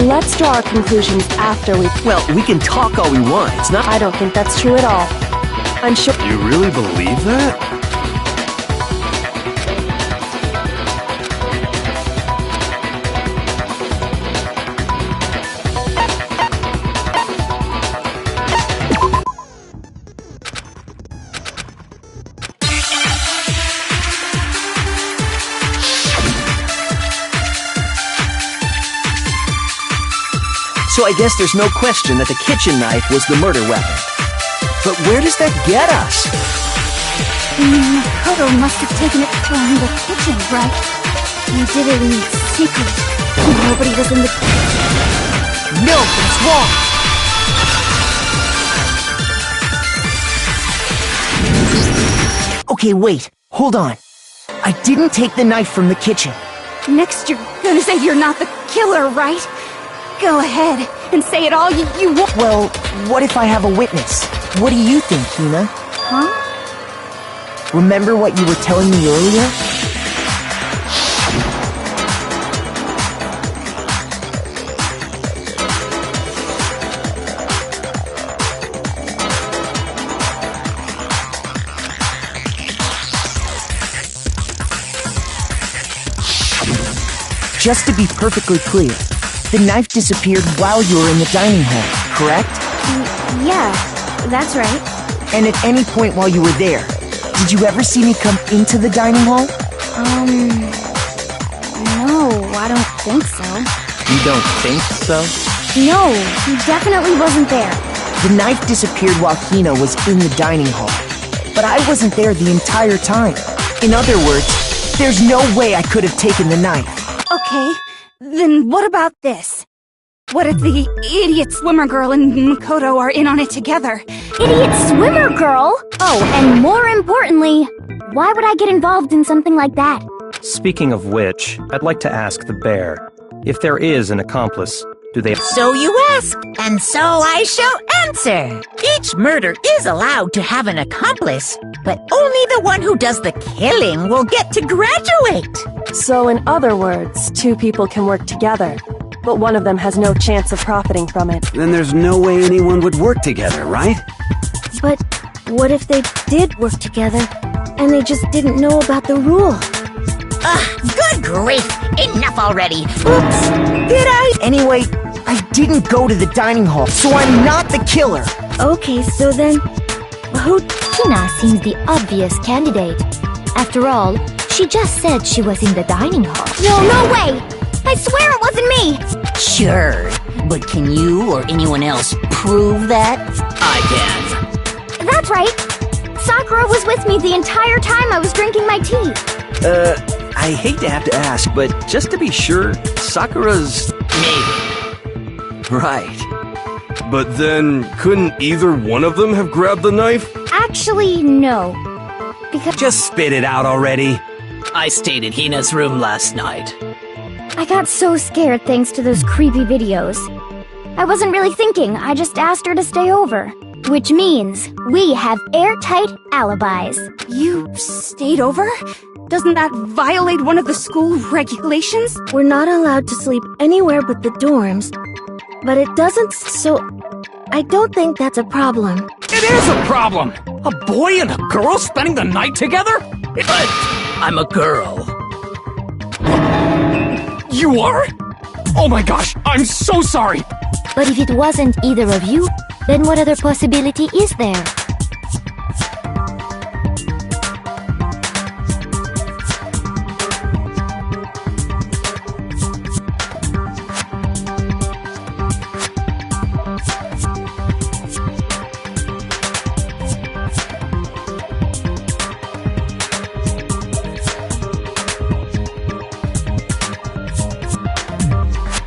Let's draw our conclusions after we— Well, we can talk all we want. It's not— I don't think that's true at all. I'm sure— You really believe that? So I guess there's no question that the kitchen knife was the murder weapon. But where does that get us? Makoto must have taken it from the kitchen, right? He did it in secret. Nobody was in the— No, that's wrong! Okay, wait. Hold on. I didn't take the knife from the kitchen. Next you're gonna say you're not the killer, right? Go ahead and say it all you want. Well, what if I have a witness? What do you think, Hina? Huh? Remember what you were telling me earlier? Just to be perfectly clear, the knife disappeared while you were in the dining hall, correct? Yeah, that's right. And at any point while you were there, did you ever see me come into the dining hall? No, I don't think so. You don't think so? No, he definitely wasn't there. The knife disappeared while Hina was in the dining hall. But I wasn't there the entire time. In other words, there's no way I could have taken the knife. Okay, then what about this? What if the idiot swimmer girl and Makoto are in on it together? Idiot swimmer girl? Oh, and more importantly, why would I get involved in something like that? Speaking of which, I'd like to ask the bear, if there is an accomplice, do they— So you ask, and so I shall answer. Each murder is allowed to have an accomplice, but only the one who does the killing will get to graduate. So in other words, two people can work together, but one of them has no chance of profiting from it. Then there's no way anyone would work together, right? But what if they did work together, and they just didn't know about the rule? Good grief! Enough already! Oops! Did I? Anyway, I didn't go to the dining hall, so I'm not the killer. Okay, so then, who— Hina seems the obvious candidate. After all, she just said she was in the dining hall. No way! I swear it wasn't me! Sure, but can you or anyone else prove that? I can. That's right! Sakura was with me the entire time I was drinking my tea. I hate to have to ask, but just to be sure, Sakura's— Maybe. Right. But then, couldn't either one of them have grabbed the knife? Actually, no. Because Just spit it out already. I stayed in Hina's room last night. I got so scared thanks to those creepy videos. I wasn't really thinking, I just asked her to stay over. Which means we have airtight alibis. You stayed over? Doesn't that violate one of the school regulations? We're not allowed to sleep anywhere but the dorms, but it doesn't, so I don't think that's a problem. It is a problem! A boy and a girl spending the night together? But I'm a girl. You are? Oh my gosh, I'm so sorry! But if it wasn't either of you, then what other possibility is there?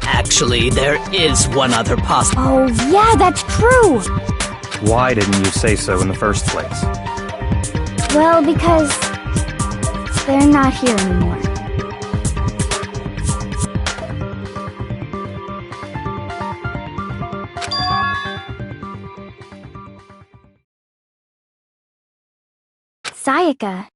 Actually, there is one other possible. Oh, yeah, that's true! Why didn't you say so in the first place? Well, because they're not here anymore. Sayaka.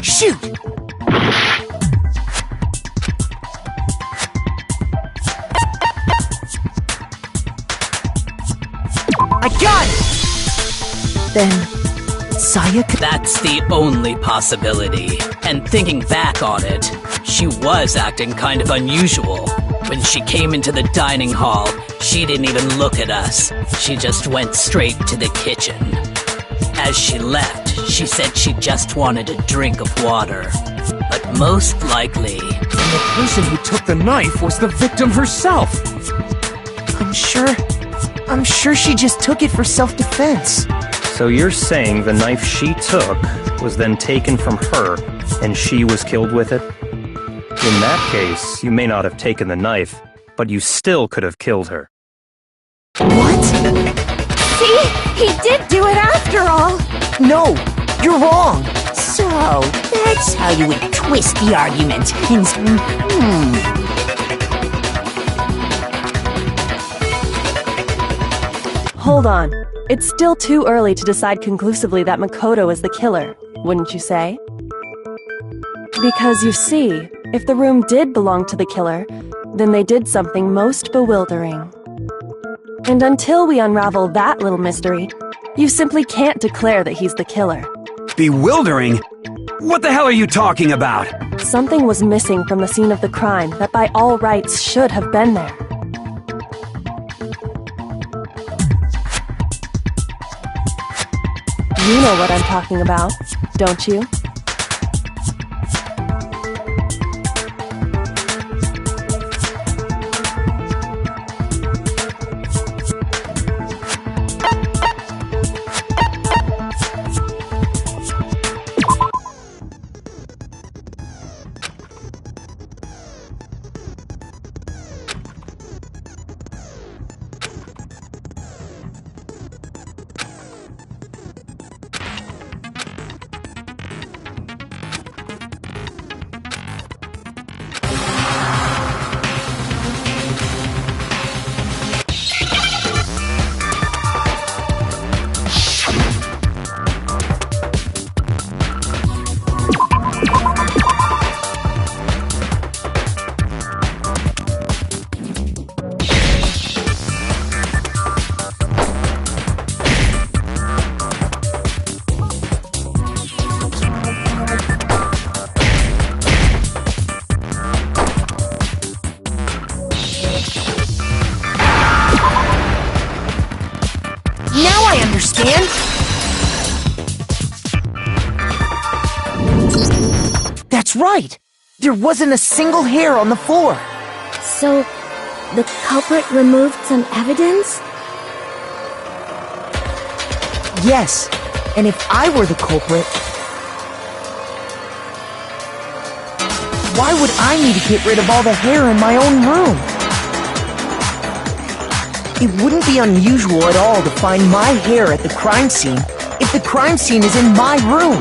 Shoot! I got it! Then, Sayaka... That's the only possibility. And thinking back on it, she was acting kind of unusual. When she came into the dining hall, she didn't even look at us. She just went straight to the kitchen. As she left, she said she just wanted a drink of water. But most likely... And the person who took the knife was the victim herself! I'm sure she just took it for self-defense. So you're saying the knife she took was then taken from her, and she was killed with it? In that case, you may not have taken the knife, but you still could have killed her. What? See? He did do it after all! No, you're wrong. So, that's how you would twist the argument. Hold on. It's still too early to decide conclusively that Makoto is the killer, wouldn't you say? Because you see, if the room did belong to the killer, then they did something most bewildering. And until we unravel that little mystery, you simply can't declare that he's the killer. Bewildering? What the hell are you talking about? Something was missing from the scene of the crime that by all rights should have been there. You know what I'm talking about, don't you? Understand? That's right! There wasn't a single hair on the floor! So, the culprit removed some evidence? Yes, and if I were the culprit, why would I need to get rid of all the hair in my own room? It wouldn't be unusual at all to find my hair at the crime scene, if the crime scene is in my room?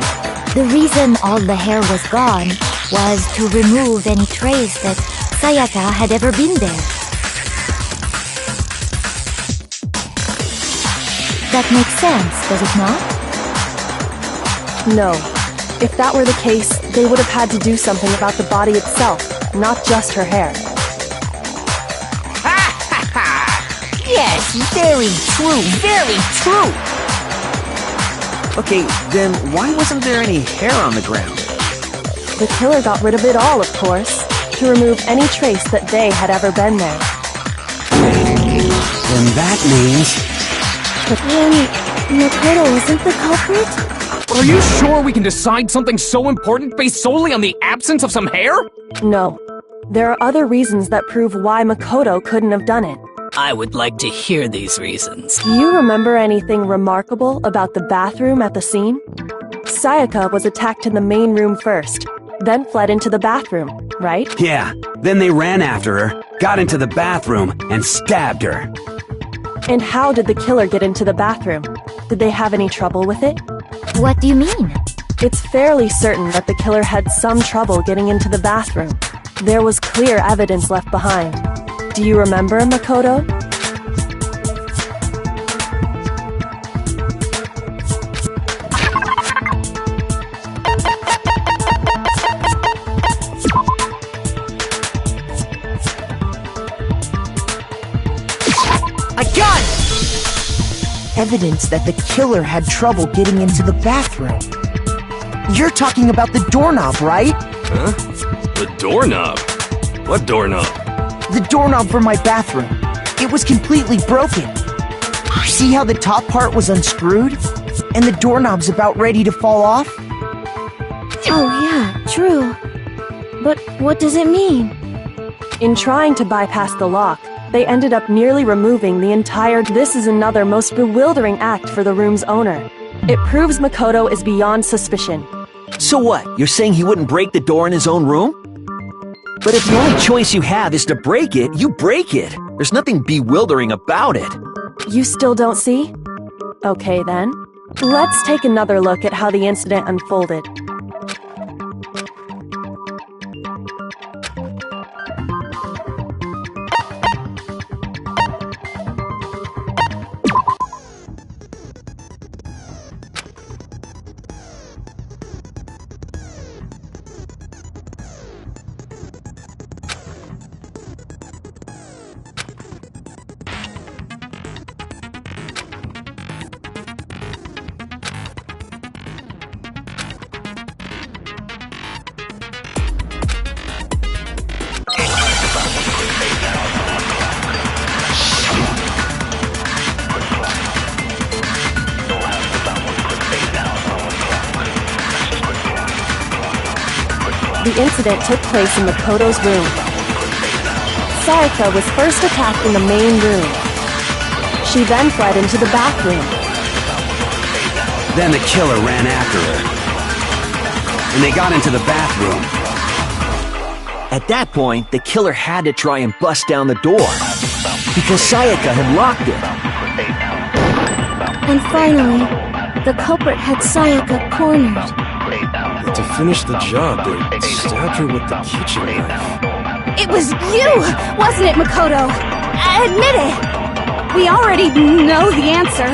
The reason all the hair was gone was to remove any trace that Sayaka had ever been there. That makes sense, does it not? No. If that were the case, they would have had to do something about the body itself, not just her hair. Yes, very true, very true! Okay, then why wasn't there any hair on the ground? The killer got rid of it all, of course, to remove any trace that they had ever been there. Then that means... But then, Makoto isn't the culprit? Are you sure we can decide something so important based solely on the absence of some hair? No. There are other reasons that prove why Makoto couldn't have done it. I would like to hear these reasons. Do you remember anything remarkable about the bathroom at the scene? Sayaka was attacked in the main room first, then fled into the bathroom, right? Yeah, then they ran after her, got into the bathroom, and stabbed her. And how did the killer get into the bathroom? Did they have any trouble with it? What do you mean? It's fairly certain that the killer had some trouble getting into the bathroom. There was clear evidence left behind. Do you remember, Makoto? I got it! Evidence that the killer had trouble getting into the bathroom. You're talking about the doorknob, right? Huh? The doorknob? What doorknob? The doorknob for my bathroom. It was completely broken. See how the top part was unscrewed? And the doorknob's about ready to fall off? Oh yeah, true. But what does it mean? In trying to bypass the lock, they ended up nearly removing the entire... This is another most bewildering act for the room's owner. It proves Makoto is beyond suspicion. So what? You're saying he wouldn't break the door in his own room? But if the only choice you have is to break it, you break it. There's nothing bewildering about it. You still don't see? Okay then. Let's take another look at how the incident unfolded. The incident took place in Makoto's room. Sayaka was first attacked in the main room. She then fled into the bathroom. Then the killer ran after her. And they got into the bathroom. At that point, the killer had to try and bust down the door. Because Sayaka had locked it. And finally, the culprit had Sayaka cornered. To finish the job, they stabbed her with the kitchen knife. It was you, wasn't it, Makoto? Admit it! We already know the answer.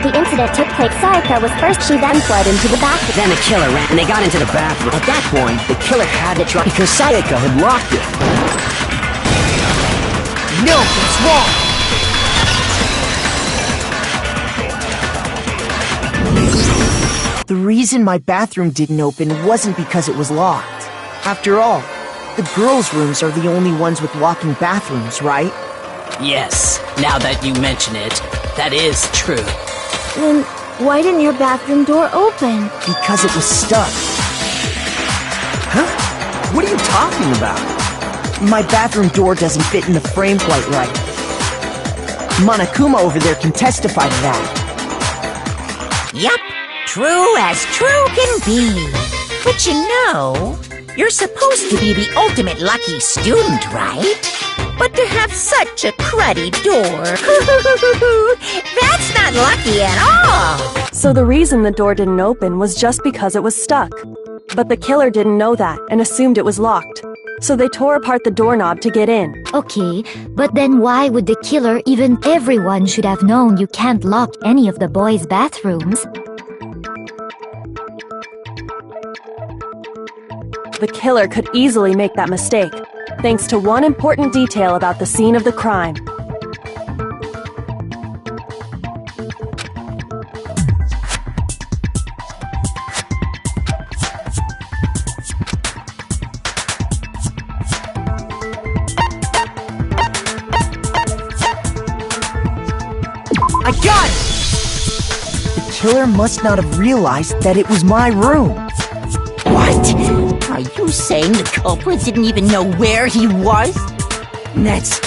The incident took place. Sayaka was first, she then fled into the bathroom. Then the killer ran and they got into the bathroom. At that point, the killer had to try because Sayaka had locked it. No, it's wrong! The reason my bathroom didn't open wasn't because it was locked. After all, the girls' rooms are the only ones with walking bathrooms, right? Yes, now that you mention it, that is true. Then why didn't your bathroom door open? Because it was stuck. Huh? What are you talking about? My bathroom door doesn't fit in the frame quite right. Monokuma over there can testify to that. Yup, true as true can be. But you know, you're supposed to be the ultimate lucky student, right? But to have such a cruddy door. That's not lucky at all. So the reason the door didn't open was just because it was stuck. But the killer didn't know that and assumed it was locked. So they tore apart the doorknob to get in. Okay, but then why would the killer even... Everyone should have known you can't lock any of the boys' bathrooms. The killer could easily make that mistake, thanks to one important detail about the scene of the crime. I got it! The killer must not have realized that it was my room. What? Are you saying the culprit didn't even know where he was? That's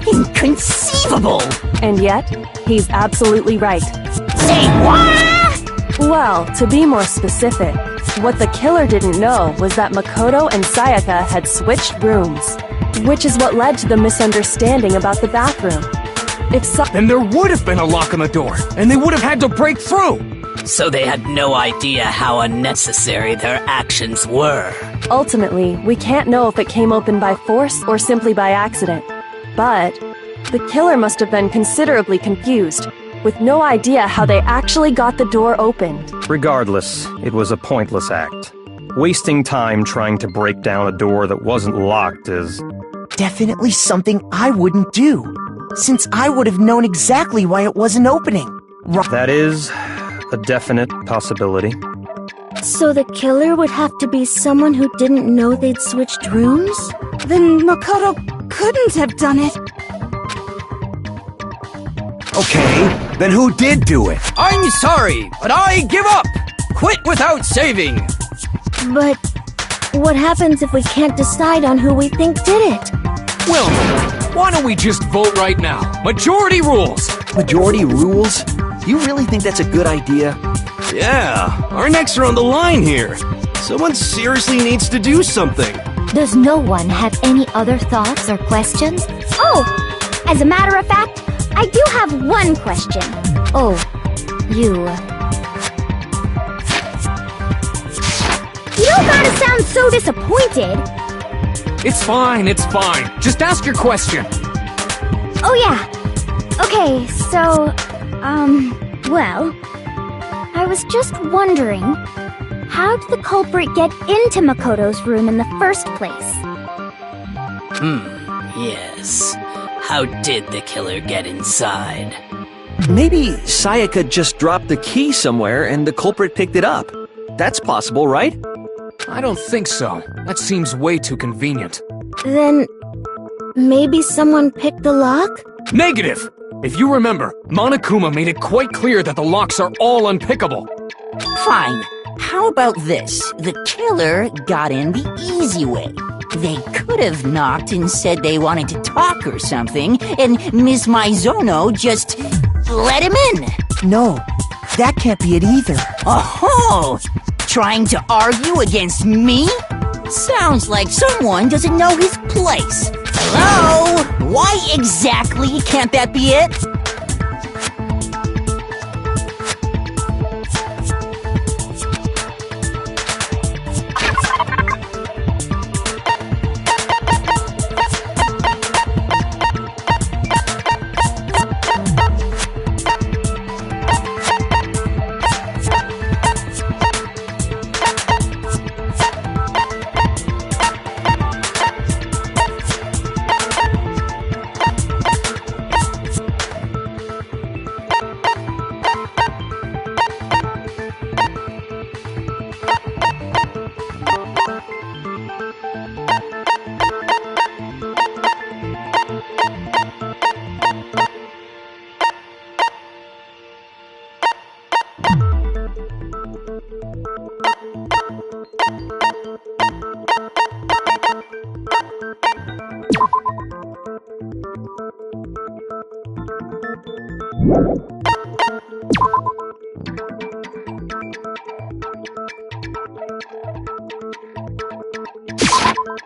inconceivable! And yet, he's absolutely right. Say what? Well, to be more specific, what the killer didn't know was that Makoto and Sayaka had switched rooms, which is what led to the misunderstanding about the bathroom. Then there would have been a lock on the door, and they would have had to break through! So they had no idea how unnecessary their actions were. Ultimately, we can't know if it came open by force or simply by accident. But the killer must have been considerably confused, with no idea how they actually got the door opened. Regardless, it was a pointless act. Wasting time trying to break down a door that wasn't locked is... Definitely something I wouldn't do, since I would have known exactly why it wasn't opening. That is a definite possibility. So the killer would have to be someone who didn't know they'd switched rooms? Then Makoto couldn't have done it. Okay, then who did do it? I'm sorry, but I give up! Quit without saving! But what happens if we can't decide on who we think did it? Well, why don't we just vote right now? Majority rules! Majority rules? You really think that's a good idea? Yeah, our necks are on the line here. Someone seriously needs to do something. Does no one have any other thoughts or questions? Oh, as a matter of fact, I do have one question. Oh, you... You don't gotta sound so disappointed. It's fine, it's fine. Just ask your question. Oh yeah. Okay, so, well, I was just wondering, how did the culprit get into Makoto's room in the first place? Yes. How did the killer get inside? Maybe Sayaka just dropped the key somewhere and the culprit picked it up. That's possible, right? I don't think so. That seems way too convenient. Then, maybe someone picked the lock? Negative! If you remember, Monokuma made it quite clear that the locks are all unpickable. Fine. How about this? The killer got in the easy way. They could have knocked and said they wanted to talk or something, and Miss Maizono just let him in. No, that can't be it either. Oh, trying to argue against me? Sounds like someone doesn't know his place. Hello? Why exactly can't that be it?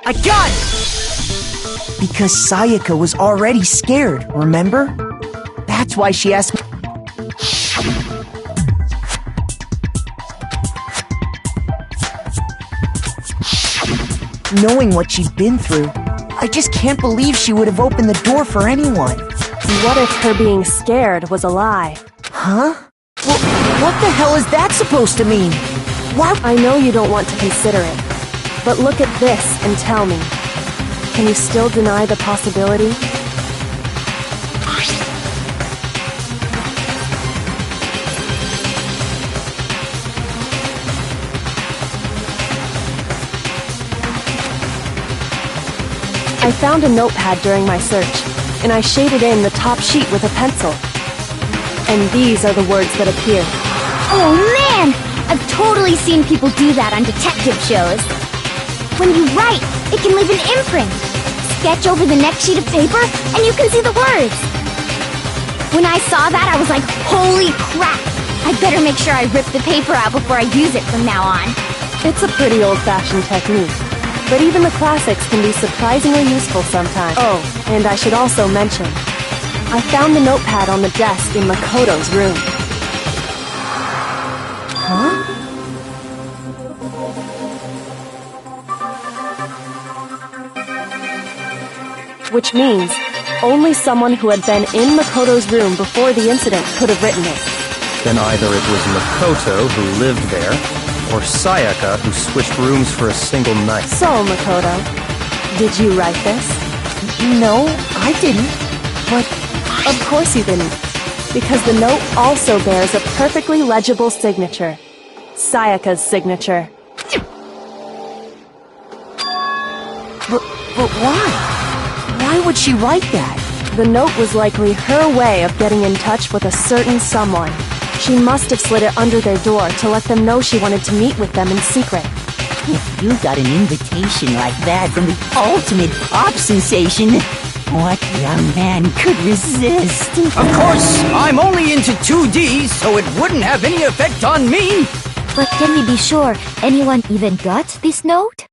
I got it! Because Sayaka was already scared, remember? That's why she asked me. Knowing what she'd been through, I just can't believe she would have opened the door for anyone. What if her being scared was a lie? Huh? Well, what the hell is that supposed to mean? Why? I know you don't want to consider it, but look at this and tell me. Can you still deny the possibility? I found a notepad during my search, and I shaded in the top sheet with a pencil. And these are the words that appear. Oh man! I've totally seen people do that on detective shows. When you write, it can leave an imprint. Sketch over the next sheet of paper, and you can see the words. When I saw that, I was like, holy crap! I'd better make sure I rip the paper out before I use it from now on. It's a pretty old-fashioned technique. But even the classics can be surprisingly useful sometimes. Oh, and I should also mention, I found the notepad on the desk in Makoto's room. Huh? Which means, only someone who had been in Makoto's room before the incident could have written it. Then either it was Makoto who lived there, or Sayaka who switched rooms for a single night. So, Makoto, did you write this? No, I didn't. But of course you didn't, because the note also bears a perfectly legible signature. Sayaka's signature. But why? Why would she write that? The note was likely her way of getting in touch with a certain someone. She must have slid it under their door to let them know she wanted to meet with them in secret. If you got an invitation like that from the ultimate pop sensation, what young man could resist? Of course, I'm only into 2D, so it wouldn't have any effect on me. But can we be sure anyone even got this note?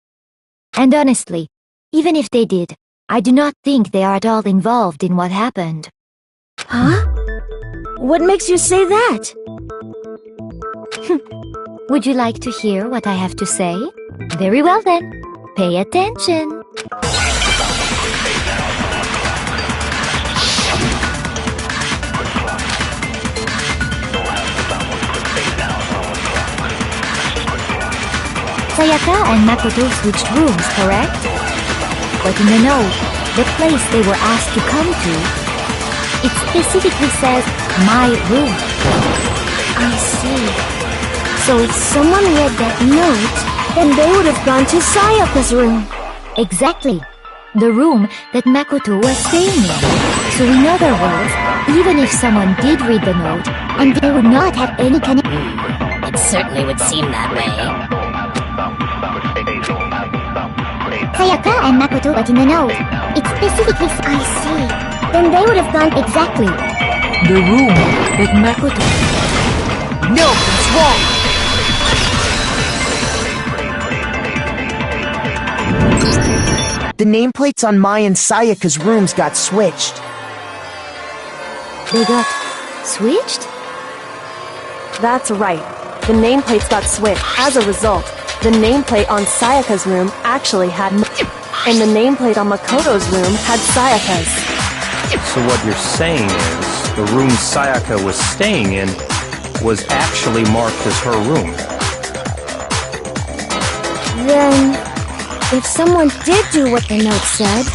And honestly, even if they did, I do not think they are at all involved in what happened. Huh? What makes you say that? Would you like to hear what I have to say? Very well then. Pay attention. Sayaka and Makoto switched rooms, correct? But in the note, the place they were asked to come to, it specifically says, my room. I see. So if someone read that note, then they would have gone to Sayaka's room. Exactly. The room that Makoto was staying in. So in other words, even if someone did read the note, and they would not have any connection. It certainly would seem that way. Sayaka and Makoto, but in the note, it specifically I see. Then they would have gone exactly. The room that Makoto... No, that's wrong! The nameplates on Mai and Sayaka's rooms got switched. They got switched? That's right. The nameplates got switched. As a result, the nameplate on Sayaka's room actually had and the nameplate on Makoto's room had Sayaka's. So what you're saying is, the room Sayaka was staying in was actually marked as her room. Then, if someone did do what the note said,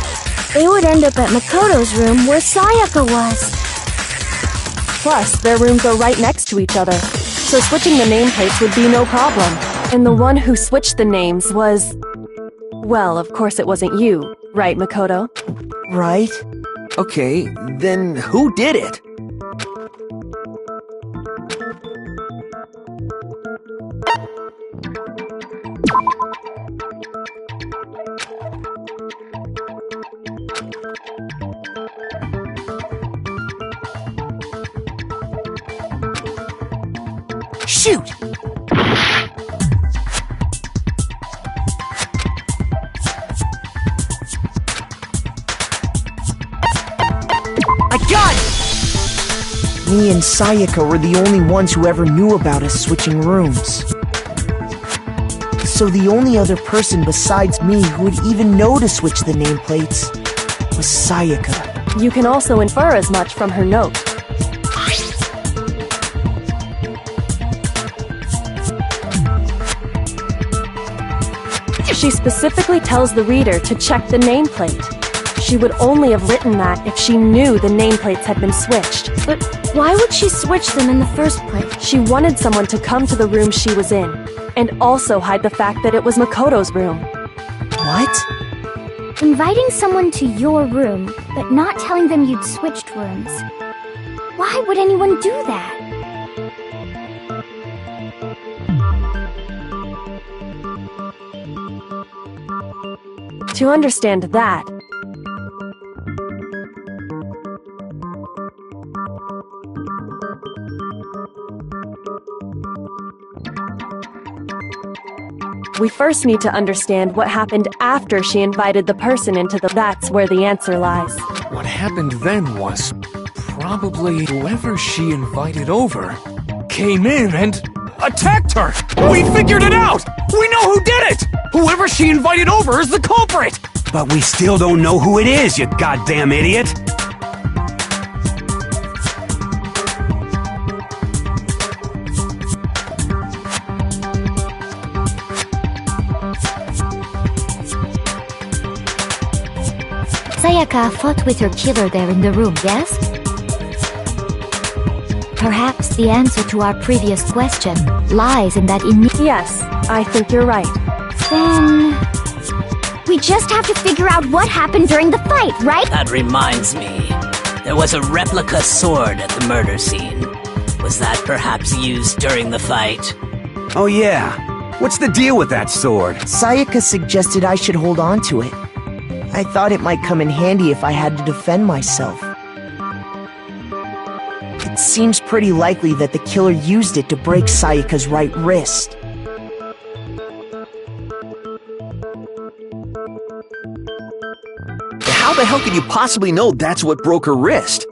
they would end up at Makoto's room where Sayaka was. Plus, their rooms are right next to each other, so switching the nameplates would be no problem. And the one who switched the names was... Well, of course it wasn't you, right, Makoto? Right. Okay, then who did it? Shoot! Me and Sayaka were the only ones who ever knew about us switching rooms. So the only other person besides me who would even know to switch the nameplates was Sayaka. You can also infer as much from her note. She specifically tells the reader to check the nameplate. She would only have written that if she knew the nameplates had been switched. But why would she switch them in the first place? She wanted someone to come to the room she was in, and also hide the fact that it was Makoto's room. What? Inviting someone to your room, but not telling them you'd switched rooms. Why would anyone do that? To understand that, we first need to understand what happened after she invited the person into the... That's where the answer lies. What happened then was probably whoever she invited over came in and attacked her! We figured it out! We know who did it! Whoever she invited over is the culprit! But we still don't know who it is, you goddamn idiot! Sayaka fought with her killer there in the room, yes? Perhaps the answer to our previous question lies in that Yes, I think you're right. Then... we just have to figure out what happened during the fight, right? That reminds me. There was a replica sword at the murder scene. Was that perhaps used during the fight? Oh yeah. What's the deal with that sword? Sayaka suggested I should hold on to it. I thought it might come in handy if I had to defend myself. It seems pretty likely that the killer used it to break Sayaka's right wrist. How the hell could you possibly know that's what broke her wrist?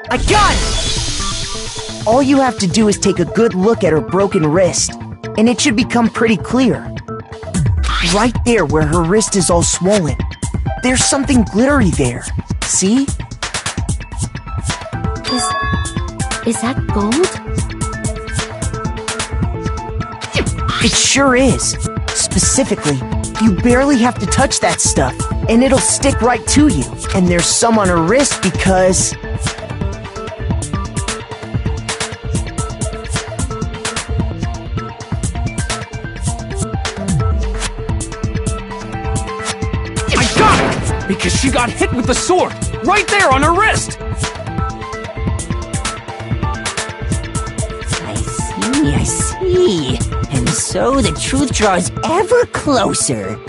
I got it! All you have to do is take a good look at her broken wrist, and it should become pretty clear. Right there where her wrist is all swollen, there's something glittery there. See? Is that gold? It sure is. Specifically, you barely have to touch that stuff, and it'll stick right to you. And there's some on her wrist because... I got it! Because she got hit with the sword, right there on her wrist! I see. And so the truth draws ever closer.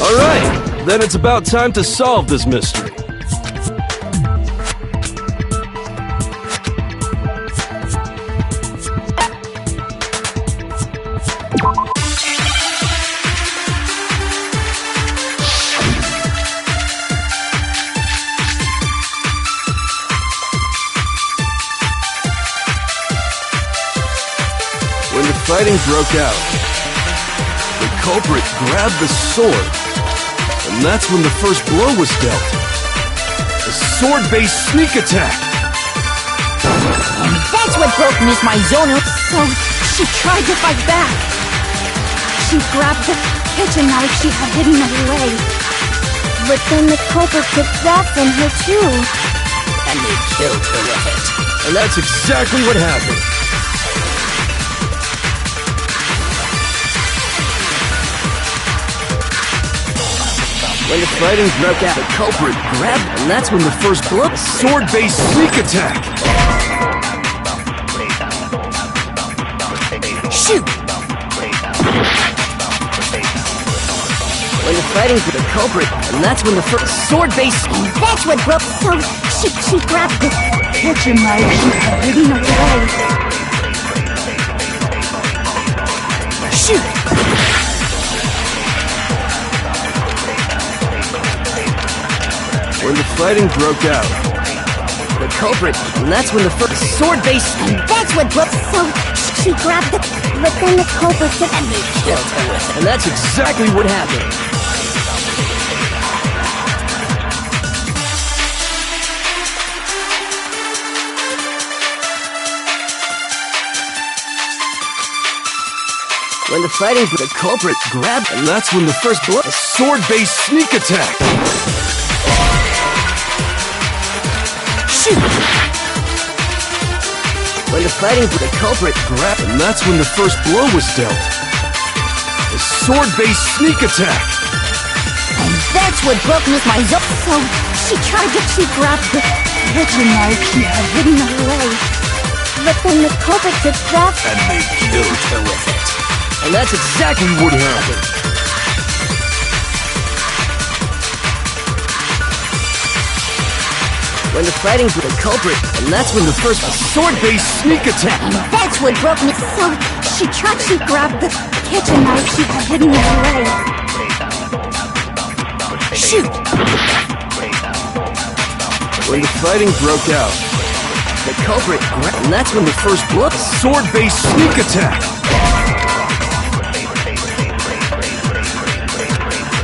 Alright, then it's about time to solve this mystery. fighting broke out, the culprit grabbed the sword, and that's when the first blow was dealt. A sword-based sneak attack! And that's what broke Miss Mizono. So, she tried to fight back. She grabbed the kitchen knife she had hidden away. But then the culprit took that from her too. And they killed her with it. And that's exactly what happened. When the fighting broke out, the culprit grabbed, and that's when the first blow. Sword-based sneak attack! Shoot! When the fighting for the culprit, and that's when the first sword-based... And that's what broke... So, she grabbed the kitchen knife she had hidden away. Shoot! When the fighting broke out, the culprit, and that's when the first sword-based... And that's what broke... So, she grabbed the... But then the culprit took... And they killed her with it. And that's exactly what happened. When the fighting for the culprit grabbed, and that's when the first blow. A sword-based sneak attack! Shoot! When the fighting for the culprit grabbed, and that's when the first blow was dealt. A sword-based sneak attack! And that's what broke Miss Mizono. So, she grabbed the kitchen knife she had hidden away. But then the culprit took that... And they killed her with it. And that's exactly what happened. When the fighting for the culprit, and that's when the first sword-based sneak attack. And that's what broke me. So, she grabbed the kitchen knife she had hidden away. Shoot! When the fighting broke out, the culprit grabbed, and that's when the first blow. Sword-based sneak attack!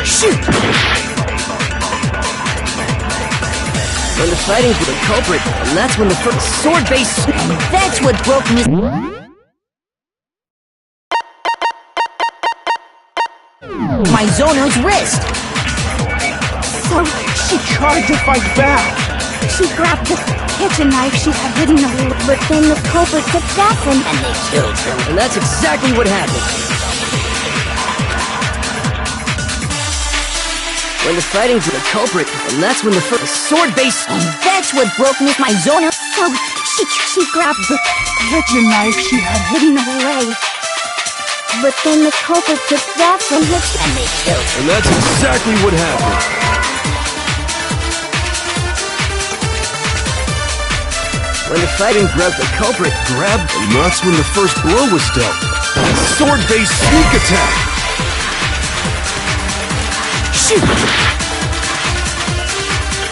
Shoot! When the fighting for the culprit, and that's when the first sword-based... And that's what broke Miss... Mizono's wrist! So, she tried to fight back. She grabbed the kitchen knife she had hidden away. But then the culprit took that from... And they killed her. And that's exactly what happened. When the fighting for the culprit, and that's when the first sword-based... And that's what broke Miss Mizono. So, she grabbed the kitchen knife she had hidden away. But then the culprit took that from her... And they killed her. And that's exactly what happened. When the fighting broke, the culprit grabbed... And that's when the first blow was dealt. Sword-based sneak attack! Shoot!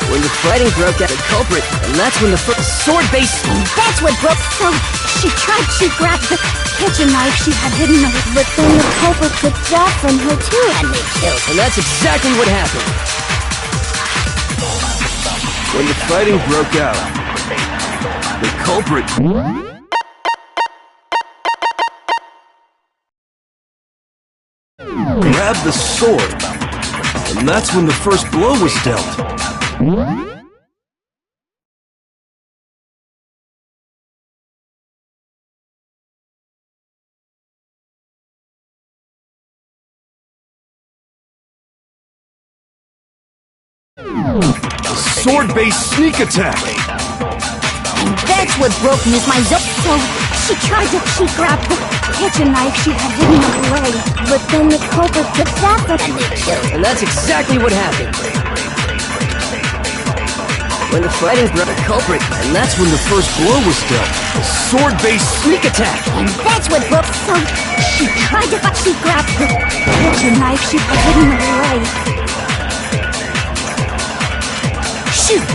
When the fighting broke out, the culprit, and that's when the first sword-based... And that's what broke... So, she grabbed the kitchen knife she had hidden away. But then the culprit took that from her too. And they killed her. And that's exactly what happened. When the fighting broke out, the culprit... grabbed the sword, and that's when the first blow was dealt. A sword-based sneak attack! And that's what broke Miss Mizono. So, she grabbed the kitchen knife she had hidden away. But then the culprit took that from... And they killed her. And that's exactly what happened. When the fighting broke, the culprit, and that's when the first blow was dealt. A sword-based sneak attack! And that's what broke... So, she grabbed the kitchen knife she had hidden away. Shoot!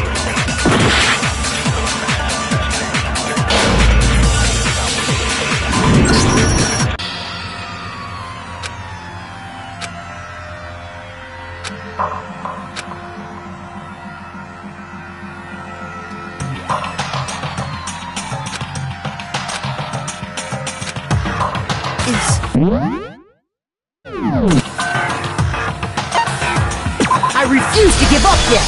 I refuse to give up yet!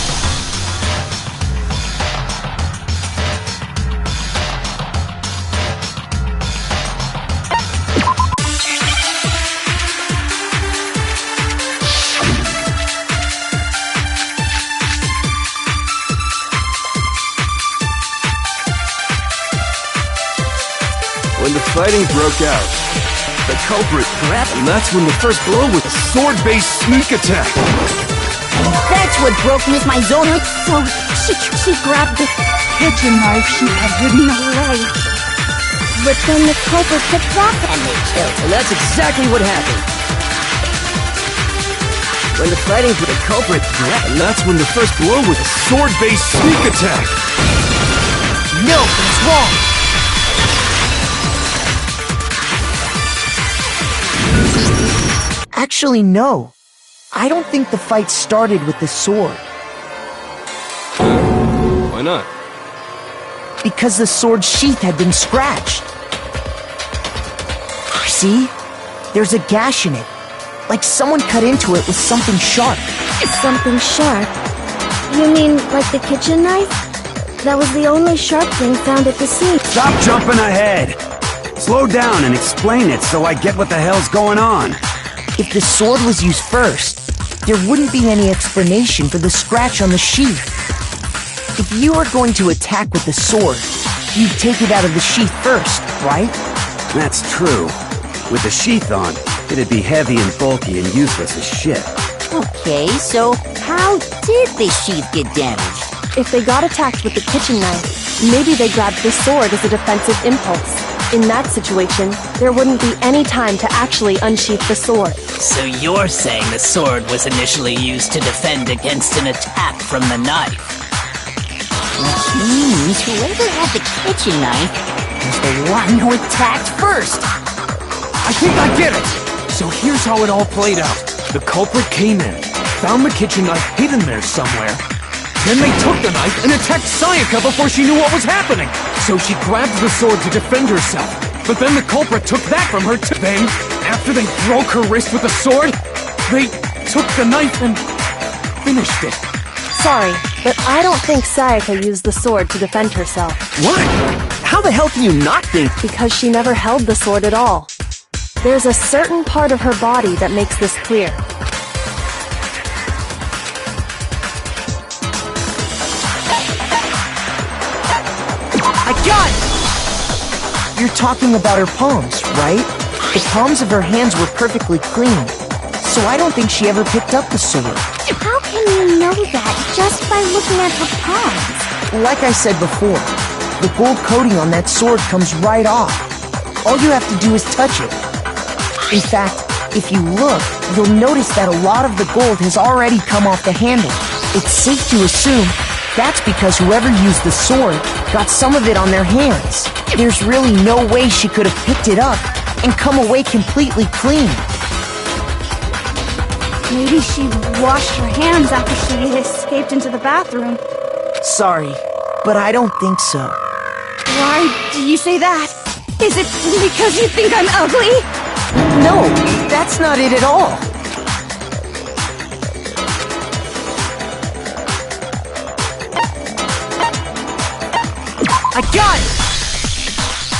When the fighting broke out, the culprit grabbed, and that's when the first blow was a sword-based sneak attack. That's what broke me with my zone. So, she grabbed the kitchen knife she had hidden away. But then the culprit took that And they killed her. That's exactly what happened. When the fighting for the culprit grabbed, And that's when the first blow was a sword-based sneak attack. No, that's wrong! Actually, no. I don't think the fight started with the sword. Why not? Because the sword's sheath had been scratched. See? There's a gash in it. Like someone cut into it with something sharp. Something sharp? You mean like the kitchen knife? That was the only sharp thing found at the scene. Stop jumping ahead! Slow down and explain it so I get what the hell's going on. If the sword was used first, there wouldn't be any explanation for the scratch on the sheath. If you were going to attack with the sword, you'd take it out of the sheath first, right? That's true. With the sheath on, it'd be heavy and bulky and useless as shit. Okay, so how did the sheath get damaged? If they got attacked with the kitchen knife, maybe they grabbed the sword as a defensive impulse. In that situation, there wouldn't be any time to actually unsheath the sword. So you're saying the sword was initially used to defend against an attack from the knife? Which means whoever had the kitchen knife was the one who attacked first. I think I get it! So here's how it all played out. The culprit came in, found the kitchen knife hidden there somewhere. Then they took the knife and attacked Sayaka before she knew what was happening. So she grabbed the sword to defend herself. But then the culprit took that from her too. Then, after they broke her wrist with the sword, they took the knife and finished it. Sorry, but I don't think Sayaka used the sword to defend herself. What? How the hell can you not think? Because she never held the sword at all. There's a certain part of her body that makes this clear. I got it! You're talking about her palms, right? The palms of her hands were perfectly clean, so I don't think she ever picked up the sword. How can you know that just by looking at her palms? Like I said before, the gold coating on that sword comes right off. All you have to do is touch it. In fact, if you look, you'll notice that a lot of the gold has already come off the handle. It's safe to assume that's because whoever used the sword got some of it on their hands. There's really no way she could have picked it up and come away completely clean. Maybe she washed her hands after she escaped into the bathroom. Sorry, but I don't think so. Why do you say that? Is it because you think I'm ugly? No, that's not it at all. I got it!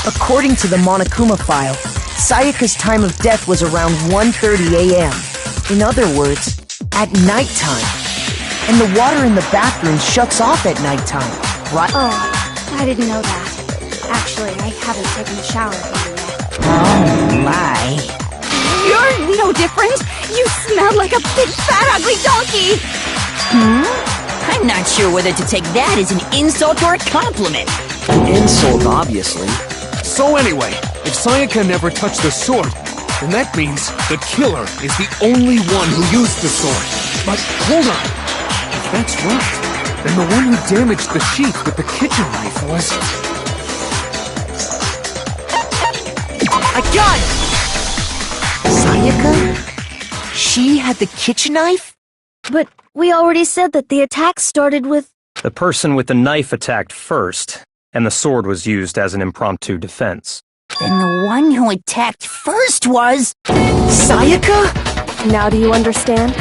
According to the Monokuma file, Sayaka's time of death was around 1:30 a.m. In other words, at nighttime. And the water in the bathroom shuts off at nighttime, right? Oh, I didn't know that. Actually, I haven't taken a shower here yet. Oh my. You're no different! You smell like a big fat ugly donkey! I'm not sure whether to take that as an insult or a compliment. Insult, obviously. So anyway, if Sayaka never touched the sword, then that means the killer is the only one who used the sword. But hold on. If that's right, then the one who damaged the sheath with the kitchen knife was... I got it! Sayaka? She had the kitchen knife? But we already said that the attack started with... The person with the knife attacked first, and the sword was used as an impromptu defense. Then the one who attacked first was... Sayaka? Now do you understand?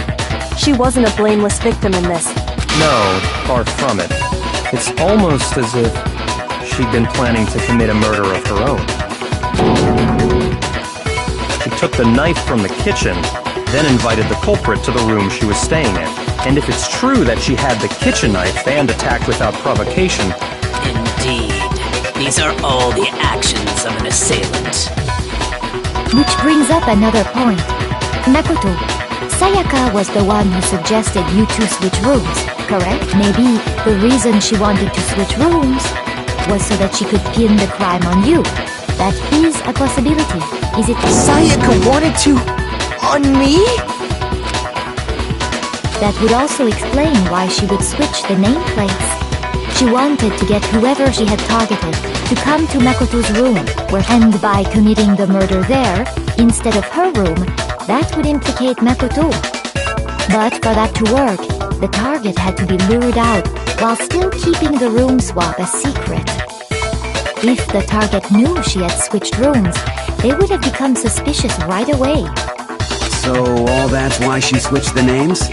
She wasn't a blameless victim in this. No, far from it. It's almost as if she'd been planning to commit a murder of her own. She took the knife from the kitchen, then invited the culprit to the room she was staying in. And if it's true that she had the kitchen knife and attacked without provocation... Indeed. These are all the actions of an assailant. Which brings up another point. Makoto, Sayaka was the one who suggested you two switch rooms, correct? Maybe the reason she wanted to switch rooms was so that she could pin the crime on you. That is a possibility, is it? Sayaka wanted to... on me? That would also explain why she would switch the nameplates. She wanted to get whoever she had targeted to come to Makoto's room, and by committing the murder there, instead of her room, that would implicate Makoto. But for that to work, the target had to be lured out while still keeping the room swap a secret. If the target knew she had switched rooms, they would have become suspicious right away. So all that's why she switched the names?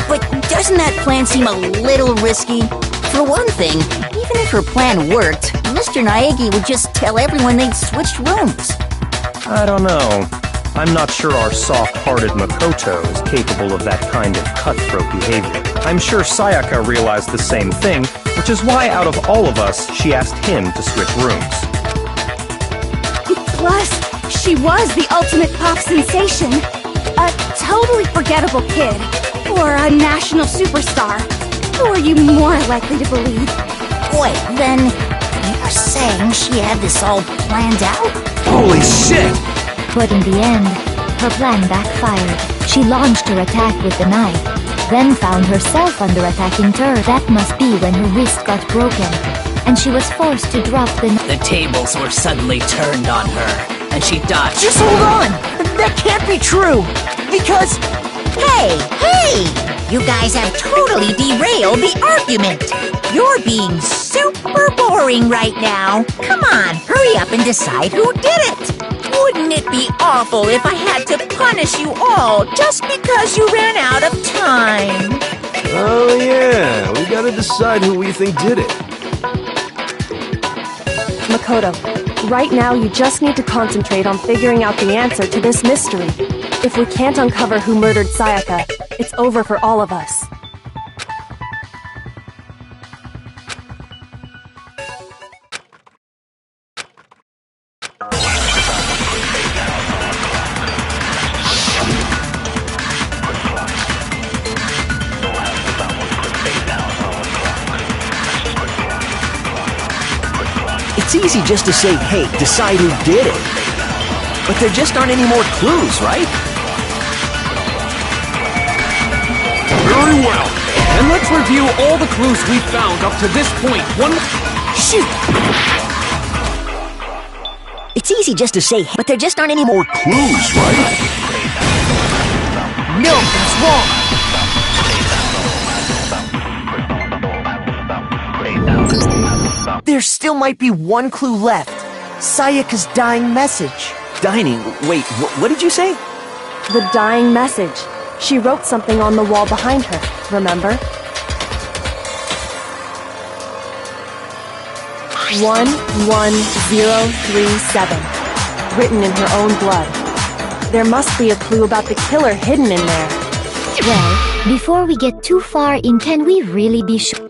But doesn't that plan seem a little risky? For one thing, even if her plan worked, Mr. Naegi would just tell everyone they'd switched rooms. I don't know. I'm not sure our soft-hearted Makoto is capable of that kind of cutthroat behavior. I'm sure Sayaka realized the same thing, which is why out of all of us, she asked him to switch rooms. Plus, she was the ultimate pop sensation. A totally forgettable kid. Or a national superstar. Who are you more likely to believe? Wait, then you're saying she had this all planned out? Holy shit! But in the end, her plan backfired. She launched her attack with the knife, then found herself under attack in turn. That must be when her wrist got broken, and she was forced to drop the... The tables were suddenly turned on her, and she dodged... Just hold on! That can't be true! Because... Hey! You guys have totally derailed the argument! You're being super boring right now! Come on, hurry up and decide who did it! Wouldn't it be awful if I had to punish you all just because you ran out of time? Oh yeah, we gotta decide who we think did it. Makoto, right now you just need to concentrate on figuring out the answer to this mystery. If we can't uncover who murdered Sayaka, it's over for all of us. It's easy just to say, hey, decide who did it. But there just aren't any more clues, right? Very well. And let's review all the clues we've found up to this point. Shoot! It's easy just to say, but there just aren't any more clues, right? No, that's wrong! There still might be one clue left. Sayaka's dying message. Dining? Wait, what did you say? The dying message. She wrote something on the wall behind her, remember? 11037. Written in her own blood. There must be a clue about the killer hidden in there. Well, before we get too far in, can we really be sure?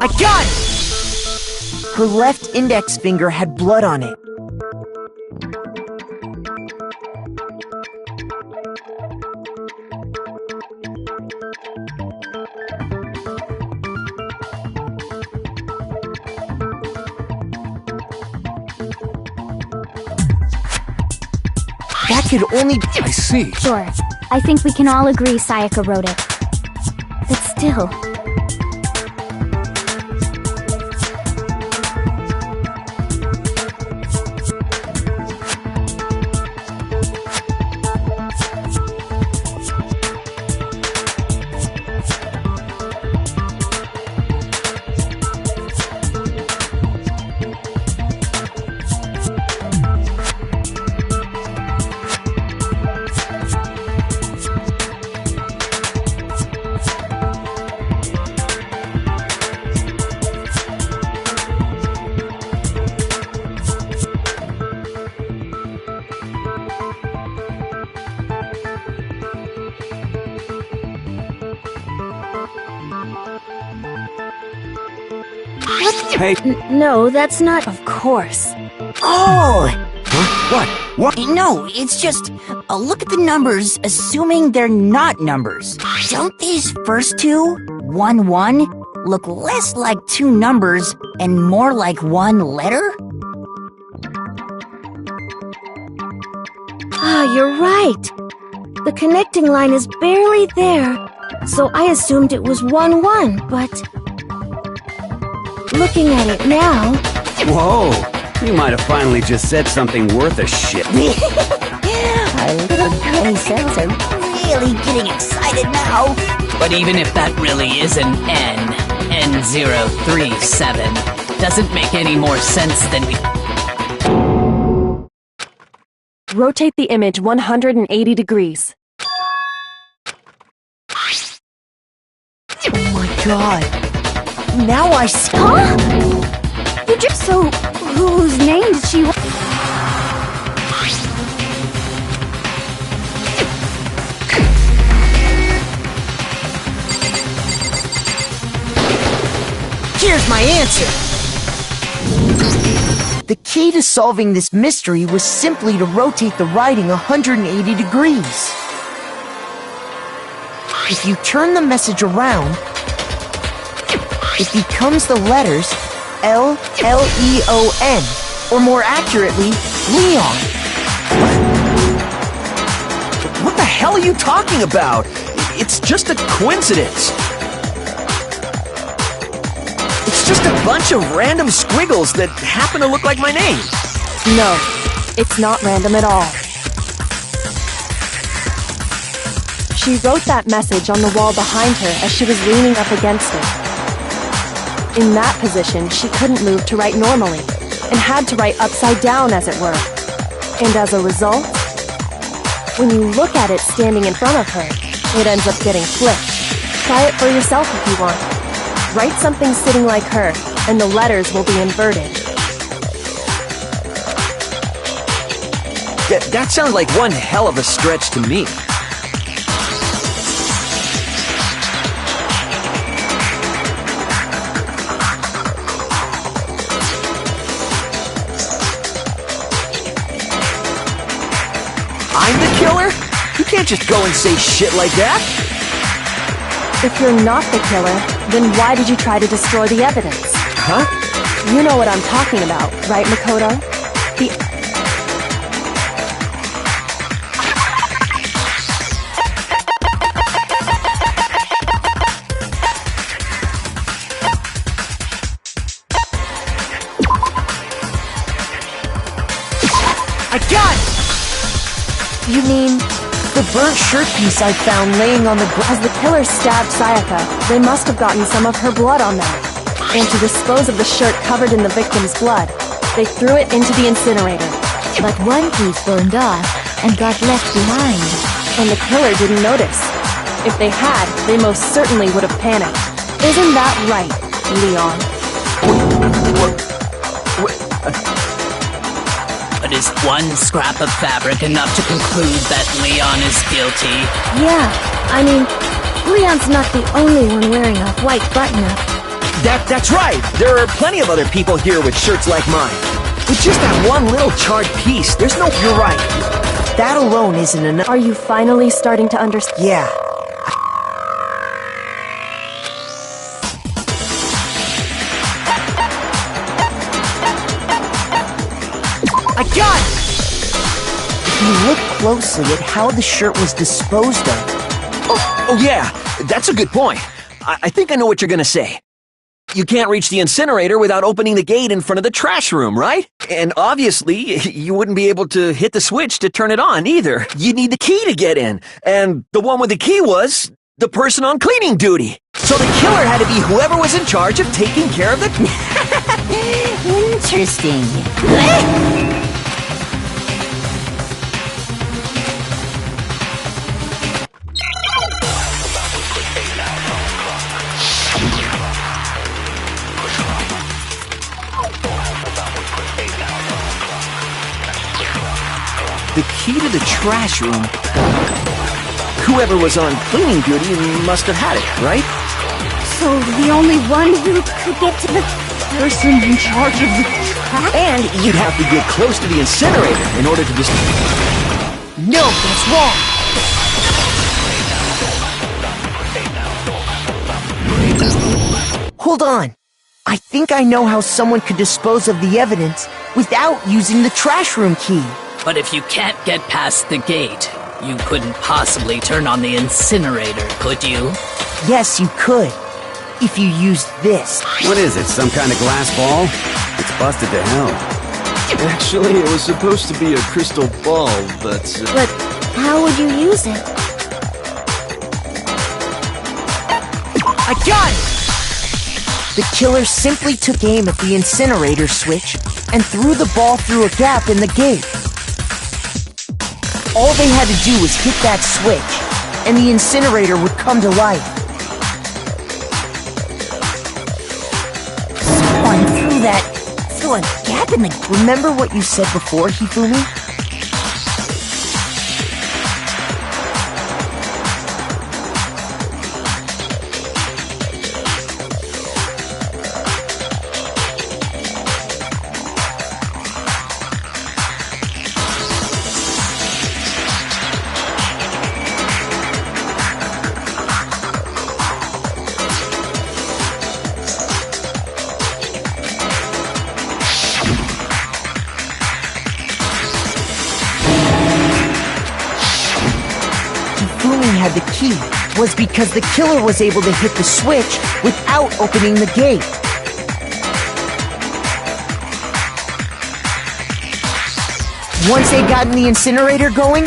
I got it! Her left index finger had blood on it. That could only be... I see. Sure. I think we can all agree Sayaka wrote it. But still... What? Hey. No, that's not. Of course. Oh! What? What? No, it's just, look at the numbers, assuming they're not numbers. Don't these first two, 1, 1, look less like two numbers and more like one letter? Ah, you're right. The connecting line is barely there, so I assumed it was 1, 1, but... looking at it now... Whoa! You might have finally just said something worth a shit. Our little tiny cells are really getting excited now. But even if that really is an N037, doesn't make any more sense than we... Rotate the image 180 degrees. Oh my god. Now I see. Huh? You just... So, whose name did she... Here's my answer! The key to solving this mystery was simply to rotate the writing 180 degrees. If you turn the message around, it becomes the letters L-L-E-O-N, or more accurately, Leon. What the hell are you talking about? It's just a coincidence. It's just a bunch of random squiggles that happen to look like my name. No, it's not random at all. She wrote that message on the wall behind her as she was leaning up against it. In that position, she couldn't move to write normally, and had to write upside down, as it were. And as a result, when you look at it standing in front of her, it ends up getting flipped. Try it for yourself if you want. Write something sitting like her, and the letters will be inverted. That sounds like one hell of a stretch to me. I'm the killer? You can't just go and say shit like that. If you're not the killer, then why did you try to destroy the evidence? Huh? You know what I'm talking about, right, Makoto? I got it! You mean the burnt shirt piece I found laying on the ground? As the killer stabbed Sayaka, they must have gotten some of her blood on them. And to dispose of the shirt covered in the victim's blood, they threw it into the incinerator. But one piece burned off and got left behind. And the killer didn't notice. If they had, they most certainly would have panicked. Isn't that right, Leon? But is one scrap of fabric enough to conclude that Leon is guilty? Yeah, I mean, Leon's not the only one wearing a white button-up. That's right! There are plenty of other people here with shirts like mine. With just that one little charred piece, there's no... You're right. That alone isn't enough. Are you finally starting to understand? Yeah. I got it! If you look closely at how the shirt was disposed of... Oh yeah, that's a good point. I think I know what you're gonna say. You can't reach the incinerator without opening the gate in front of the trash room, right? And obviously, you wouldn't be able to hit the switch to turn it on either. You'd need the key to get in. And the one with the key was the person on cleaning duty. So the killer had to be whoever was in charge of taking care of the... Interesting. The key to the trash room. Whoever was on cleaning duty must have had it, right? So the only one who could get to the person in charge of the track? And you'd have to get close to the incinerator in order to just... No, that's wrong! Hold on. I think I know how someone could dispose of the evidence without using the trash room key. But if you can't get past the gate, you couldn't possibly turn on the incinerator, could you? Yes, you could. If you used this. What is it, some kind of glass ball? It's busted to hell. Actually, it was supposed to be a crystal ball, but... But how would you use it? I got it! The killer simply took aim at the incinerator switch and threw the ball through a gap in the gate. All they had to do was hit that switch, and the incinerator would come to life. Someone threw a gap in the... Remember what you said before, Hifumi? Had the key was because the killer was able to hit the switch without opening the gate. Once they got in the incinerator going,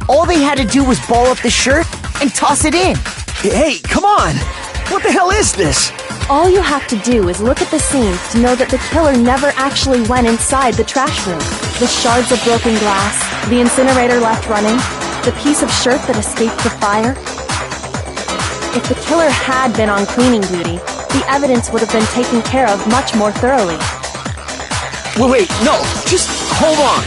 all they had to do was ball up the shirt and toss it in. Hey, come on! What the hell is this? All you have to do is look at the scenes to know that the killer never actually went inside the trash room. The shards of broken glass, the incinerator left running, the piece of shirt that escaped the fire. If the killer had been on cleaning duty, the evidence would have been taken care of much more thoroughly. Wait, no, just hold on.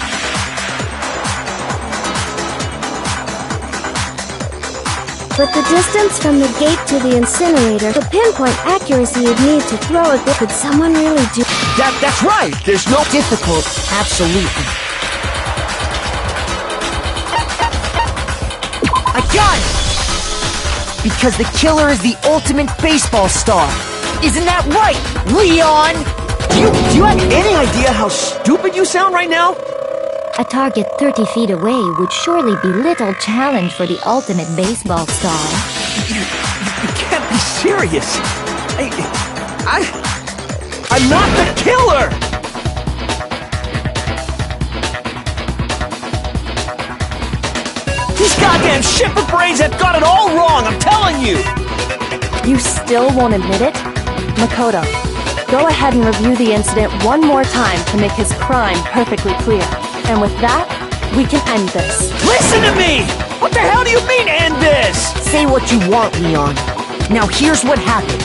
But the distance from the gate to the incinerator, the pinpoint accuracy you'd need to throw it, could someone really do? That's right, there's no... Difficult, absolutely. I got it! Because the killer is the ultimate baseball star. Isn't that right, Leon? Do you have any idea how stupid you sound right now? A target 30 feet away would surely be little challenge for the ultimate baseball star. You can't be serious. I'm not the killer! These goddamn shipper brains have got it all wrong, I'm telling you! You still won't admit it? Makoto, go ahead and review the incident one more time to make his crime perfectly clear. And with that, we can end this. Listen to me! What the hell do you mean, end this? Say what you want, Leon. Now here's what happened.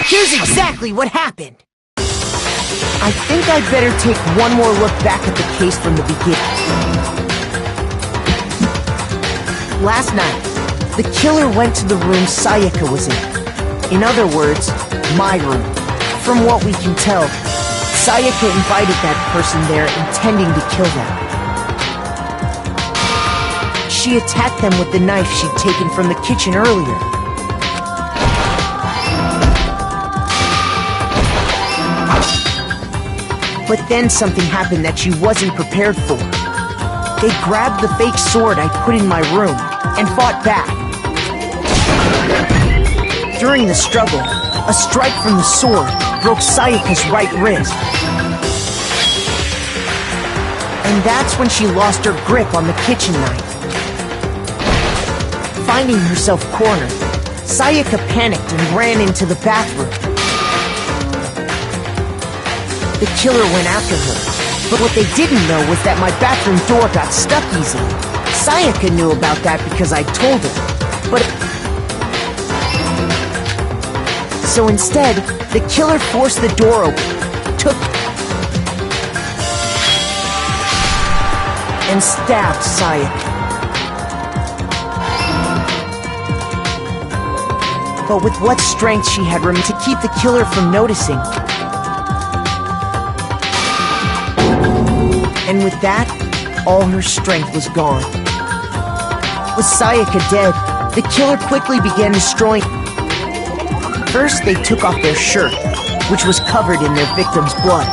Here's exactly what happened. I think I'd better take one more look back at the case from the beginning. Last night, the killer went to the room Sayaka was in. In other words, my room. From what we can tell, Sayaka invited that person there intending to kill them. She attacked them with the knife she'd taken from the kitchen earlier. But then something happened that she wasn't prepared for. They grabbed the fake sword I put in my room and fought back. During the struggle, a strike from the sword broke Sayaka's right wrist. And that's when she lost her grip on the kitchen knife. Finding herself cornered, Sayaka panicked and ran into the bathroom. The killer went after her, but what they didn't know was that my bathroom door got stuck easily. Sayaka knew about that because I told her, but... So instead, the killer forced the door open, took... and stabbed Sayaka. But with what strength she had room to keep the killer from noticing. And with that, all her strength was gone. With Sayaka dead, the killer quickly began destroying... First, they took off their shirt, which was covered in their victim's blood.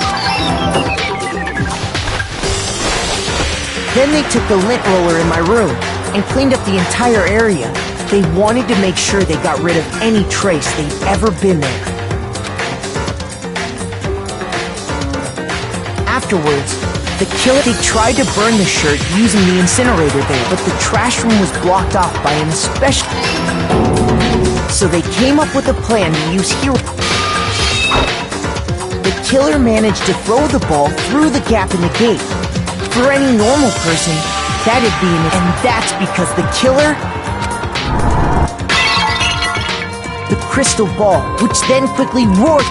Then they took the lint roller in my room and cleaned up the entire area. They wanted to make sure they got rid of any trace they'd ever been there. Afterwards, the killer tried to burn the shirt using the incinerator there, but the trash room was blocked off by an especially... So they came up with a plan to use hero... The killer managed to throw the ball through the gap in the gate. For any normal person, that'd be an... And that's because the killer... The crystal ball, which then quickly roared...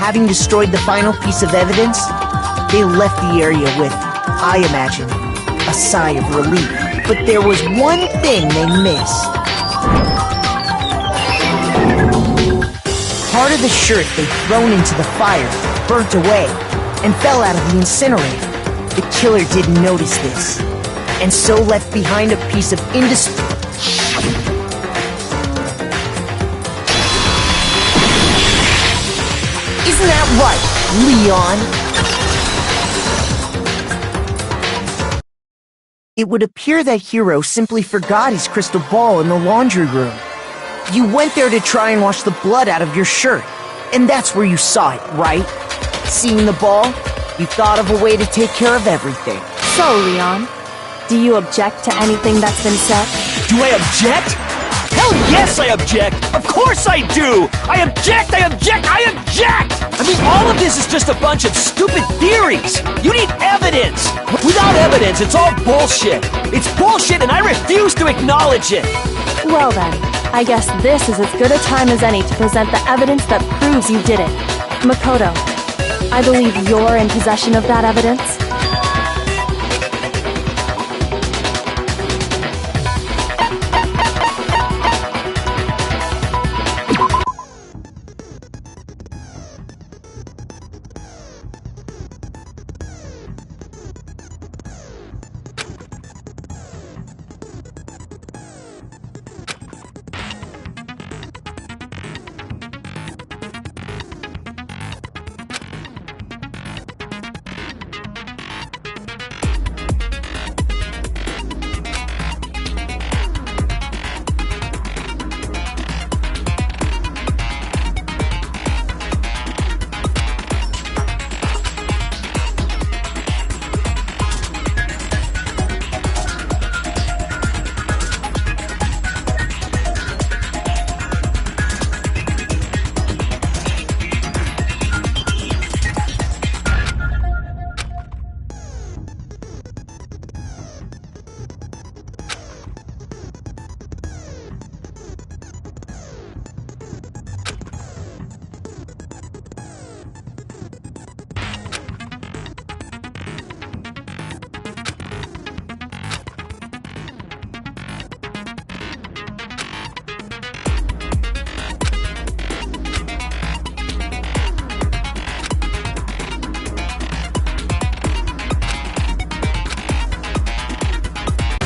Having destroyed the final piece of evidence, they left the area with, I imagine, a sigh of relief. But there was one thing they missed. Part of the shirt they'd thrown into the fire burnt away and fell out of the incinerator. The killer didn't notice this, and so left behind a piece of Isn't that right, Leon? It would appear that Hiro simply forgot his crystal ball in the laundry room. You went there to try and wash the blood out of your shirt, and that's where you saw it, right? Seeing the ball, you thought of a way to take care of everything. So, Leon, do you object to anything that's been said? Do I object? Hell yes, I object! Of course I do! I object! I object! I object! I mean, all of this is just a bunch of stupid theories! You need evidence! Without evidence, it's all bullshit! It's bullshit and I refuse to acknowledge it! Well then, I guess this is as good a time as any to present the evidence that proves you did it. Makoto, I believe you're in possession of that evidence?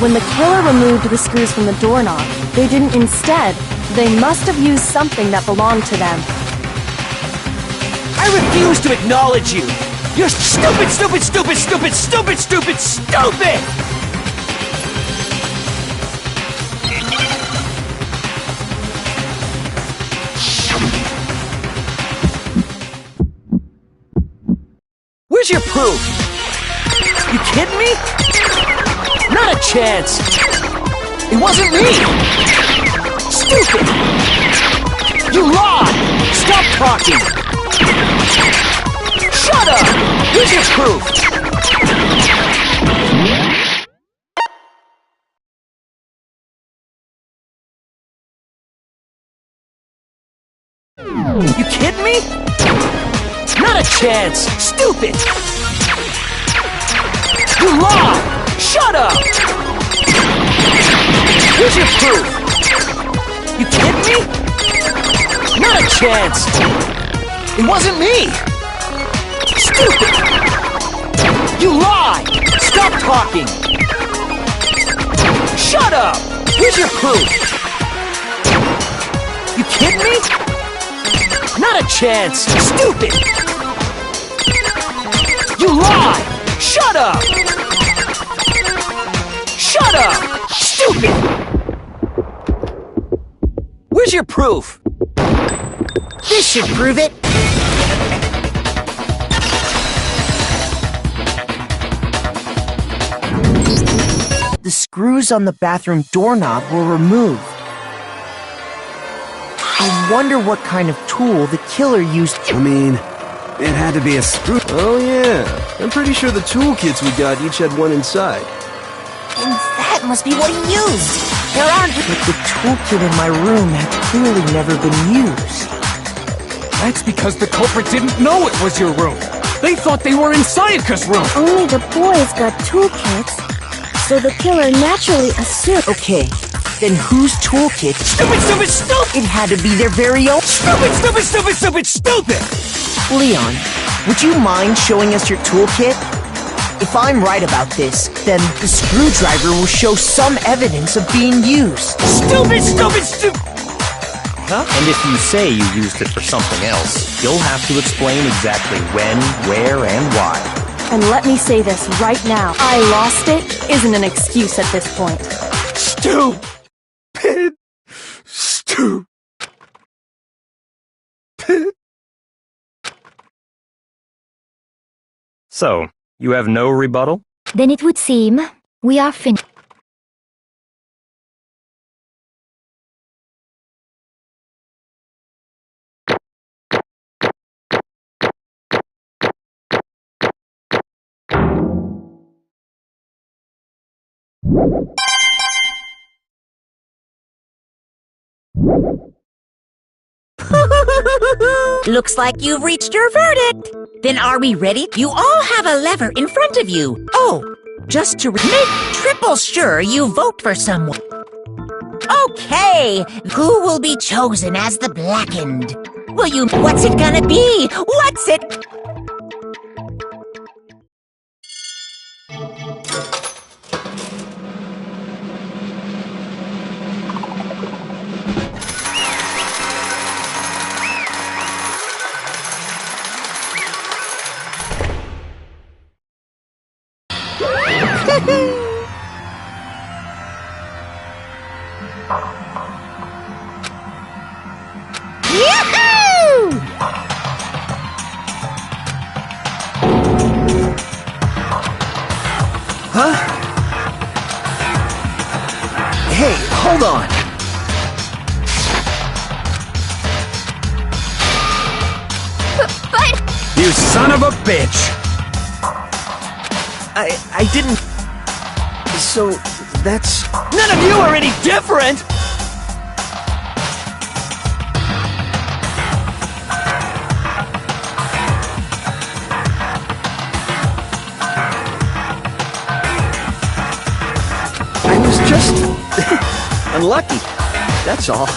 When the killer removed the screws from the doorknob, they didn't instead. They must have used something that belonged to them. I refuse to acknowledge you! You're stupid, stupid, stupid, stupid, stupid, stupid, stupid! Where's your proof? You kidding me? Not a chance! It wasn't me! Stupid! You lied! Stop talking! Shut up! Here's your proof! You kidding me? Not a chance! Stupid! You lied! Shut up! Here's your proof! You kidding me? Not a chance! It wasn't me! Stupid! You lie! Stop talking! Shut up! Here's your proof! You kidding me? Not a chance! Stupid! You lie! Shut up! Shut up! Stupid! Where's your proof? This should prove it. The screws on the bathroom doorknob were removed. I wonder what kind of tool the killer used. I mean, it had to be a screw. Oh yeah, I'm pretty sure the toolkits we got each had one inside. And that must be what he used. There aren't... But the toolkit in my room had clearly never been used. That's because the culprit didn't know it was your room. They thought they were in Sayaka's room. Only the boys got toolkits, so the killer naturally assumed... Okay, then whose toolkit? Stupid, stupid, stupid! It had to be their very own. Stupid, stupid, stupid, stupid, stupid! Leon, would you mind showing us your toolkit? If I'm right about this, then the screwdriver will show some evidence of being used. Stupid, stupid, stupid! Huh? And if you say you used it for something else, you'll have to explain exactly when, where, and why. And let me say this right now. I lost it isn't an excuse at this point. Stupid! Stupid! So, you have no rebuttal? Then it would seem we are finished. Looks like you've reached your verdict. Then are we ready? You all have a lever in front of you. Oh, just to make triple sure you vote for someone. Okay, who will be chosen as the blackened? Will you... What's it gonna be? What's it... Yahoo! Huh? Hey, hold on. But... You son of a bitch! I didn't... So, that's... None of you are any different! I was just... unlucky. That's all.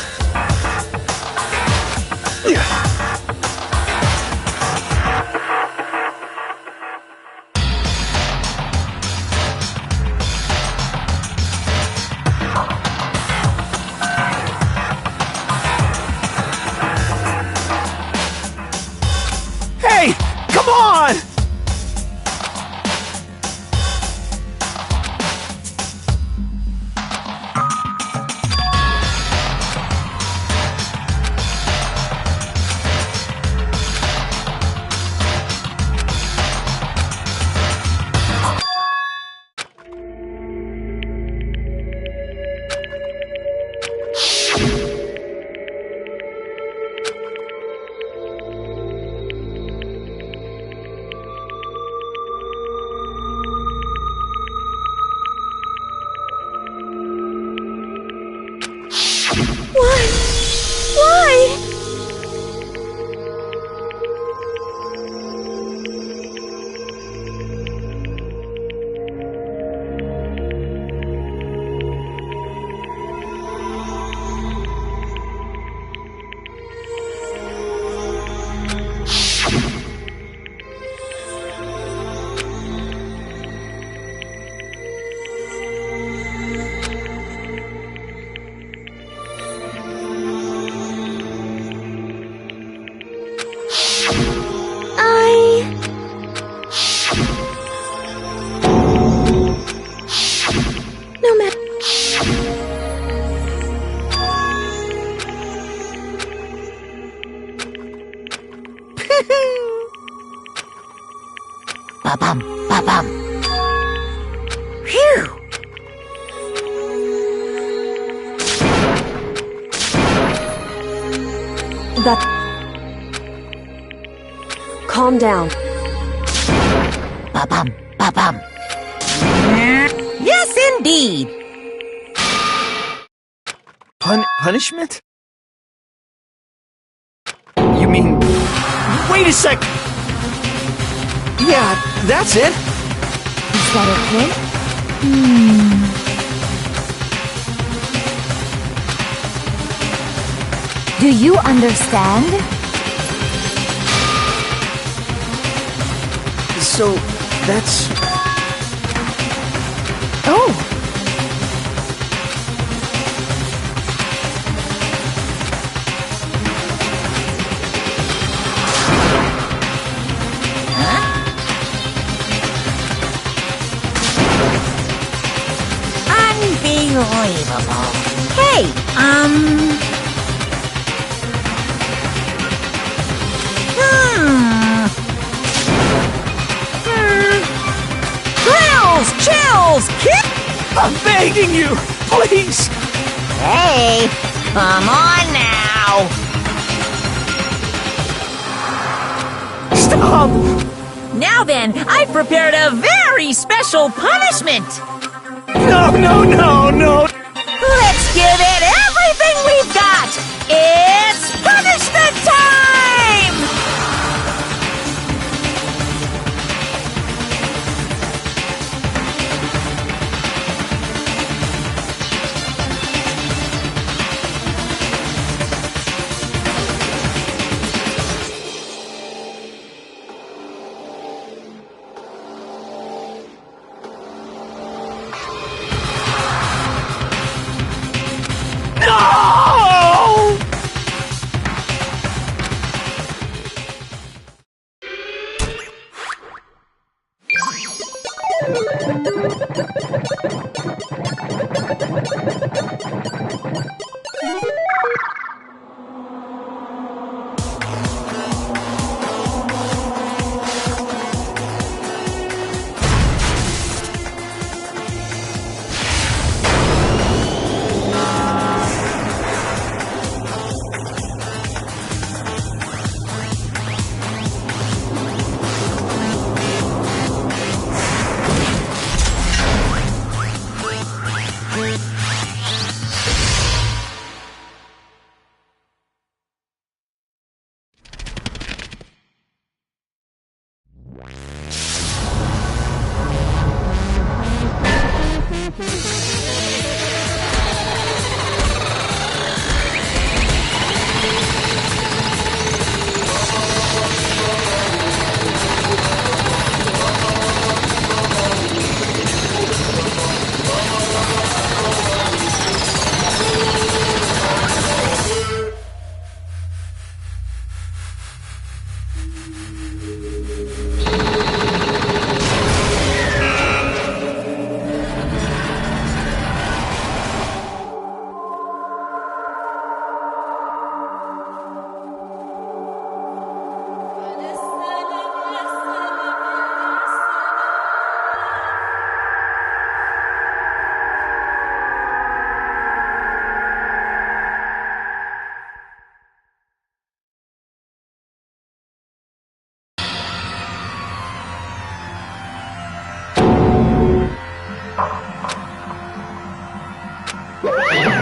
Ba-bum, ba-bum. Phew! Calm down. Ba-bum, ba-bum. Yes, indeed! Punishment? You mean... Wait a sec! Yeah, that's it. Is that okay? Do you understand? So, that's... Oh! Unbelievable. Hey, Grills, chills, kick! I'm begging you! Please! Hey, come on now! Stop! Now then, I've prepared a very special punishment! No! Let's give it everything we've got! It's punishment time! No!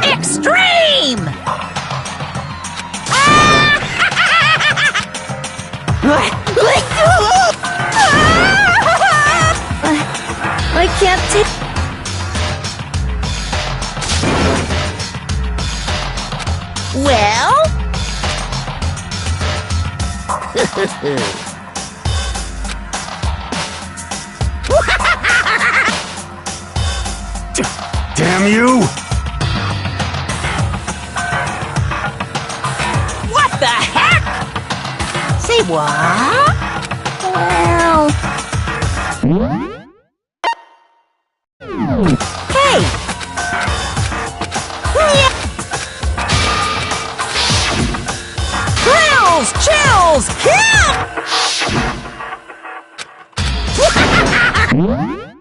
Extreme! I can't take... Well? Damn you! What the heck? Say what? Well... Hey! Grills, chills, kill! What?